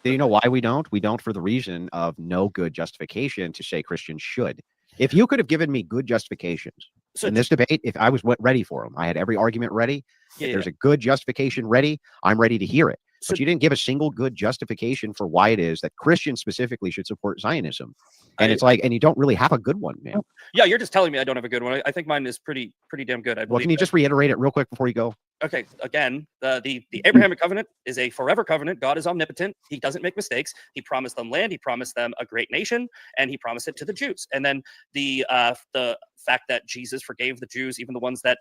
Do you know why we don't? We don't for the reason of no good justification to say Christians should. If you could have given me good justifications in this debate, if I was ready for them, I had every argument ready. If there's a good justification ready, I'm ready to hear it. But you didn't give a single good justification for why it is that Christians specifically should support Zionism. And it's like, and you don't really have a good one, man. Yeah, you're just telling me I don't have a good one. I think mine is pretty damn good. I believe. Well, can you just reiterate it real quick before you go? Okay, again, the Abrahamic covenant is a forever covenant. God is omnipotent. He doesn't make mistakes. He promised them land. He promised them a great nation, and he promised it to the Jews. And then the fact that Jesus forgave the Jews, even the ones that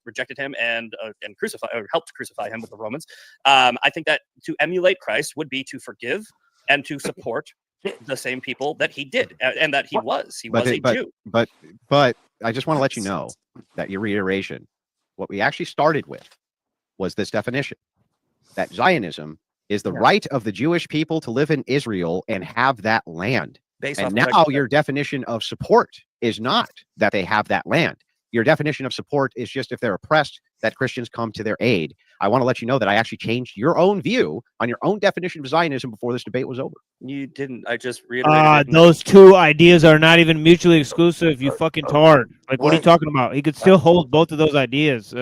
rejected him and crucified or helped crucify him with the Romans. I think that to emulate Christ would be to forgive and to support the same people that he did and that he was. He was a Jew. But I just want to let you know that your reiteration, what we actually started with was this definition that Zionism is the right of the Jewish people to live in Israel and have that land. And now your definition of support is not that they have that land. Your definition of support is just if they're oppressed, that Christians come to their aid. I want to let you know that I actually changed your own view on your own definition of Zionism before this debate was over. You didn't. I just reiterated. Those two ideas are not even mutually exclusive. You fucking tard. Like, what are you talking about? He could still hold both of those ideas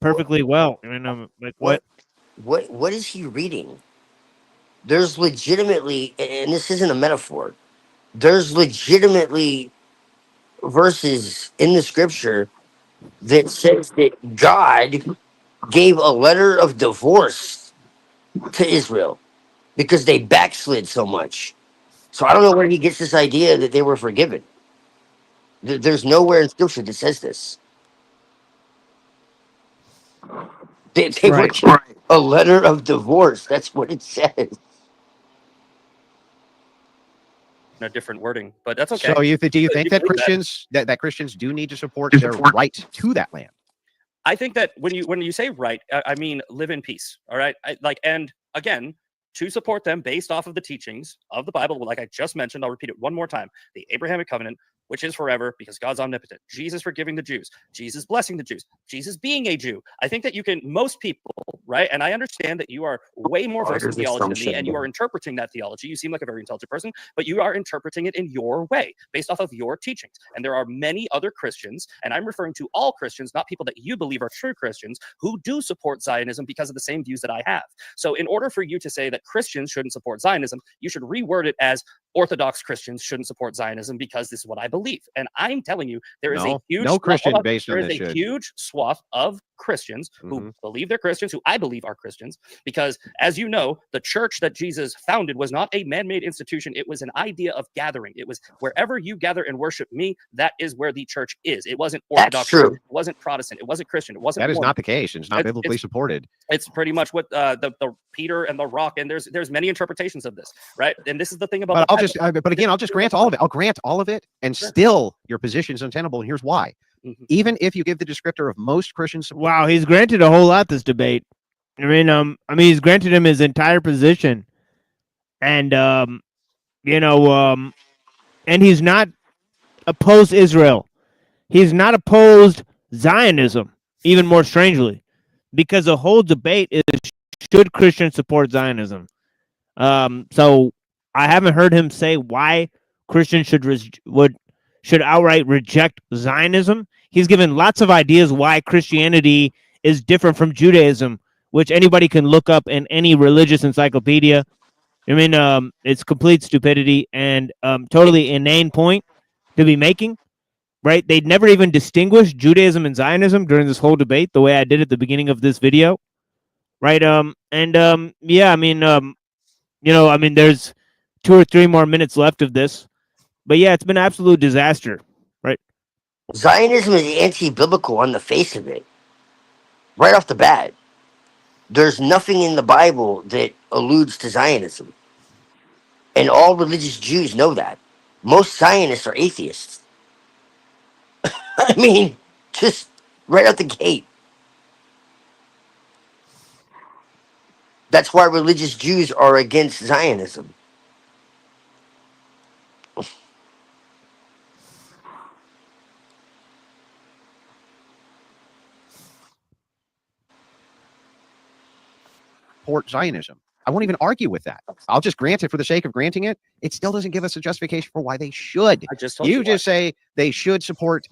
perfectly well. I mean, like, what is he reading? There's legitimately, and this isn't a metaphor, there's legitimately verses in the scripture that says that God gave a letter of divorce to Israel because they backslid so much. So I don't know where he gets this idea that they were forgiven. There's nowhere in scripture that says this. They were given a letter of divorce. That's what it says. A different wording, but that's okay. So do you think that Christians that Christians do need to support their right to that land? I think that when you say right, I mean live in peace. All right, and again, to support them based off of the teachings of the Bible, like I just mentioned, I'll repeat it one more time: the Abrahamic covenant, which is forever because God's omnipotent. Jesus forgiving the Jews. Jesus blessing the Jews. Jesus being a Jew. I think that most people, right? And I understand that you are way more versed in theology than me, and you are interpreting that theology. You seem like a very intelligent person, but you are interpreting it in your way, based off of your teachings. And there are many other Christians, and I'm referring to all Christians, not people that you believe are true Christians, who do support Zionism because of the same views that I have. So in order for you to say that Christians shouldn't support Zionism, you should reword it as Orthodox Christians shouldn't support Zionism because this is what I believe. And I'm telling you, there is a huge huge swath of Christians who believe they're Christians, who I believe are Christians, because as you know, the church that Jesus founded was not a man-made institution. It was an idea of gathering. It was wherever you gather and worship me, that is where the church is. It wasn't Orthodox. It wasn't Protestant. It wasn't Christian. It wasn't. That is not the case. It's not biblically supported. It's pretty much what the Peter and the rock, and there's many interpretations of this, right? And this is the thing about. But again, I'll just grant all of it. I'll grant all of it, and still your position is untenable. And here's why. Even if you give the descriptor of most Christians, wow, he's granted a whole lot this debate. I mean, he's granted him his entire position, and and he's not opposed Israel. He's not opposed Zionism, even more strangely, because the whole debate is should Christians support Zionism. So I haven't heard him say why Christians should outright reject Zionism. He's given lots of ideas why Christianity is different from Judaism, which anybody can look up in any religious encyclopedia. I mean, it's complete stupidity and totally inane point to be making, right? They'd never even distinguished Judaism and Zionism during this whole debate the way I did at the beginning of this video, right? Yeah, I mean, I mean, there's 2 or 3 more minutes left of this, but yeah, it's been an absolute disaster, right? Zionism is anti-biblical on the face of it, right off the bat. There's nothing in the Bible that alludes to Zionism, and all religious Jews know that. Most Zionists are atheists. I mean, just right out the gate. That's why religious Jews are against Zionism. Support Zionism. I won't even argue with that. I'll just grant it for the sake of granting it. It still doesn't give us a justification for why they should. I just told you You just say they should support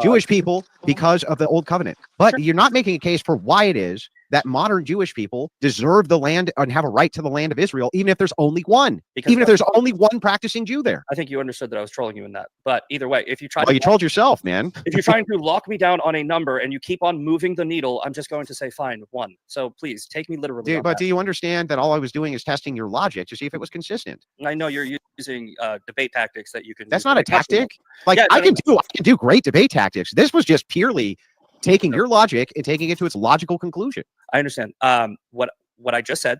Jewish people because of the Old Covenant. But you're not making a case for why it is that modern Jewish people deserve the land and have a right to the land of Israel, even if there's only one. Because even if there's only one practicing Jew there. I think you understood that I was trolling you in that. But either way, if you try Well, you trolled yourself, man. if you're trying to lock me down on a number and you keep on moving the needle, I'm just going to say fine, 1. So please take me literally. Dude, but do you understand that all I was doing is testing your logic to see if it was consistent? I know you're using debate tactics that you can. That's do not a very comfortable. tactic. Like Yeah, I can do great debate tactics. This was just purely taking your logic and taking it to its logical conclusion. I understand. What I just said,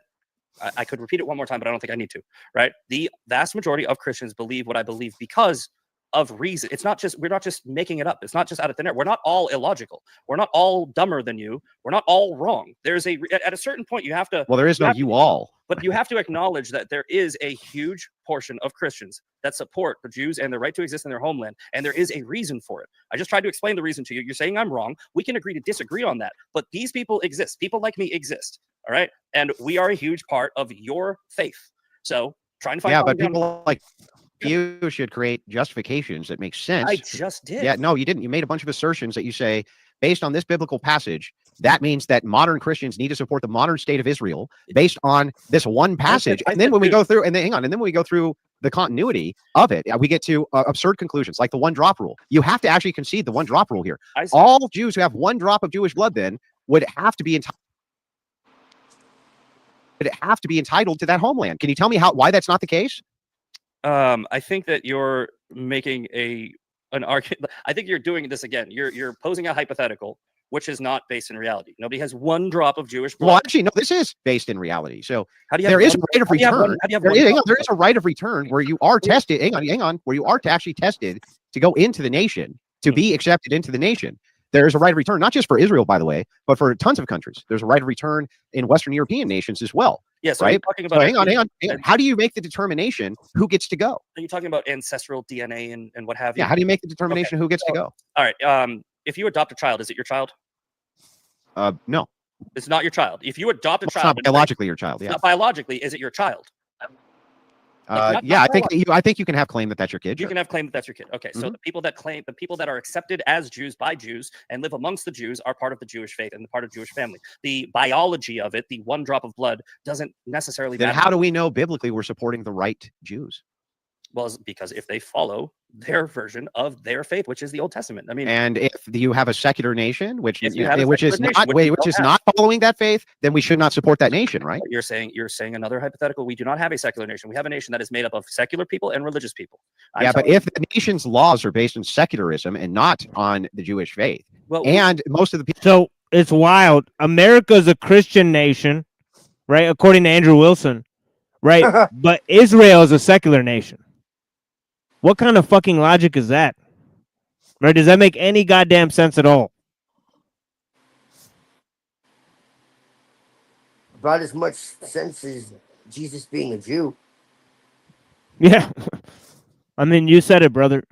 I could repeat it one more time, but I don't think I need to. Right? The vast majority of Christians believe what I believe because of reason. It's not just, we're not just making it up. It's not just out of thin air. We're not all illogical. We're not all dumber than you. We're not all wrong. There's at a certain point you have to. Well, there is no you all. But you have to acknowledge that there is a huge portion of Christians that support the Jews and their right to exist in their homeland. And there is a reason for it. I just tried to explain the reason to you. You're saying I'm wrong. We can agree to disagree on that. But these people exist. People like me exist. All right. And we are a huge part of your faith. So trying to find. Yeah, but people like you should create justifications that make sense. I just did. Yeah, no, you didn't. You made a bunch of assertions that you say, based on this biblical passage, that means that modern Christians need to support the modern state of Israel based on this one passage. And then when we go through, and then hang on, and then when we go through the continuity of it, we get to absurd conclusions like the 1 drop rule. You have to actually concede the 1 drop rule here. All Jews who have 1 drop of Jewish blood then would have to be entitled to that homeland. Can you tell me why that's not the case? I think that you're making an argument. I think you're doing this again. You're posing a hypothetical, which is not based in reality. Nobody has 1 drop of Jewish blood. Well, actually, no, this is based in reality. So how do you there is a right of return. There is a right of return where you are tested. Hang on, where you are actually tested to go into the nation, to be accepted into the nation. There's a right of return, not just for Israel, by the way, but for tons of countries. There's a right of return in Western European nations as well. Yes, right. Talking about so hang on. How do you make the determination who gets to go? Are you talking about ancestral DNA and what have you? Yeah. How do you make the determination who gets to go? All right. If you adopt a child, is it your child? No. It's not your child. If you adopt a child, it's not biologically your child. Yeah. Not biologically, is it your child? Yeah, I think you can have claim that that's your kid. You can have claim that that's your kid. Okay, so the people that are accepted as Jews by Jews and live amongst the Jews are part of the Jewish faith and the part of Jewish family. The biology of it, the 1 drop of blood, doesn't necessarily. Then how do we know biblically we're supporting the right Jews? Well, because if they follow their version of their faith, which is the Old Testament. I mean, and if you have a secular nation, which is not following that faith, then we should not support that nation, right? You're saying another hypothetical. We do not have a secular nation. We have a nation that is made up of secular people and religious people. But if the nation's laws are based on secularism and not on the Jewish faith, and most of the people, so it's wild. America's a Christian nation, right? According to Andrew Wilson, right? But Israel is a secular nation. What kind of fucking logic is that? Right? Does that make any goddamn sense at all? About as much sense as Jesus being a Jew. Yeah. I mean, you said it, brother.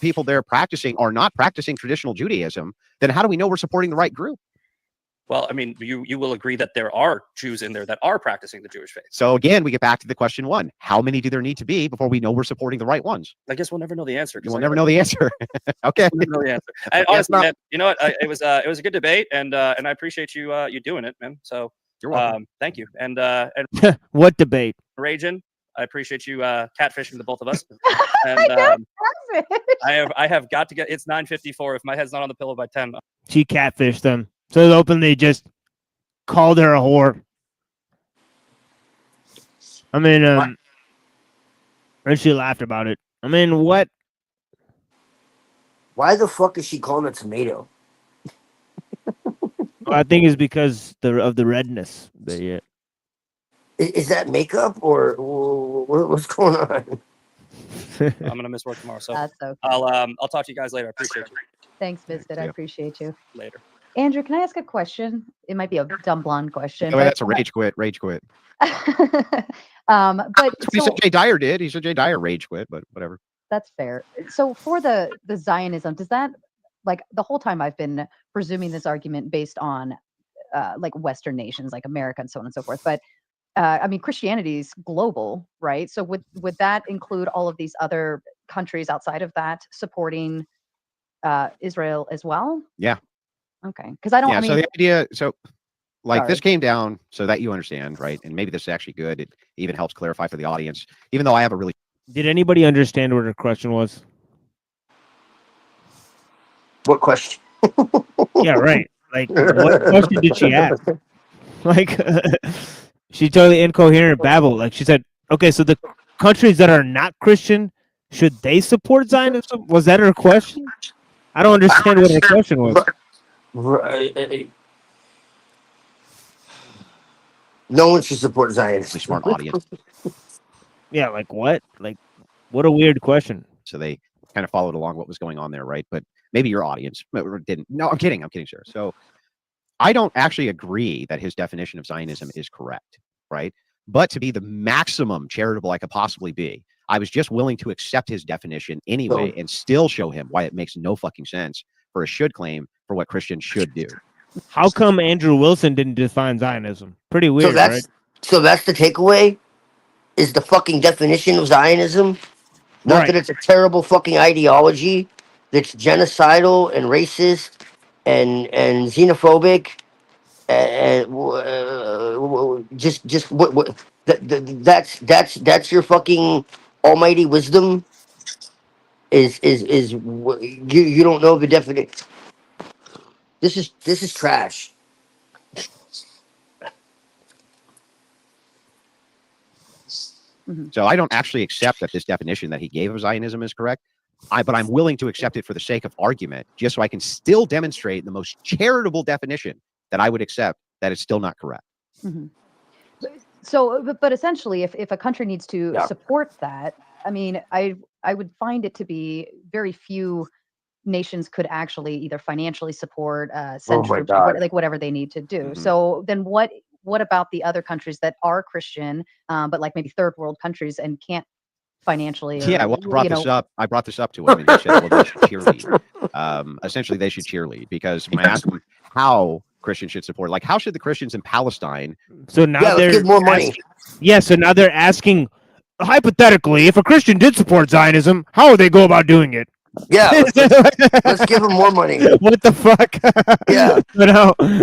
People there practicing or not practicing traditional Judaism, then how do we know we're supporting the right group? Well, I mean, you will agree that there are Jews in there that are practicing the Jewish faith. So again, we get back to the question one: how many do there need to be before we know we're supporting the right ones? I guess we'll never know the answer. We'll never know the answer. Okay. We'll never know the answer. And honestly, man, you know what? It was a good debate, and I appreciate you doing it, man. So you're welcome. Thank you. And what debate? Ragin, I appreciate you catfishing the both of us. And I have got to get. It's 9:54. If my head's not on the pillow by 10, she catfished them. So they openly just called her a whore. I mean, and she laughed about it. I mean, what? Why the fuck is she calling it tomato? I think it's because of the redness. But yeah. Is that makeup or what's going on? I'm gonna miss work tomorrow, so That's okay. I'll talk to you guys later. I appreciate you. Thanks, Misfit. I appreciate you. Later. Andrew, can I ask a question? It might be a dumb blonde question. No, that's a rage quit. Rage quit. But He said Jay Dyer did. He said Jay Dyer rage quit, but whatever. That's fair. So for the Zionism, does that, like, the whole time I've been presuming this argument based on like Western nations like America and so on and so forth, but I mean, Christianity is global, right? So would that include all of these other countries outside of that supporting Israel as well? Yeah. Okay. Because I don't. Yeah. I mean, So the idea. So like Sorry. this came down so that you understand, right? And maybe this is actually good. It even helps clarify for the audience, even though I have a really. Did anybody understand what her question was? What question? Yeah, right. Like, what question did she ask? Like, she totally incoherent babble. Like, she said, okay, so the countries that are not Christian, should they support Zionism? Was that her question? I don't understand what her question was. Right. No one should support Zionism. Smart audience. Yeah, like what? Like, what a weird question. So they kind of followed along what was going on there, right? But maybe your audience didn't. No, I'm kidding, sir. So I don't actually agree that his definition of Zionism is correct, right? But to be the maximum charitable I could possibly be, I was just willing to accept his definition anyway and still show him why it makes no fucking sense for a should claim for what Christians should do. How come Andrew Wilson didn't define Zionism? Pretty weird, right? So that's the takeaway? Is the fucking definition of Zionism? Not Right. that it's a terrible fucking ideology that's genocidal and racist and xenophobic and just what that's your fucking almighty wisdom is you don't know the definition. This is trash. So I don't actually accept that this definition that he gave of Zionism is correct. But I'm willing to accept it for the sake of argument, just so I can still demonstrate the most charitable definition that I would accept that it's still not correct. Mm-hmm. So, but essentially, if a country needs to support that, I mean, I would find it to be very few nations could actually either financially support, send troops, like whatever they need to do. Mm-hmm. So then what about the other countries that are Christian, but like maybe third world countries and can't financially? Yeah, well, I brought this up to him, and he said, well, they should cheerlead. Essentially, they should cheerlead because when I asked them how Christians should support, like, how should the Christians in Palestine? So now let's give more money. So now they're asking, hypothetically, if a Christian did support Zionism, how would they go about doing it? Yeah, let's give them more money. What the fuck? Yeah.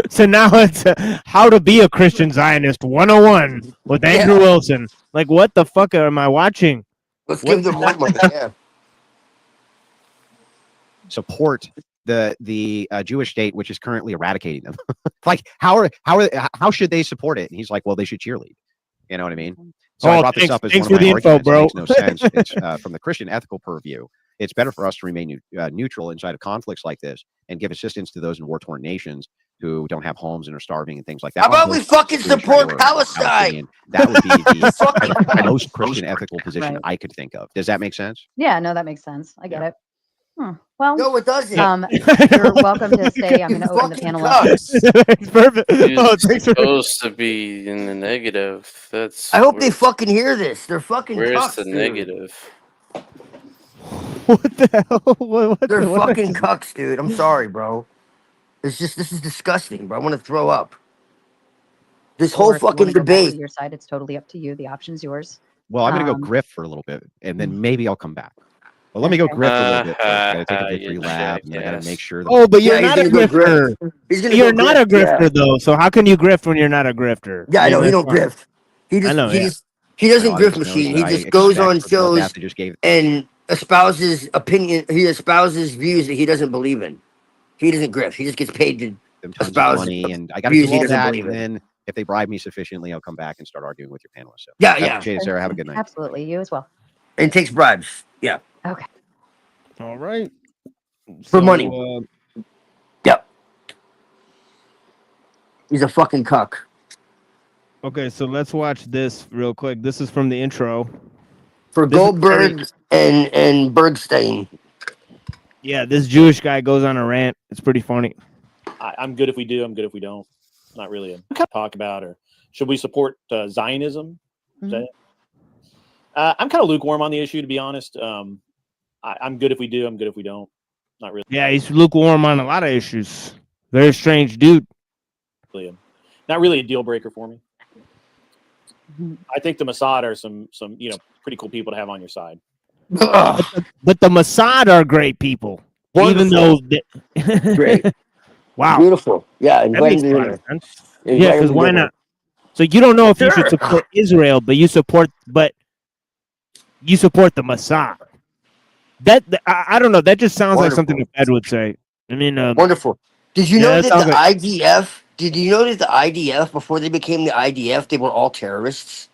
So now it's how to be a Christian Zionist 101 with Andrew Wilson. Like, what the fuck am I watching? Let's give them more money. Yeah. Support the Jewish state, which is currently eradicating them. Like, how should they support it? And he's like, well, they should cheerlead. You know what I mean? So I brought this up as one of my arguments. It makes no sense. It's, from the Christian ethical purview, it's better for us to remain neutral inside of conflicts like this and give assistance to those in war-torn nations who don't have homes and are starving and things like that. How about we fucking support Palestine? That would be the most Christian ethical position I could think of. Does that make sense? Yeah, no, that makes sense. I get it. Well, no, it doesn't. You're welcome to stay. I'm going to open the panel up. It's perfect. It's supposed to be in the negative. I hope they fucking hear this. They're fucking. Where's the negative? What the hell? They're fucking cucks, dude. I'm sorry, bro. It's just this is disgusting, bro. I want to throw up. This whole Or if you want fucking to go back to debate. your side, it's totally up to you. The option's yours. Well, I'm gonna go Um, grift for a little bit, and then maybe I'll come back. But let me go Okay. grift a little bit first. I gotta take a You victory lap, and I gotta make jackass. sure that Oh, but Yeah, you're he's not a gonna go grifter. grift. He's gonna You're go not a grift. Yeah, grifter though. So how can you grift when you're not a grifter? yeah, I know. He That's don't fine. grift. He I just know. Yeah. he doesn't no, I grift just noticed machine. that He I just goes expect on for the shows path they just gave. and espouses opinion. He espouses views that he doesn't believe in. He doesn't grift. He just gets paid to Them tons of espouse money, and I got to views do he all doesn't that, believe and in. then if they bribe me sufficiently, I'll come back and start arguing with your panelists. So Yeah, I yeah. appreciate it, Sarah. Have a good night. Absolutely. You as well. And takes bribes. Yeah, Okay. All right. for money. Yep. He's a fucking cuck. Okay, so let's watch this real quick. This is from the intro. For This is Goldberg and Bergstein. Yeah, this Jewish guy goes on a rant. It's pretty funny. I'm good if we do. I'm good if we don't. Not really a talk about, or should we support Zionism? Is that it? I'm kind of lukewarm on the issue, to be honest. I'm good if we do. I'm good if we don't. Not really. Yeah, he's lukewarm on a lot of issues. Very strange dude. Not really a deal breaker for me. I think the Mossad are some pretty cool people to have on your side. But the Mossad are great people. Wonderful. Even though Great. Wow. Beautiful. Yeah, That invite makes him a to lot dinner. of sense. Invite Yeah, him because to why dinner. not? So you don't know if you should Sure. support Israel, but you support the Mossad. I don't know. That just sounds like something the Fed would say. I mean, Wonderful. Did you yeah, know that that sounds the like- IDF? Did you know that the IDF before they became the IDF, they were all terrorists?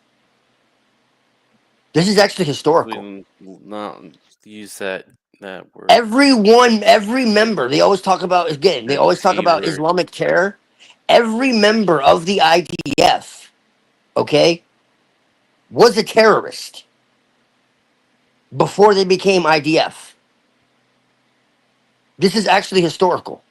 This is actually historical. We not use that word. Every member, they always talk about again. They always talk about T-word. Islamic terror. Every member of the IDF, okay, was a terrorist before they became IDF. This is actually historical.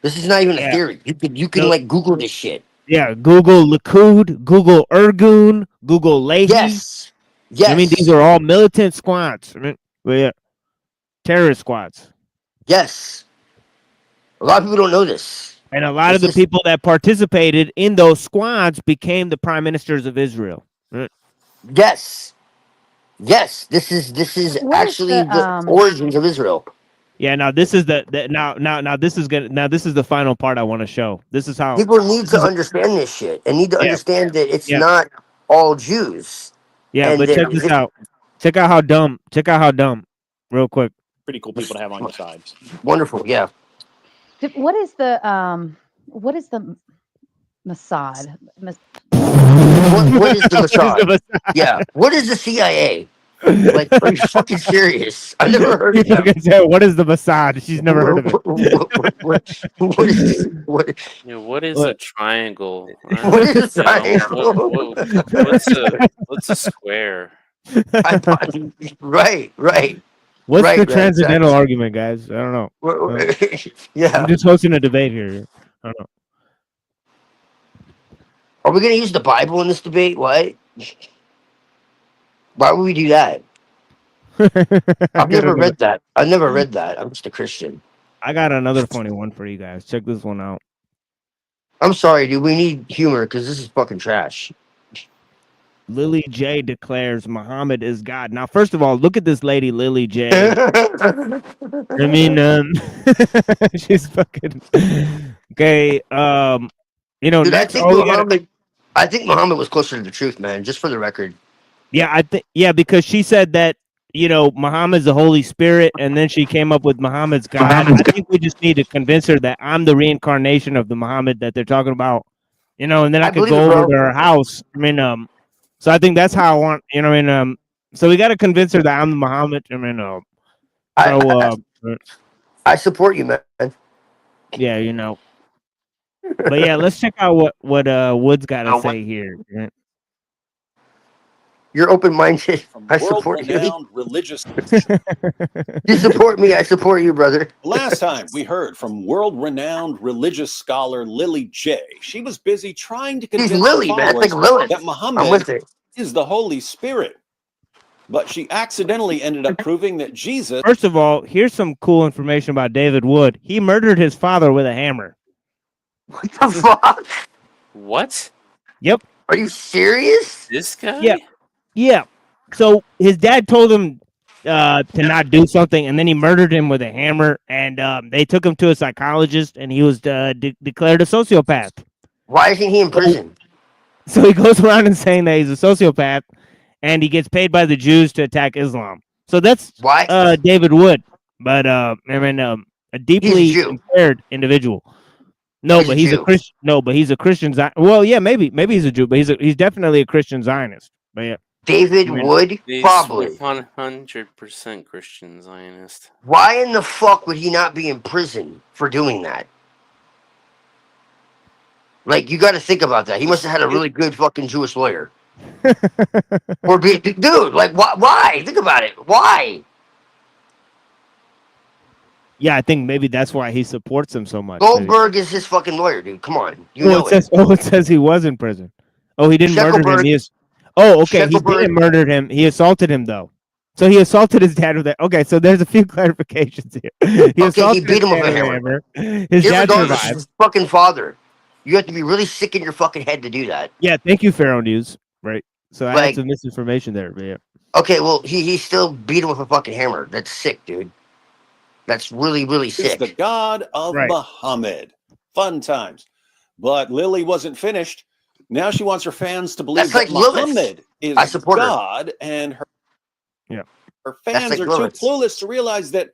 This is not even a Yeah. theory. You can No. like Google this shit. Yeah, Google Likud, Google Ergun, Google Leahy. Yes. Yes. I mean, these are all militant squads. I mean, well, yeah, terrorist squads. Yes. A lot of people don't know this. And a lot of the people that participated in those squads became the prime ministers of Israel. Right? Yes. Yes. This is What is actually the, the origins of Israel. Yeah, now this is now this is the final part I want to show. This is how People need to understand this shit and need to understand that it's not all Jews. Yeah, and but that check this out. Check out how dumb. Real quick. Pretty cool people to have on your side. Wonderful. Yeah. What is the Mossad? What is the Mossad? Yeah. What is the CIA? Like, are you fucking serious? I've never heard of them. What is the Mossad? She's never heard of it. What is a triangle? What is a triangle? What's a square? Right. What's right, the right, transcendental exactly. argument, guys? I don't know. Yeah. I'm just hosting a debate here. I don't know. Are we going to use the Bible in this debate? What? Why would we do that? I've never read that. I've never read that. I'm just a Christian. I got another funny one for you guys. Check this one out. I'm sorry, dude. We need humor because this is fucking trash. Lily J declares Muhammad is God. Now, first of all, look at this lady, Lily J. I mean, she's fucking okay. You know, Dude, next, I think Muhammad was closer to the truth, man. Just for the record. Yeah, I think because she said that Muhammad's the Holy Spirit, and then she came up with Muhammad's God. I think we just need to convince her that I'm the reincarnation of the Muhammad that they're talking about. And then I could go over to her house. I mean, so I think that's how I want. So we got to convince her that I'm the Muhammad. I mean, I support you, man. Yeah, But yeah, let's check out what Wood's got to say here. You're open-minded. I support you. World-renowned religious. You support me. I support you, brother. Last time we heard from world-renowned religious scholar Lily J. She was busy trying to convince Lily, man. followers It's like Lilith. that I'm Muhammad with it. is the Holy Spirit. But she accidentally ended up proving that Jesus... First of all, here's some cool information about David Wood. He murdered his father with a hammer. What the fuck? What? Yep. Are you serious? This guy? Yeah. Yeah. So his dad told him to not do something, and then he murdered him with a hammer. And they took him to a psychologist, and he was declared a sociopath. Why isn't he in prison? So he goes around and saying that he's a sociopath, and he gets paid by the Jews to attack Islam. So that's Why? David Wood, but a deeply Jew. impaired individual. No, He's but a he's a Jew. Christian. No, but he's a Christian. Well, yeah, maybe he's a Jew, but he's definitely a Christian Zionist. But yeah, David Wood? He's Probably. 100% Christian Zionist. Why in the fuck would he not be in prison for doing that? Like, you got to think about that. He must have had a really good fucking Jewish lawyer. Or be, dude, like, why? Think about it. Why? yeah, I think maybe that's why he supports him so much. Goldberg is his fucking lawyer, dude. Come on, you know it. It says he was in prison. Oh, he didn't murder him. Sheckelberg- He is. Oh, okay. He Sheckelberg- didn't murder him. He assaulted him though. So he assaulted his dad with that. Okay, so there's a few clarifications here. He beat him with a hammer. His dad Irregardless, survived. his fucking father. You have to be really sick in your fucking head to do that. Yeah, thank you, Pharaoh News. Right. So I Like- had some misinformation there, but yeah. Okay, well, he still beat him with a fucking hammer. That's sick, dude. That's really, really Is sick. the god of Right. Muhammad. Fun times. But Lily wasn't finished. Now she wants her fans to believe That's like that Lilith. Muhammad is I support her. God, and her fans like are Lilith. too clueless to realize that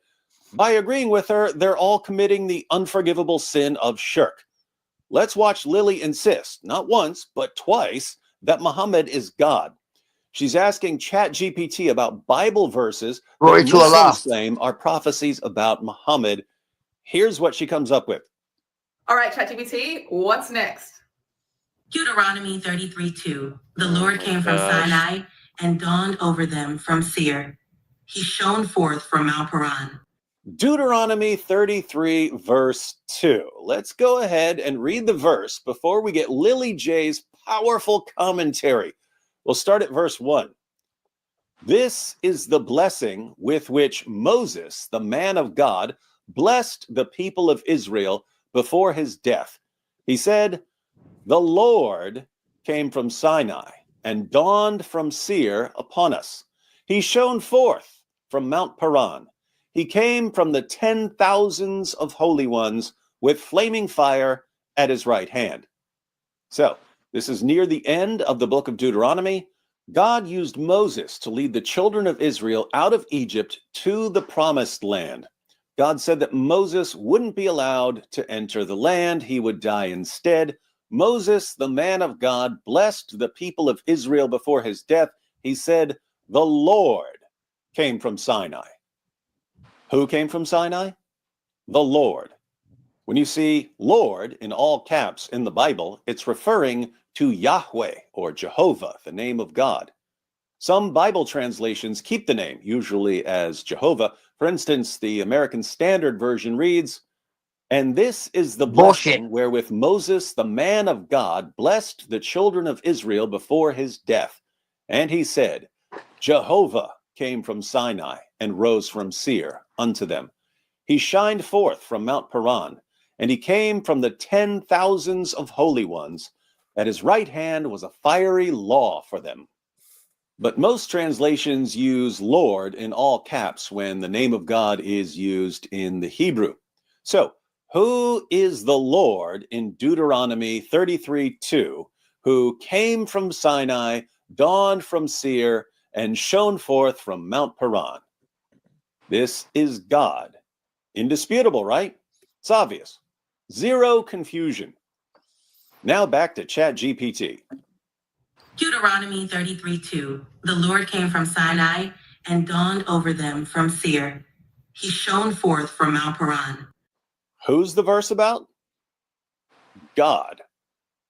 by agreeing with her, they're all committing the unforgivable sin of shirk. Let's watch Lily insist, not once, but twice, that Muhammad is God. She's asking ChatGPT about Bible verses Glory that to Allah. Muslims claim are prophecies about Muhammad. Here's what she comes up with. All right, ChatGPT, what's next? Deuteronomy 33:2. The Lord came from Sinai and dawned over them from Seir. He shone forth from Mount Paran. Deuteronomy 33, verse 2. Let's go ahead and read the verse before we get Lily J's powerful commentary. We'll start at verse 1. This is the blessing with which Moses, the man of God, blessed the people of Israel before his death. He said, "The Lord came from Sinai and dawned from Seir upon us. He shone forth from Mount Paran. He came from the 10,000s of holy ones with flaming fire at his right hand." So, this is near the end of the book of Deuteronomy. God used Moses to lead the children of Israel out of Egypt to the promised land. God said that Moses wouldn't be allowed to enter the land. He would die instead. Moses, the man of God, blessed the people of Israel before his death. He said, "The Lord came from Sinai." Who came from Sinai? The Lord. When you see Lord in all caps in the Bible, it's referring to Yahweh or Jehovah, the name of God. Some Bible translations keep the name, usually as Jehovah. For instance, the American Standard Version reads, "And this is the blessing wherewith Moses, the man of God, blessed the children of Israel before his death. And he said, Jehovah came from Sinai and rose from Seir unto them. He shined forth from Mount Paran, and he came from the 10,000s of holy ones. At his right hand was a fiery law for them." But most translations use Lord in all caps when the name of God is used in the Hebrew. So, who is the Lord in Deuteronomy 33:2, who came from Sinai, dawned from Seir, and shone forth from Mount Paran? This is God. Indisputable, right? It's obvious. Zero confusion. Now back to ChatGPT. Deuteronomy 33:2. The Lord came from Sinai and dawned over them from Seir. He shone forth from Mount Paran. Who's the verse about? God.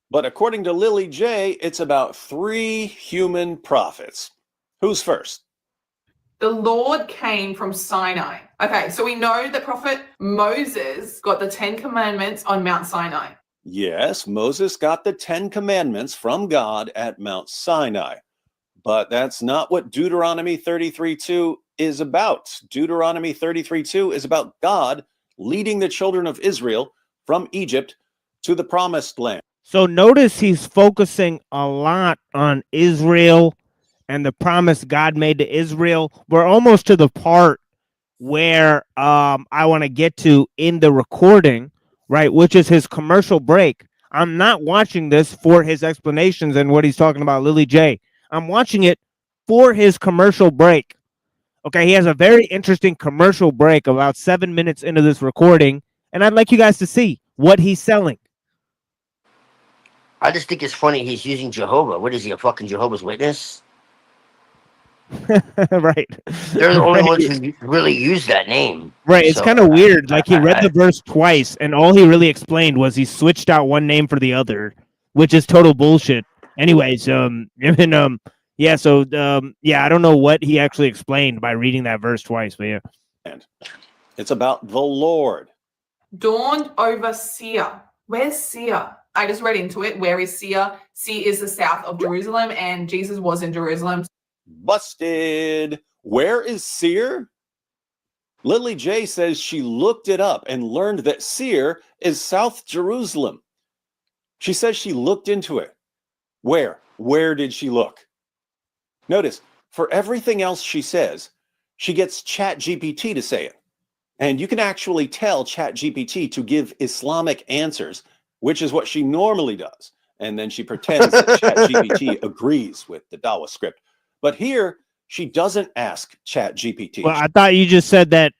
But according to Lily J, it's about 3 human prophets. Who's first? The Lord came from Sinai. Okay, so we know that Prophet Moses got the 10 Commandments on Mount Sinai. Yes, Moses got the 10 Commandments from God at Mount Sinai. But that's not what Deuteronomy 33:2 is about. Deuteronomy 33:2 is about God leading the children of Israel from Egypt to the promised land. So notice he's focusing a lot on Israel and the promise God made to Israel. We're almost to the part where I want to get to in the recording, right, which is his commercial break. I'm not watching this for his explanations and what he's talking about, Lily J. I'm watching it for his commercial break. Okay, he has a very interesting commercial break about 7 minutes into this recording, and I'd like you guys to see what he's selling. I just think it's funny he's using Jehovah. What is he, a fucking Jehovah's Witness? Right. They're the only Right. ones who really use that name. Right. It's So, kind of weird. Like he read the verse twice, and all he really explained was he switched out one name for the other, which is total bullshit. Anyways, yeah. So, yeah, I don't know what he actually explained by reading that verse twice, but yeah. And it's about the Lord. Dawned over Seir. Where's Seir? I just read into it. Where is Seir? Seir is the south of Jerusalem, and Jesus was in Jerusalem. Busted. Where is Seir? Lily J says she looked it up and learned that Seir is South Jerusalem. She says she looked into it. Where? Where did she look? Notice, for everything else she says, she gets ChatGPT to say it. And you can actually tell ChatGPT to give Islamic answers, which is what she normally does. And then she pretends that ChatGPT agrees with the Dawa script. But here, she doesn't ask ChatGPT. Well, I thought you just said that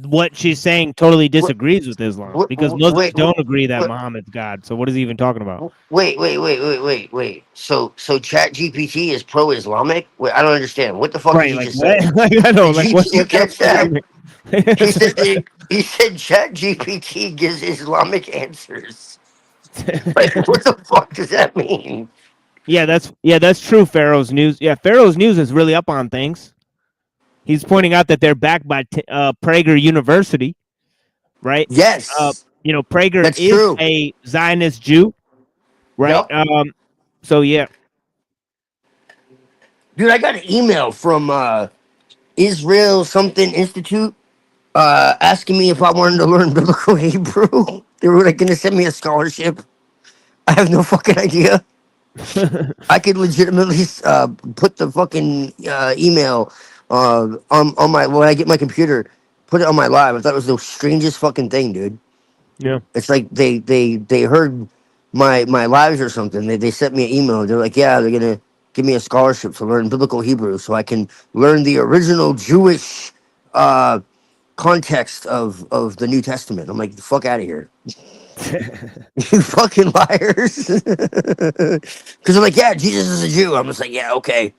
what she's saying totally disagrees with Islam, because Muslims don't agree that Muhammad's God. So what is he even talking about? Wait. So ChatGPT is pro-Islamic? Wait, I don't understand. What the fuck Right, did you like just what? say? Like, I know, Did like you, what? did you catch that? Right. He said ChatGPT gives Islamic answers. Like, what the fuck does that mean? Yeah, that's true. Pharaoh's News. Yeah, Pharaoh's News is really up on things. He's pointing out that they're backed by Prager University, right? Yes, Prager that's is true. a Zionist Jew, right? Yep. So yeah, Dude, I got an email from Israel something Institute asking me if I wanted to learn biblical Hebrew. They were like going to send me a scholarship. I have no fucking idea. I could legitimately put the fucking email on my when I get my computer, put it on my live. I thought it was the strangest fucking thing, dude. Yeah. It's like they heard my lives or something. They sent me an email. They're like, yeah, they're gonna give me a scholarship to learn biblical Hebrew so I can learn the original Jewish context of the New Testament. I'm like, the fuck out of here. You fucking liars. Because they're like, yeah, Jesus is a Jew. I'm just like, yeah, okay.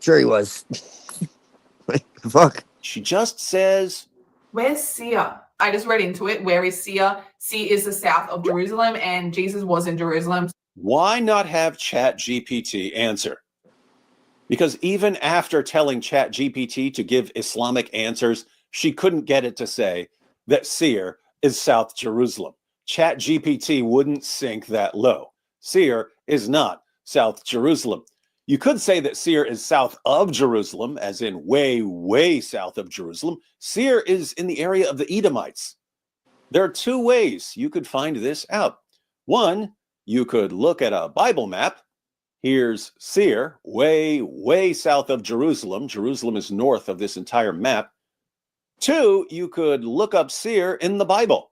Sure he was. Like, fuck. She just says, Where's Seir? I just read into it. Where is Seir? Seir is the south of Jerusalem, and Jesus was in Jerusalem. why not have ChatGPT answer? Because even after telling ChatGPT to give Islamic answers, she couldn't get it to say that Seir is South Jerusalem. ChatGPT wouldn't sink that low. Seir is not South Jerusalem. You could say that Seir is south of Jerusalem, as in way, way south of Jerusalem. Seir is in the area of the Edomites. There are two ways you could find this out. One, you could look at a Bible map. Here's Seir, way, way south of Jerusalem. Jerusalem is north of this entire map. Two, you could look up Seir in the Bible.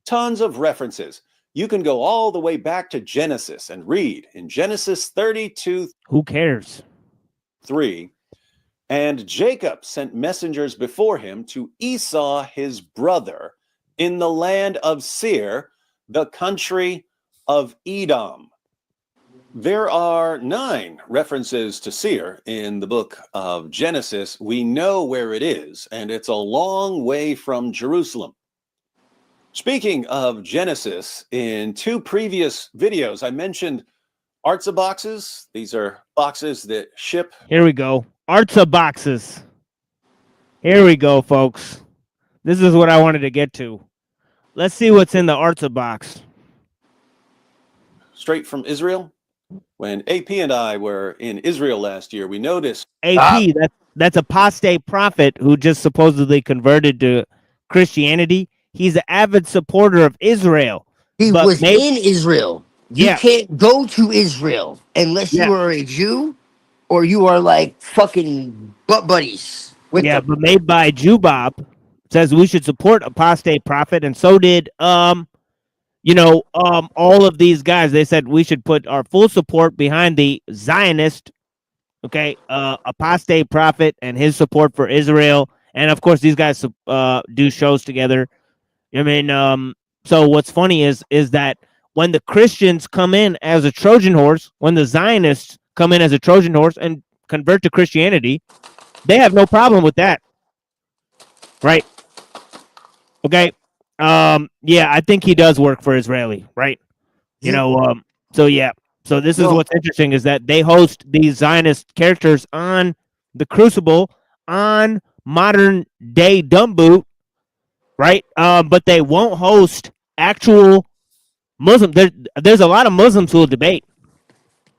Tons of references. You can go all the way back to Genesis and read in Genesis 32. Who cares? 3. And Jacob sent messengers before him to Esau, his brother, in the land of Seir, the country of Edom. There are 9 references to Seir in the book of Genesis. We know where it is, and it's a long way from Jerusalem. Speaking of Genesis, in 2 previous videos, I mentioned Artza boxes. These are boxes that ship. Here we go. Artza boxes. Here we go, folks. This is what I wanted to get to. Let's see what's in the Artza box. Straight from Israel. When AP and I were in Israel last year, we noticed AP, that's apostate prophet who just supposedly converted to Christianity. He's an avid supporter of Israel. He but was maybe in Israel. You yeah, can't go to Israel unless yeah, you are a Jew or you are like fucking butt buddies with yeah, them. but made by Jubob says we should support apostate prophet, and so did all of these guys. They said we should put our full support behind the Zionist, okay, apostate prophet and his support for Israel, and of course these guys do shows together. I mean, so what's funny is that when the Christians come in as a Trojan horse, when the Zionists come in as a Trojan horse and convert to Christianity, they have no problem with that, right? Okay. Yeah, I think he does work for Israeli, right? You You know, so yeah. So this is no, what's interesting is that they host these Zionist characters on the Crucible on modern day dumb boot, right? But they won't host actual Muslim. There's a lot of Muslims who will debate,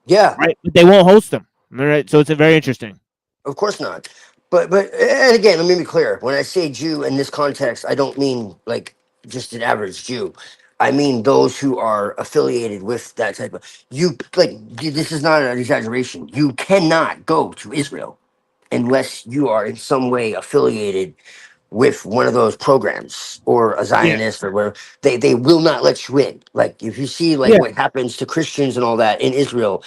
yeah, right? But they won't host them. All right. So it's a very interesting. of course not. But and again, let me be clear. When I say Jew in this context, I don't mean like just an average Jew. I mean those who are affiliated with that type of you like this is not an exaggeration. You cannot go to Israel unless you are in some way affiliated with one of those programs or a Yeah. Zionist or where they will not let you in. Like if you see like Yeah. what happens to Christians and all that in Israel,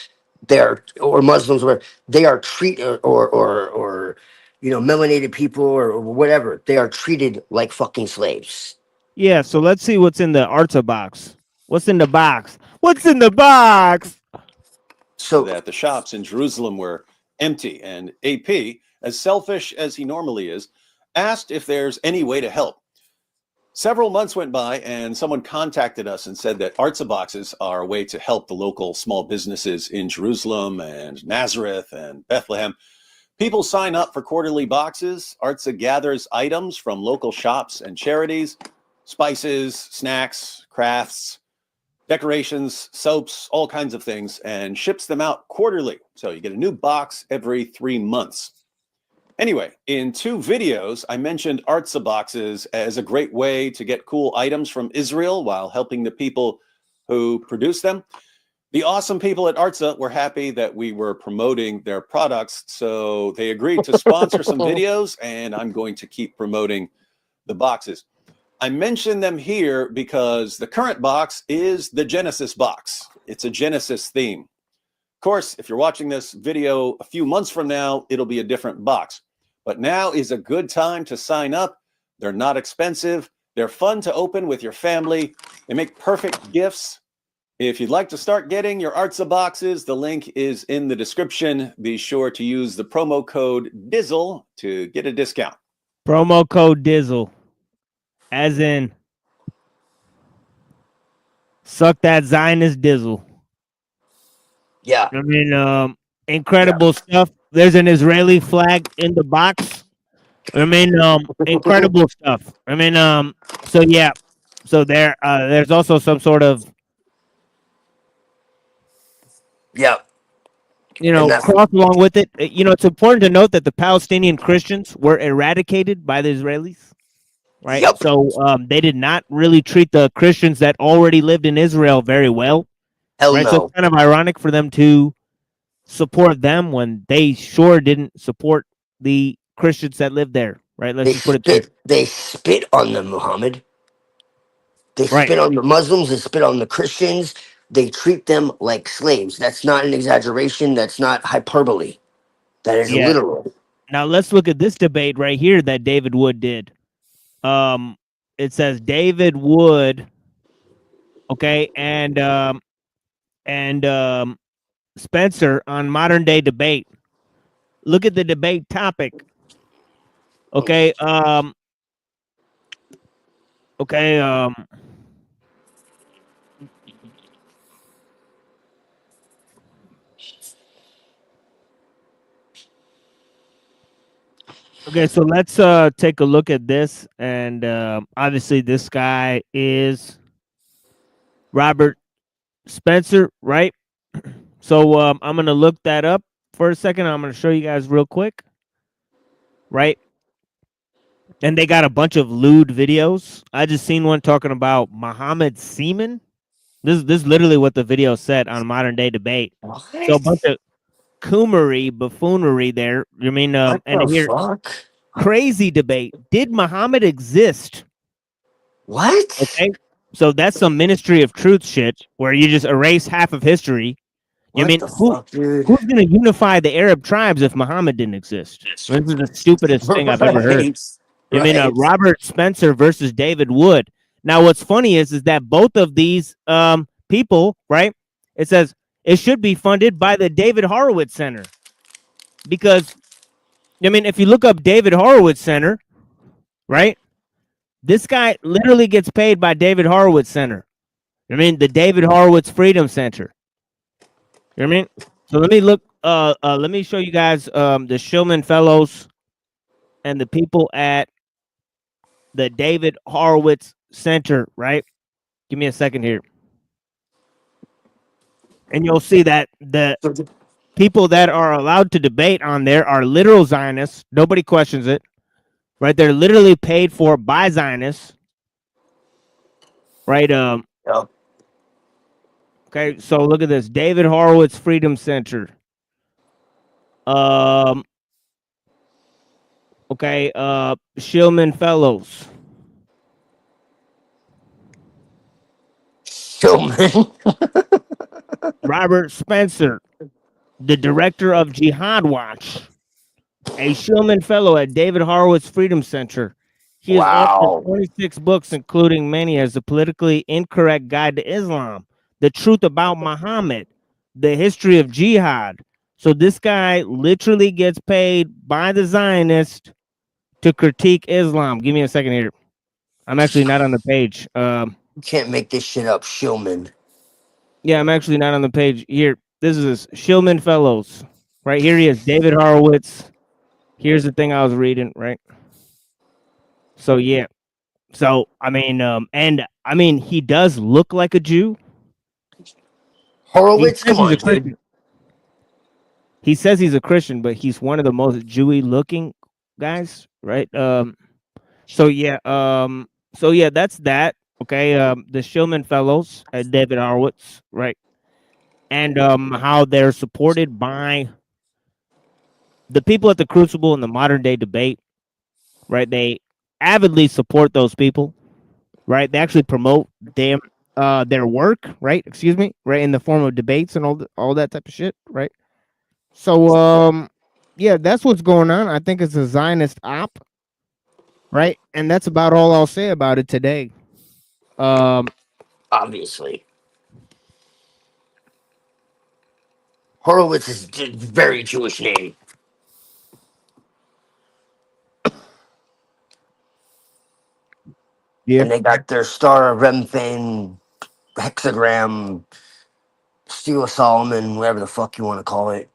they're or Muslims where they are treated or melanated people or whatever, they are treated like fucking slaves. Yeah. So let's see what's in the Arta box. What's in the box? What's in the box? So that the shops in Jerusalem were empty, and AP, as selfish as he normally is, asked if there's any way to help. Several months went by, and someone contacted us and said that Artsa boxes are a way to help the local small businesses in Jerusalem and Nazareth and Bethlehem. People sign up for quarterly boxes. Artsa gathers items from local shops and charities, spices, snacks, crafts, decorations, soaps, all kinds of things, and ships them out quarterly. So you get a new box every 3 months. Anyway, in 2 videos, I mentioned Artsa boxes as a great way to get cool items from Israel while helping the people who produce them. The awesome people at Artsa were happy that we were promoting their products, so they agreed to sponsor some videos, and I'm going to keep promoting the boxes. I mention them here because the current box is the Genesis box. It's a Genesis theme. Of course, if you're watching this video a few months from now, it'll be a different box. But now is a good time to sign up. They're not expensive. They're fun to open with your family. They make perfect gifts. If you'd like to start getting your Artsa boxes, the link is in the description. Be sure to use the promo code DIZZLE to get a discount. Promo code Dizzle. As in, suck that Zionist Dizzle. yeah, I mean, incredible stuff. There's an Israeli flag in the box. I mean, incredible stuff. I mean, so yeah. So there's also some sort of, yeah, and that's cross along with it. It's important to note that the Palestinian Christians were eradicated by the Israelis, right? yep. So they did not really treat the Christians that already lived in Israel very well, Hell right? So no. it's kind of ironic for them to support them when they sure didn't support the Christians that lived there, right? Let's just put it there. They spit on them, Muhammad. They Right. spit on the Muslims, they spit on the Christians, they treat them like slaves. That's not an exaggeration, that's not hyperbole. That is Yeah. literal. Now let's look at this debate right here that David Wood did. It says David Wood, okay, and Spencer on modern day debate. Look at the debate topic. Okay, okay, okay, so let's take a look at this, and obviously this guy is Robert Spencer, right? So I'm gonna look that up for a second. I'm gonna show you guys real quick, right? And they got a bunch of lewd videos. I just seen one talking about Muhammad Seaman. This is literally what the video said on Modern Day Debate. So a bunch of coomery, buffoonery there. You mean What and the here fuck? crazy debate. Did Muhammad exist? What? Okay. So that's some Ministry of Truth shit where you just erase half of history. You What mean the fuck, dude? who's gonna unify the Arab tribes if Muhammad didn't exist? This is the stupidest thing I've ever heard. You mean Right. Robert Spencer versus David Wood. Now what's funny is that both of these people, right? It says it should be funded by the David Horowitz Center. Because I mean, if you look up David Horowitz Center, right? This guy literally gets paid by David Horowitz Center. I mean, the David Horowitz Freedom Center. You know what I mean? So let me show you guys the Shillman Fellows and the people at the David Horowitz Center, right? Give me a second here. And you'll see that the people that are allowed to debate on there are literal Zionists. Nobody questions it. Right? They're literally paid for by Zionists. Right? Yep. Okay, so look at this. David Horowitz Freedom Center. Okay, Shillman Fellows. Shillman. Robert Spencer, the director of Jihad Watch, a Shillman Fellow at David Horowitz Freedom Center. He has authored 26 books, including many as The Politically Incorrect Guide to Islam, The Truth About Muhammad, The History of Jihad. So this guy literally gets paid by the Zionist to critique Islam. Give me a second here. I'm actually not on the page. You can't make this shit up, Shillman. Yeah, I'm actually not on the page here. This is Shillman Fellows. Right here he is, David Horowitz. Here's the thing I was reading, right? So yeah. So I mean, and I mean he does look like a Jew. Horowitz, come on, dude. He says he's a Christian, but he's one of the most Jewy looking guys, right? So yeah, that's that. Okay, the Shillman Fellows at David Horowitz, right? And how they're supported by the people at the Crucible in the Modern Day Debate, right? They avidly support those people, right? They actually promote them their work, right? Excuse me, right, in the form of debates and all that type of shit, right? So yeah, that's what's going on. I think it's a Zionist op, right? And that's about all I'll say about it today. Obviously. Horowitz is a very Jewish name. Yeah. And they got their Star of Remphan, Hexagram, Steel of Solomon, whatever the fuck you want to call it.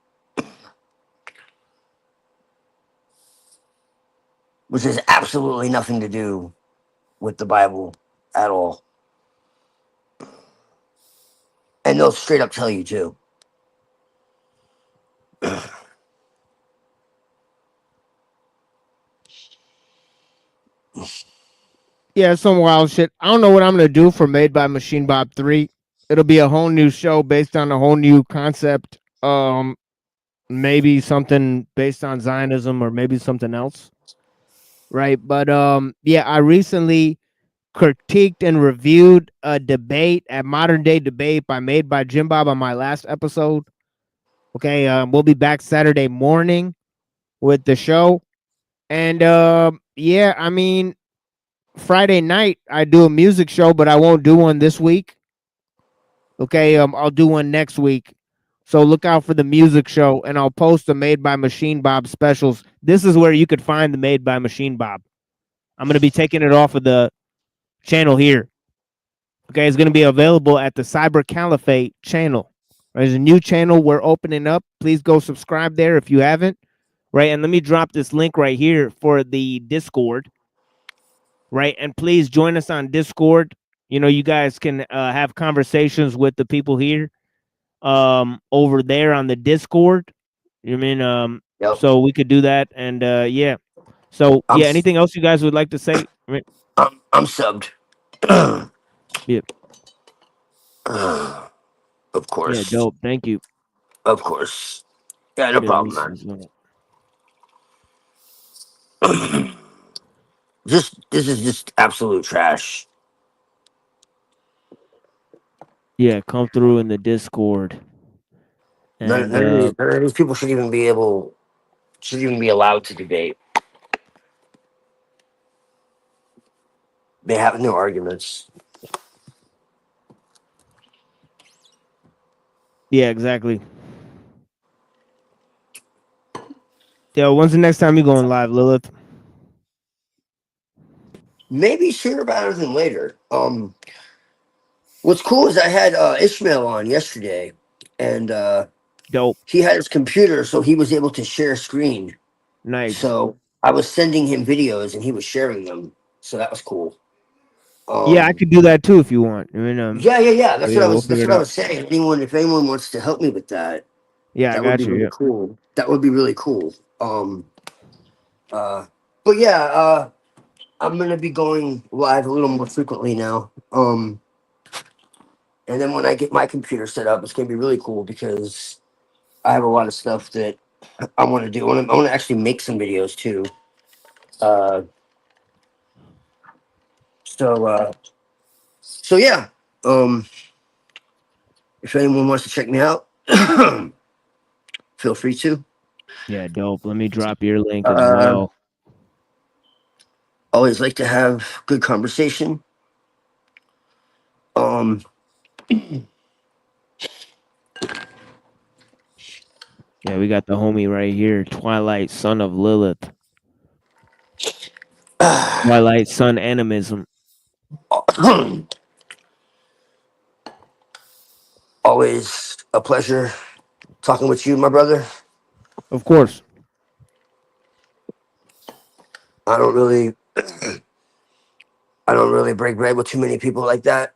Which has absolutely nothing to do with the Bible at all. And they'll straight up tell you too. Yeah, some wild shit. I don't know what I'm gonna do for Made by Machinebob 3. It'll be a whole new show based on a whole new concept. Maybe something based on Zionism or maybe something else. Right. But yeah, I recently critiqued and reviewed a debate at Modern Day Debate by Made by Jimbob on my last episode. Okay, we'll be back Saturday morning with the show. And yeah, I mean, Friday night I do a music show, but I won't do one this week. Okay, I'll do one next week. So look out for the music show, and I'll post the Made by Machinebob specials. This is where you could find the Made by Machinebob. I'm going to be taking it off of the channel here. Okay, it's going to be available at the Cyber Caliphate channel. There's a new channel we're opening up. Please go subscribe there if you haven't. Right, and let me drop this link right here for the Discord. Right, and please join us on Discord. You know, you guys can have conversations with the people here over there on the Discord. You mean Yep. so we could do that, and yeah. So yeah, anything else you guys would like to say? I'm subbed. Yeah. Of Yeah, course. dope. Thank you. Of course. Yeah, no problem, Release man. as well. This is just absolute trash. Yeah, come through in the Discord. None, And none of these people should even be allowed to debate. They have no arguments. yeah, exactly. Yeah, when's the next time you going live, Lilith? Maybe sooner rather than later. What's cool is I had Ishmael on yesterday, and Dope. he had his computer, so he was able to share screen. Nice. So I was sending him videos, and he was sharing them. So that was cool. Yeah, I could do that too if you want. I mean, Yeah. yeah, we'll That's figure what it I out. was saying. If anyone wants to help me with that, Yeah, I that would be got you. really Yeah. cool. That would be really cool. But yeah, I'm gonna be going live a little more frequently now. And then when I get my computer set up, it's gonna be really cool because I have a lot of stuff that I want to do. I want to actually make some videos too. Uh, so so yeah. Um, if anyone wants to check me out, feel free to. Yeah, dope. Let me drop your link as Uh, well. always like to have good conversation. Um, Yeah, we got the homie right here, Twilight, son of Lilith. Twilight, son animism. always a pleasure talking with you, my brother. Of course. I don't really, I don't really break bread with too many people like that,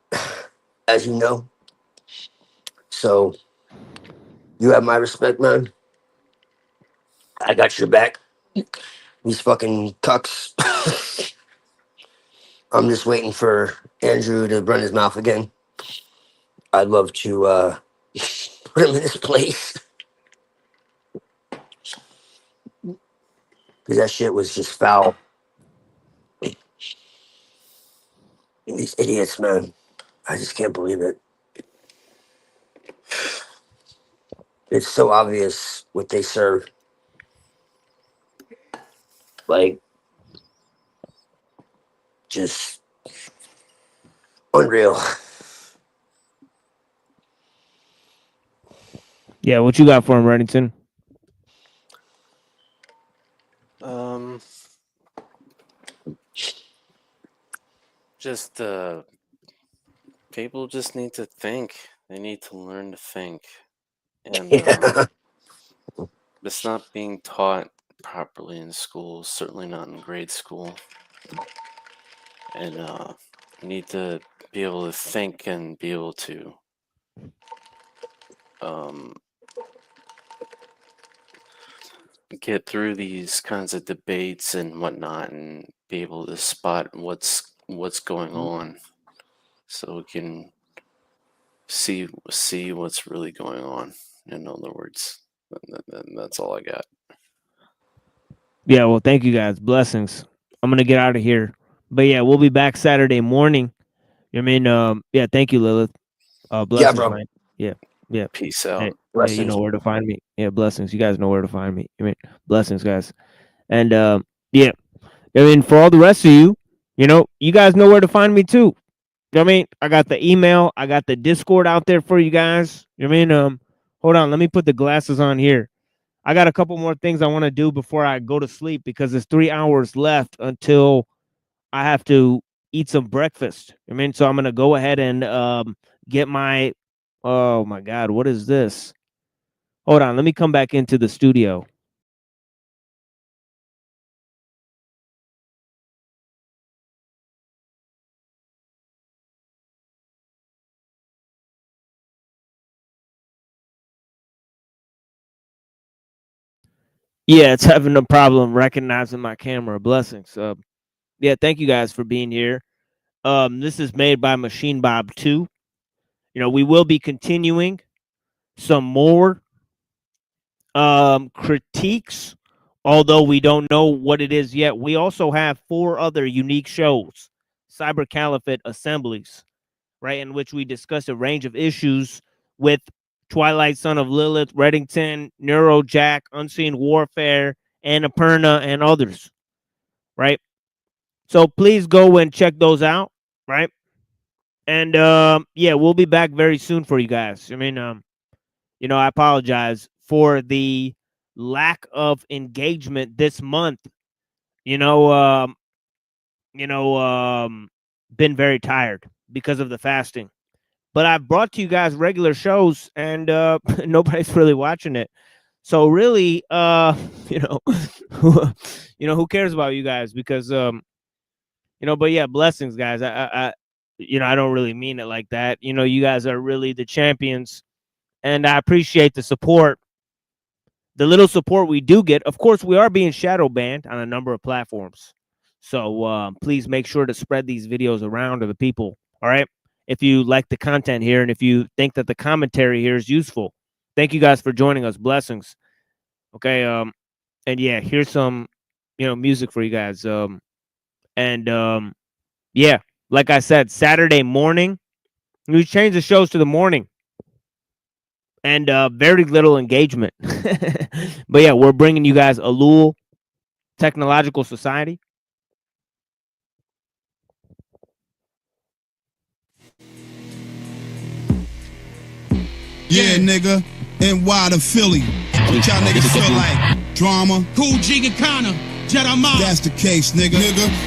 as you know. So you have my respect, man. I got your back. These fucking cucks. I'm just waiting for Andrew to run his mouth again. I'd love to put him in his place because that shit was just foul. These idiots, man. I just can't believe it. It's so obvious what they serve. Like, just unreal. Yeah, what you got for him, Reddington? Just people just need to think. They need to learn to think, and it's not being taught properly in schools. Certainly not in grade school. And you need to be able to think and be able to get through these kinds of debates and whatnot, and be able to spot what's going on, so we can see what's really going on. In other words, that's all I got. Yeah, well, thank you guys. Blessings. I'm gonna get out of here. But yeah, we'll be back Saturday morning. I mean, yeah, thank you, Lilith. Yeah, Blessings, bro. man. Yeah. Peace Hey, out. yeah, you Blessings. know where to find me. Yeah, blessings. You guys know where to find me. I mean, blessings, guys. And yeah, I mean, for all the rest of you, you guys know where to find me too. You know what I mean? I got the email, I got the Discord out there for you guys. You know what I mean? Hold on, let me put the glasses on here. I got a couple more things I want to do before I go to sleep because there's 3 hours left until I have to eat some breakfast. I mean, so I'm gonna go ahead and get my. Oh my God, what is this? Hold on, let me come back into the studio. Yeah, it's having a problem recognizing my camera. Blessings. Yeah, thank you guys for being here. This is made by Machinebob 2. we will be continuing some more critiques, although we don't know what it is yet. We also have 4 other unique shows, Cyber Caliphate Assemblies, right, in which we discuss a range of issues with Twilight Son of Lilith, Reddington, Neurojack, Unseen Warfare, Annapurna, and others, right? So please go and check those out, right? And yeah, we'll be back very soon for you guys. I mean, I apologize for the lack of engagement this month. Been very tired because of the fasting. But I've brought to you guys regular shows, and nobody's really watching it. So really, who cares about you guys? Because but yeah, blessings, guys. I don't really mean it like that. You guys are really the champions, and I appreciate the support. The little support we do get. Of course, we are being shadow banned on a number of platforms. So please make sure to spread these videos around to the people. All right. If you like the content here and if you think that the commentary here is useful. Thank you guys for joining us. Blessings. Okay. And yeah, here's some, music for you guys. Yeah, like I said, Saturday morning, we changed the shows to the morning. And very little engagement. But yeah, we're bringing you guys Alul Technological Society. Yeah, nigga. NY to Philly. What y'all niggas feel like? Drama? Cool G and Connor. That's the case, nigga.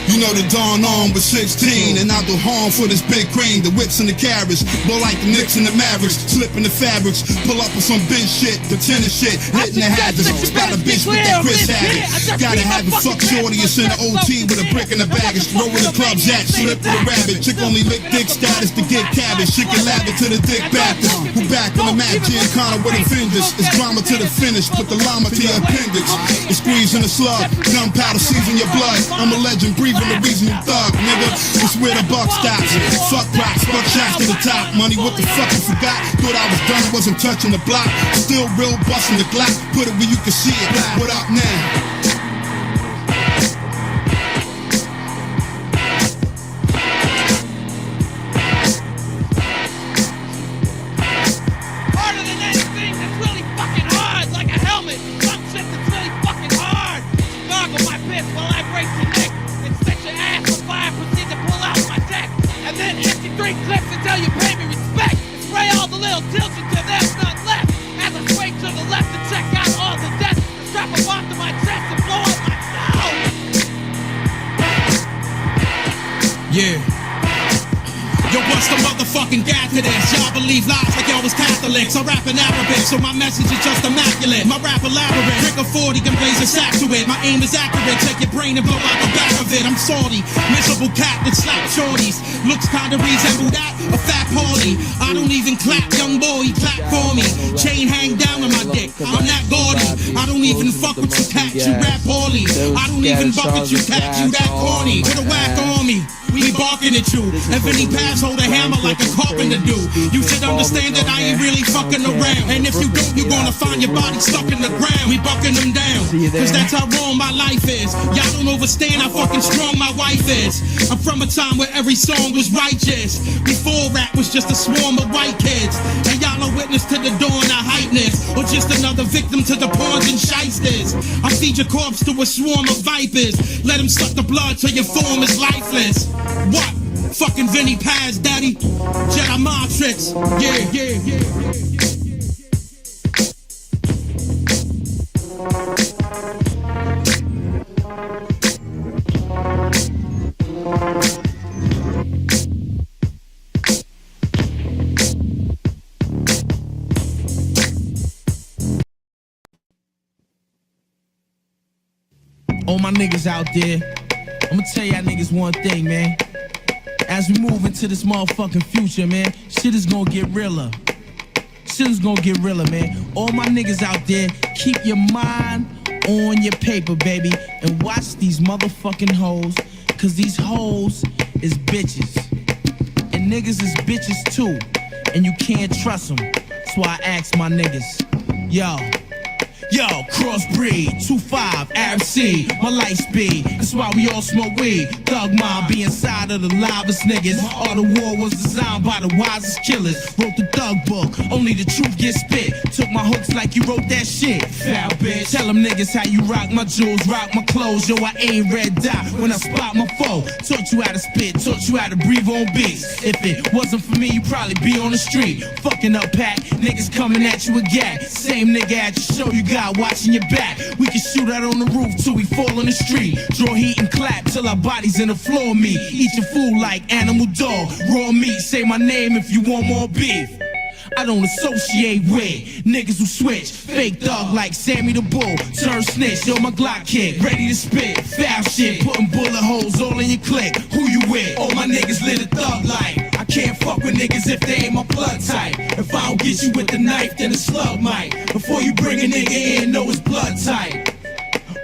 You know the dawn on with 16, and I do harm for this big cream, the whips and the carrots, blow like the Knicks and the Mavericks, slip in the fabrics, pull up with some bitch shit, the tennis shit, hitting the hazards, got a bitch with that Chris habit, gotta have a fuck shorty, it's in the OT with a brick in the baggage, throw where the club's at, slip with a rabbit, chick only lick dick status to get cabbage, she can lab it to the dick Baptist, who back on the mat, G and Connor with a fingers, it's drama to the finish, put the llama to your appendix, the squeeze in the slug, gunpowder season your blood. I'm a legend, breathing the reason you thug, nigga. It's where the buck stops. Fuck rocks, fuck shots to the top. Money, what the fuck you forgot? Thought I was done, wasn't touching the block. Still real, busting the Glock. Put it where you can see it. What up now? Yeah. Yo, what's the motherfucking gap to this? Y'all believe lies like y'all was Catholics. I rap in Arabic, so my message is just immaculate. My rap elaborate, drink a 40 can blaze a sack to it. My aim is accurate, take your brain and blow out the back of it. I'm salty, miserable cat that slap shorties. Looks kinda resemble that, a fat party. I don't even clap, young boy, clap for me. Chain hang down on my dick, I'm that gaudy. I don't even fuck with you cats, you rap poorly. I don't even fuck with you cats, you that corny. Put a whack on me. We barking at you. And Vinny Paz hold a hammer like a carpenter do. You should understand that I ain't really fucking around. And if you don't, you're gonna find your body stuck in the ground. We bucking them down. Cause that's how wrong my life is. Y'all don't understand how fucking strong my wife is. I'm from a time where every song was righteous. Before rap was just a swarm of white kids. And y'all are witness to the dawn of heightness. Or just another victim to the pawns and shysters. I feed your corpse to a swarm of vipers. Let them suck the blood till your form is lifeless. What? Fucking Vinny Paz, daddy. Jedi mind tricks. Yeah. All my niggas out there, I'ma tell y'all niggas one thing, man. As we move into this motherfucking future, man, shit is gonna get realer. Shit is gonna get realer, man. All my niggas out there, keep your mind on your paper, baby, and watch these motherfucking hoes, cause these hoes is bitches. And niggas is bitches too. and you can't trust them. That's why I ask my niggas, Yo, crossbreed, 2-5, Arab C, my life speed. That's why we all smoke weed. Thug mind, be inside of the livest niggas. All the war was designed by the wisest killers. Wrote the thug book, only the truth gets spit. Took my hooks like you wrote that shit. Foul bitch. Tell them niggas how you rock my jewels, rock my clothes. Yo, I aim red dot when I spot my foe. Taught you how to spit, taught you how to breathe on beats. If it wasn't for me, you probably be on the street. Fucking up pack, niggas coming at you again. Same nigga at your show, you got watching your back. We can shoot out on the roof till we fall in the street. Draw heat and clap till our bodies in the floor meet. Eat your food like animal dog. Raw meat, say my name if you want more beef. I don't associate with niggas who switch. Fake thug like Sammy the Bull. Turn snitch, yo, my Glock kick. Ready to spit, foul shit. Putting bullet holes all in your click. Who you with? All my niggas live a thug life. I can't fuck with niggas if they ain't my blood type. If I don't get you with the knife, then a slug might. Before you bring a nigga in, know his blood type.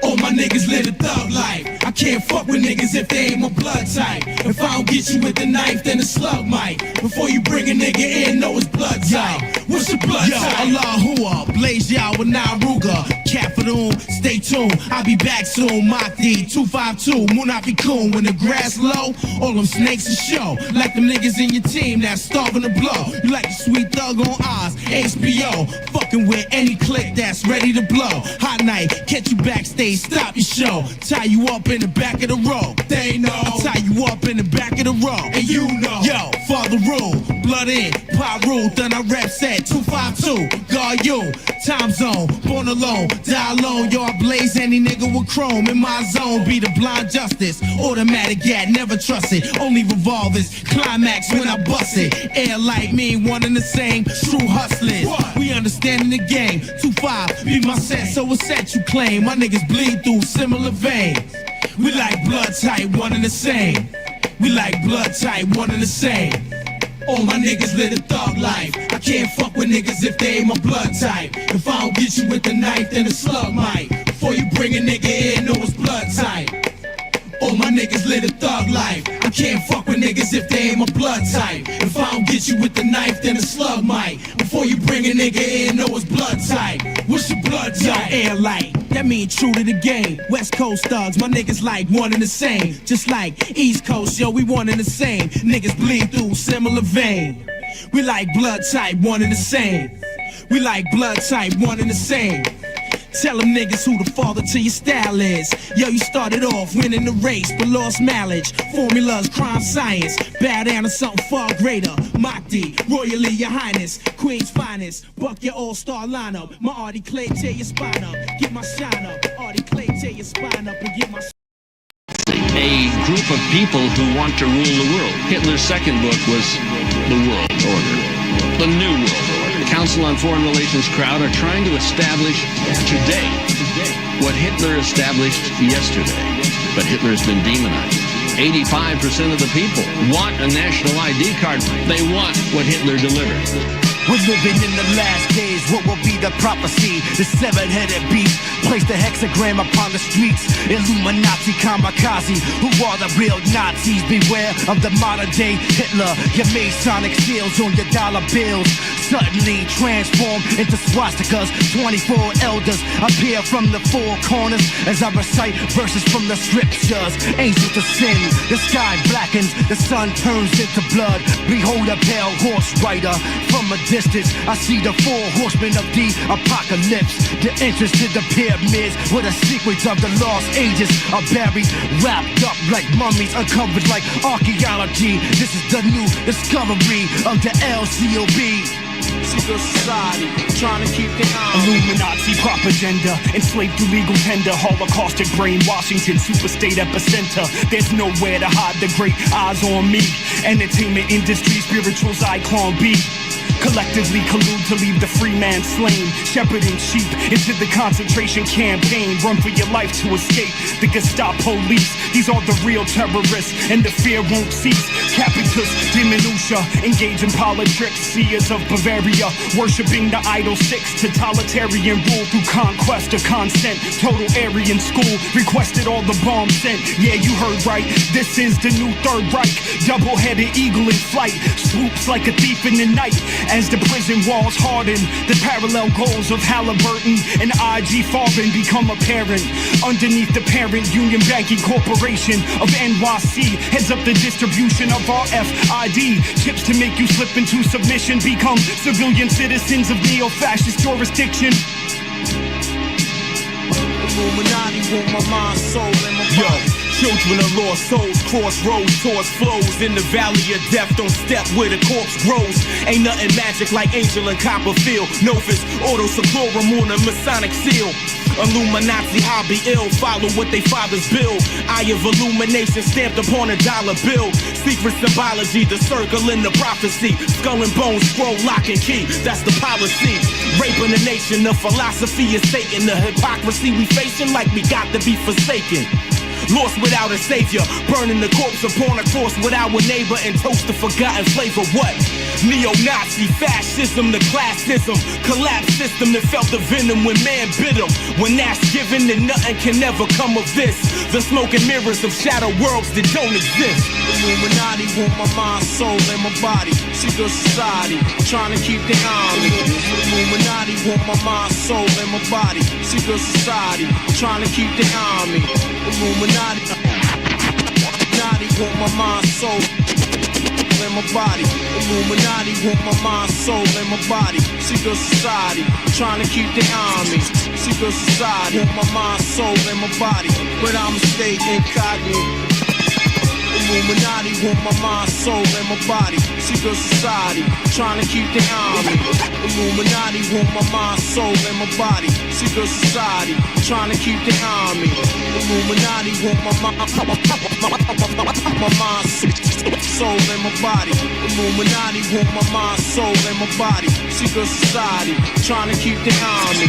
All my niggas live a thug life. I can't fuck with niggas if they ain't my blood type. If I don't get you with the knife, then a slug might. Before you bring a nigga in, know his blood type. What's your blood type? Allahu Blaze Yah with Naruga. Capital, stay tuned. I'll be back soon. Mahdi 252, Munafikun. When the grass low, all them snakes is show. Like them niggas in your team that's starving to blow. You like the sweet thug on Oz, HBO. Fucking with any click that's ready to blow. Hot night, catch you backstage, stop your show. Tie you up in the back of the row. They know. I'll tie you up in the back of the row. And you know. Yo, Father Rule, blood in, pot rule. Then I rap set 252. Guard you, time zone, born alone, die alone. Yo, I blaze any nigga with chrome in my zone. Be the blind justice, automatic gat, never trust it. Only revolvers, climax when I bust it. Air like me, one and the same. True hustlers, we understanding the game. 2-5, be my set, so a set you claim. My niggas bleed through similar veins. We like blood type, one and the same. We like blood type, one and the same. All my niggas live a thug life. I can't fuck with niggas if they ain't my blood type. If I don't get you with the knife, then a slug might. Before you bring a nigga in, know his blood type. All my niggas live a thug life. I can't fuck with niggas if they ain't my blood type. If I don't get you with the knife, then a slug might. Before you bring a nigga in, know his blood type. What's your blood type? Yo, air light. That mean true to the game. West Coast thugs, my niggas like one and the same. Just like East Coast, yo, we one and the same. Niggas bleed through similar vein. We like blood type, one and the same. We like blood type, one and the same. Tell them niggas who the father to your style is. Yo, you started off winning the race, but lost mileage. Formulas, crime science. Bow down to something far greater. Mahdi, royally your highness. Queen's finest. Buck your all-star lineup. My Artie Clay tear your spine up. Get my shine up. Artie Clay tear your spine up and get my a group of people who want to rule the world. Hitler's second book was The World Order, the New World Order. The Council on Foreign Relations crowd are trying to establish today what Hitler established yesterday. But Hitler's been demonized. 85% of the people want a national ID card. They want what Hitler delivered. We're living in the last days, what will be the prophecy? The seven-headed beast, place the hexagram upon the streets. Illuminati kamikaze, who are the real Nazis? Beware of the modern day Hitler. Your Masonic seals on your dollar bills suddenly transform into swastikas. 24 elders appear from the four corners as I recite verses from the scriptures. Angels ascend, the sky blackens, the sun turns into blood. Behold a pale horse rider from a distance. I see the four horsemen of the apocalypse. The entrance to the pyramids where the secrets of the lost ages are buried, wrapped up like mummies, uncovered like archaeology. This is the new discovery of the LCOB. Secret society, trying to keep the Illuminati propaganda, enslaved through legal tender, holocaustic brain, Washington, super state epicenter. There's nowhere to hide the great eyes on me. Entertainment industry, spirituals icon B. collectively collude to leave the free man slain, shepherding sheep into the concentration campaign. Run for your life to escape the Gestapo police. These are the real terrorists, and the fear won't cease. Capitus diminutia, engage in politics. Seers of Bavaria, worshipping the idol six. Totalitarian rule through conquest or consent. Total Aryan school, requested all the bombs sent. Yeah, you heard right, this is the new Third Reich. Double-headed eagle in flight, swoops like a thief in the night. As the prison walls harden, the parallel goals of Halliburton and IG Farben become apparent. Underneath the parent Union Banking Corporation of NYC heads up the distribution of our FID. Chips to make you slip into submission, become civilian citizens of neo-fascist jurisdiction. Illuminati want my mind, soul, and my body. Children of lost souls, crossroads, towards flows. In the valley of death, don't step where the corpse grows. Ain't nothing magic like Angel and Copperfield. Novus, Ordo Seclorum on a Masonic seal. Illuminati, I be ill, follow what they fathers build. Eye of illumination stamped upon a dollar bill. Secret symbology, the circle in the prophecy. Skull and bones, scroll, lock and key, that's the policy. Raping the nation, the philosophy is Satan. The hypocrisy we facing like we got to be forsaken. Lost without a savior, burning the corpse upon a cross with our neighbor and toast the forgotten flavor. What? Neo-Nazi, fascism, the classism, collapse system that felt the venom when man bit him. When that's given, then nothing can ever come of this. The smoke and mirrors of shadow worlds that don't exist. Illuminati want my mind, soul, and my body. Secret society, trying to keep their eye on me. Illuminati want my mind, soul, and my body. Secret society, trying to keep their eye on me. Illuminati want my mind, soul, and my body. Illuminati want my mind, soul, and my body. Secret society, trying to keep their eye on me. Secret society want my mind, soul, and my body. But I'ma stay incognito. Illuminati want my mind, soul, and my body. Secret society, trying to keep their eye on me. Illuminati want my mind, soul, and my body. Secret society, trying to keep their eye on me. Illuminati want my mind, soul, and my body. Illuminati want my mind, soul, and my body. Secret society, trying to keep their eye on me.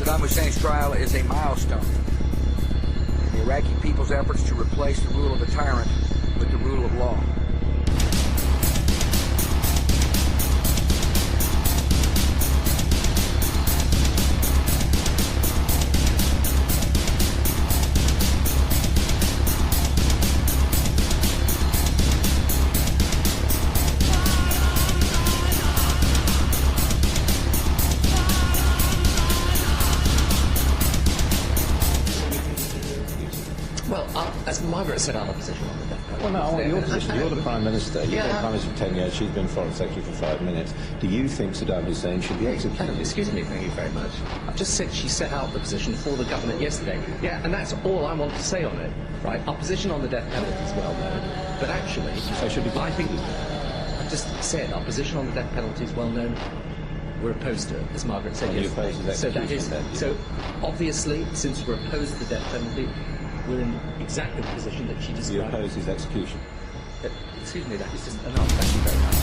Saddam Hussein's trial is a milestone in the Iraqi people's efforts to replace the rule of the tyrant with the rule of law. Well, as Margaret said, I'm a position on the death penalty. Well, no, I want your position. You're the Prime Minister. You've Yeah. been Prime Minister for 10 years. She's been Foreign Secretary for 5 minutes. Do you think Saddam Hussein should be executed? Excuse me, thank you very much. I've just said she set out the position for the government yesterday. Yeah, and that's all I want to say on it, right? Our position on the death penalty is well known, but actually, so should be I think I've just said our position on the death penalty is well known. We're opposed to it, as Margaret said And you yesterday. oppose his So that is execution, then? so. Obviously, since we're opposed to the death penalty, we're in exactly the position that she described. You oppose his execution? Excuse me, that is just enough. Thank you very much.